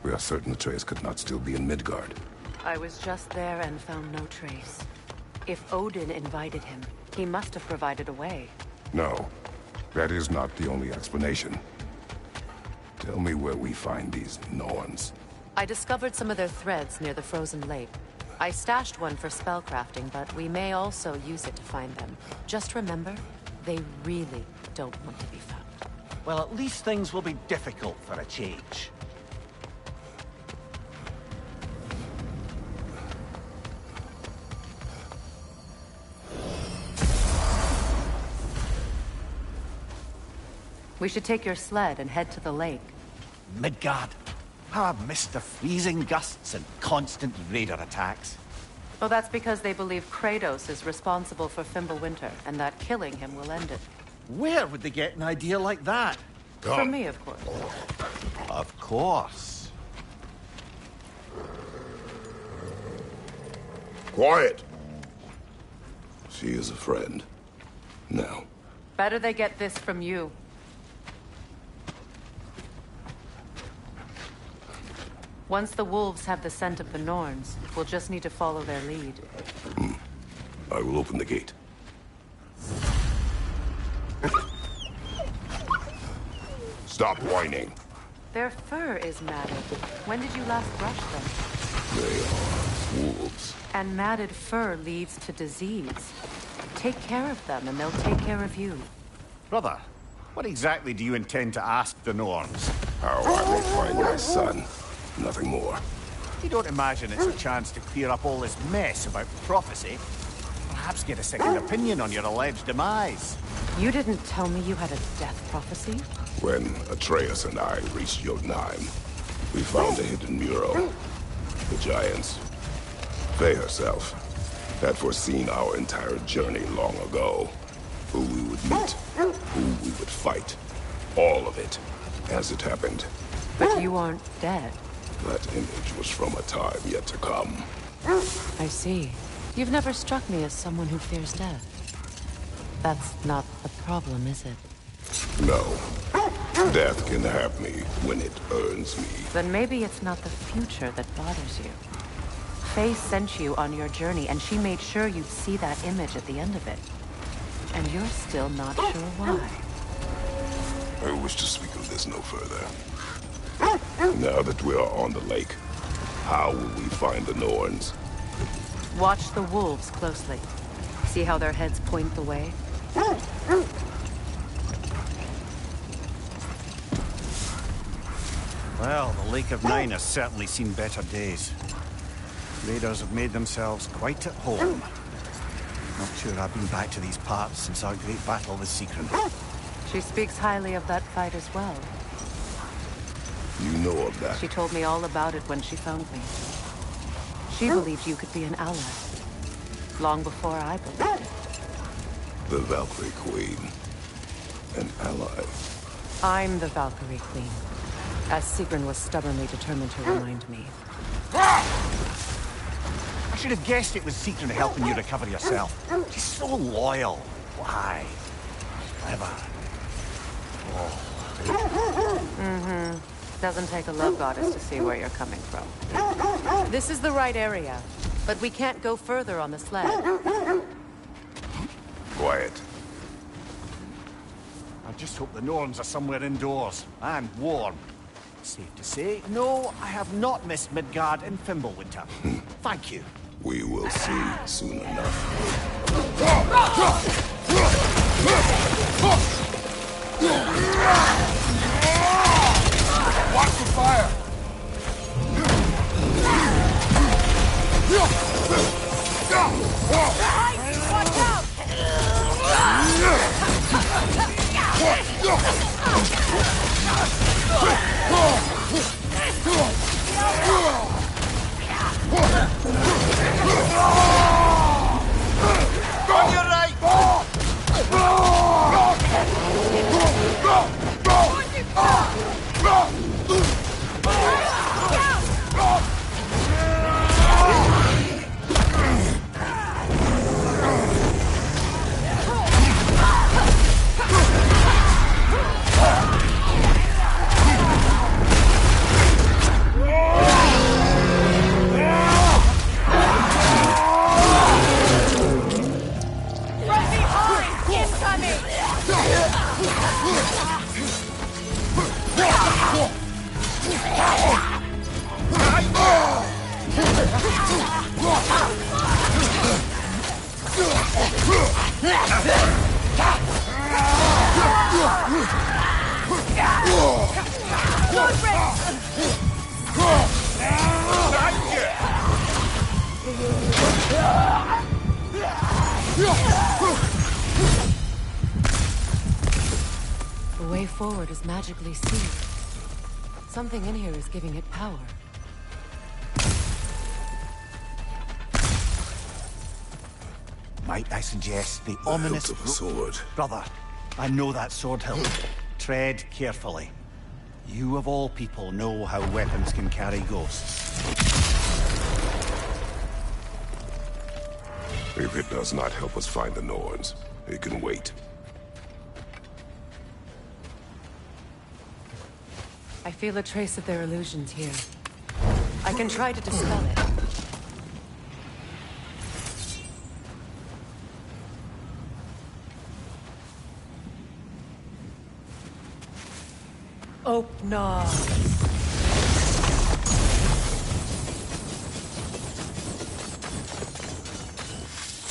We are certain Atreus could not still be in Midgard. I was just there and found no trace. If Odin invited him, he must have provided a way. No, that is not the only explanation. Tell me where we find these Norns. I discovered some of their threads near the frozen lake. I stashed one for spellcrafting, but we may also use it to find them. Just remember, they really don't want to be found. Well, at least things will be difficult for a change. We should take your sled and head to the lake. Midgard. How I've missed the freezing gusts and constant raider attacks. Oh, that's because they believe Kratos is responsible for Fimbulwinter, and that killing him will end it. Where would they get an idea like that? From me, of course. Of course. Quiet! She is a friend. Now. Better they get this from you. Once the wolves have the scent of the Norns, we'll just need to follow their lead. I will open the gate. Stop whining. Their fur is matted. When did you last brush them? They are wolves. And matted fur leads to disease. Take care of them, and they'll take care of you. Brother, what exactly do you intend to ask the Norns? How I may find my son. Nothing more. You don't imagine it's a chance to clear up all this mess about prophecy? Perhaps get a second opinion on your alleged demise. You didn't tell me you had a death prophecy? When Atreus and I reached Jotunheim, we found a hidden mural. The Giants, Faye herself, had foreseen our entire journey long ago. Who we would meet, who we would fight. All of it, as it happened. But you aren't dead. That image was from a time yet to come. I see. You've never struck me as someone who fears death. That's not the problem, is it? No. Death can have me when it earns me. Then maybe it's not the future that bothers you. Faye sent you on your journey, and she made sure you'd see that image at the end of it. And you're still not sure why. I wish to speak of this no further. Now that we are on the lake, how will we find the Norns? Watch the wolves closely. See how their heads point the way? Well, the Lake of Nine has certainly seen better days. Raiders have made themselves quite at home. Not sure I've been back to these parts since our great battle with Secret. She speaks highly of that fight as well. You know of that? She told me all about it when she found me. She believed you could be an ally. Long before I believed it. The Valkyrie Queen. An ally. I'm the Valkyrie Queen. As Sigrun was stubbornly determined to remind me. I should have guessed it was Secret helping you recover yourself. She's so loyal. Why? Clever. Mm-hmm. Doesn't take a love goddess to see where you're coming from. This is the right area, but we can't go further on the sled. Quiet. I just hope the Norns are somewhere indoors and warm. Safe to say, no, I have not missed Midgard in Fimbulwinter. Thank you. We will see soon enough. Watch the fire! Watch out! On your right! The way forward is magically sealed. Something in here is giving it power. Might I suggest the ominous hilt of a sword. Brother, I know that sword hilt. Tread carefully. You of all people know how weapons can carry ghosts. If it does not help us find the Norns, it can wait. I feel a trace of their illusions here. I can try to dispel it. Open.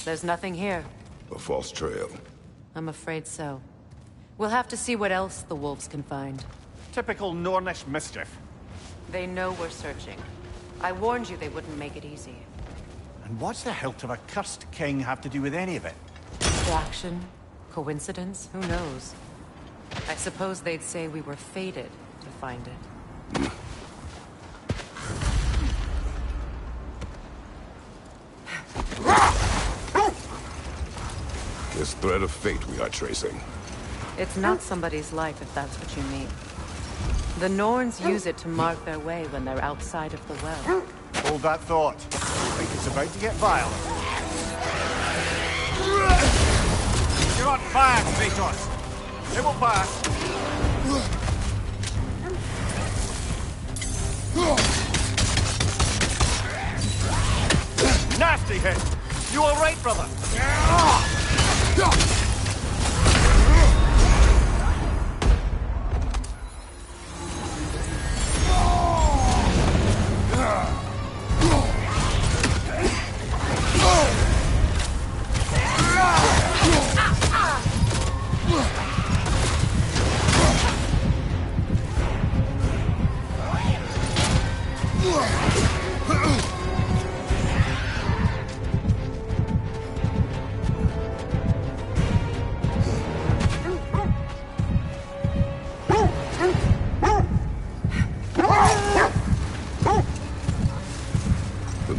There's nothing here. A false trail. I'm afraid so. We'll have to see what else the wolves can find. Typical Nornish mischief. They know we're searching. I warned you they wouldn't make it easy. And what's the hilt of a cursed king have to do with any of it? Distraction? Coincidence? Who knows? I suppose they'd say we were fated to find it. This thread of fate we are tracing. It's not somebody's life, if that's what you mean. The Norns use it to mark their way when they're outside of the well. Hold that thought. I think it's about to get violent. You're on fire, Kratos. It will pass. Nasty hit. You all right, brother? The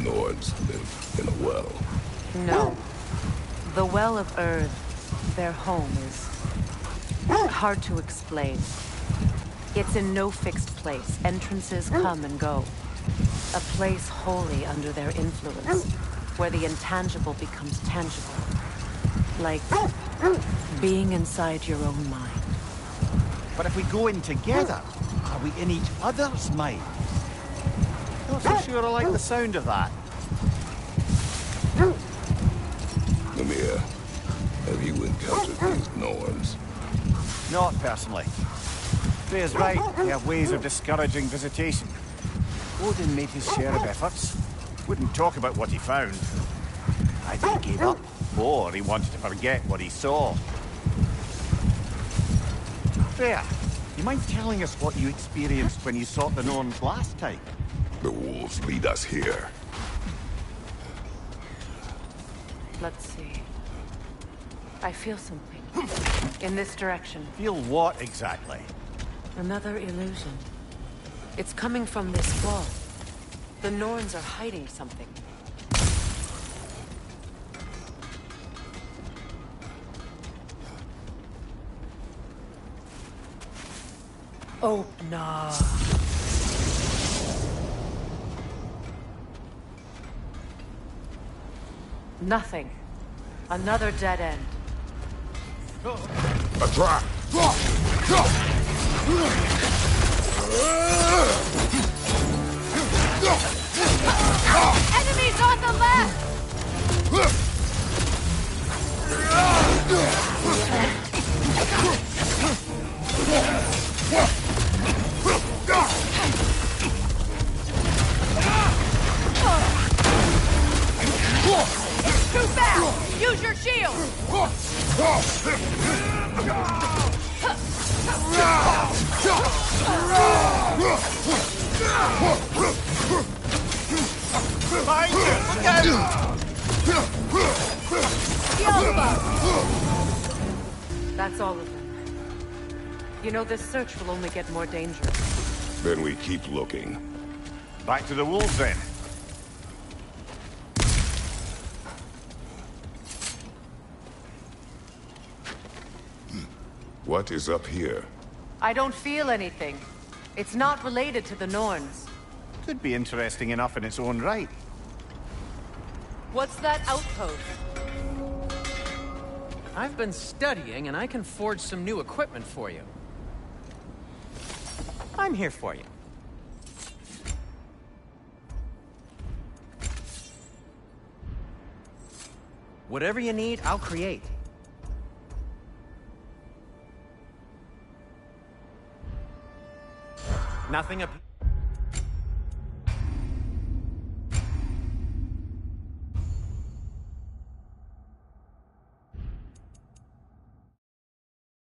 Norns live in a well. No. The Well of Earth, their home, is hard to explain. It's in no fixed place. Entrances come and go. A place wholly under their influence, where the intangible becomes tangible. Like being inside your own mind. But if we go in together, are we in each other's minds? Not so sure I like the sound of that. Mimir, have you encountered these Norns? Not personally. Freya's right, they have ways of discouraging visitation. Odin made his share of efforts. Wouldn't talk about what he found. Either he gave up, or he wanted to forget what he saw. Freya, you mind telling us what you experienced when you sought the Norns last time? The wolves lead us here. Let's see. I feel something. In this direction. Feel what exactly? Another illusion. It's coming from this wall. The Norns are hiding something. Oh, no. Nothing. Another dead end. A trap! Enemies on the left! Too fast! Use your shield! Behind you! Look out! That's all of them. You know, this search will only get more dangerous. Then we keep looking. Back to the wolves, then. What is up here? I don't feel anything. It's not related to the Norns. Could be interesting enough in its own right. What's that outpost? I've been studying, and I can forge some new equipment for you. I'm here for you. Whatever you need, I'll create. Nothing up...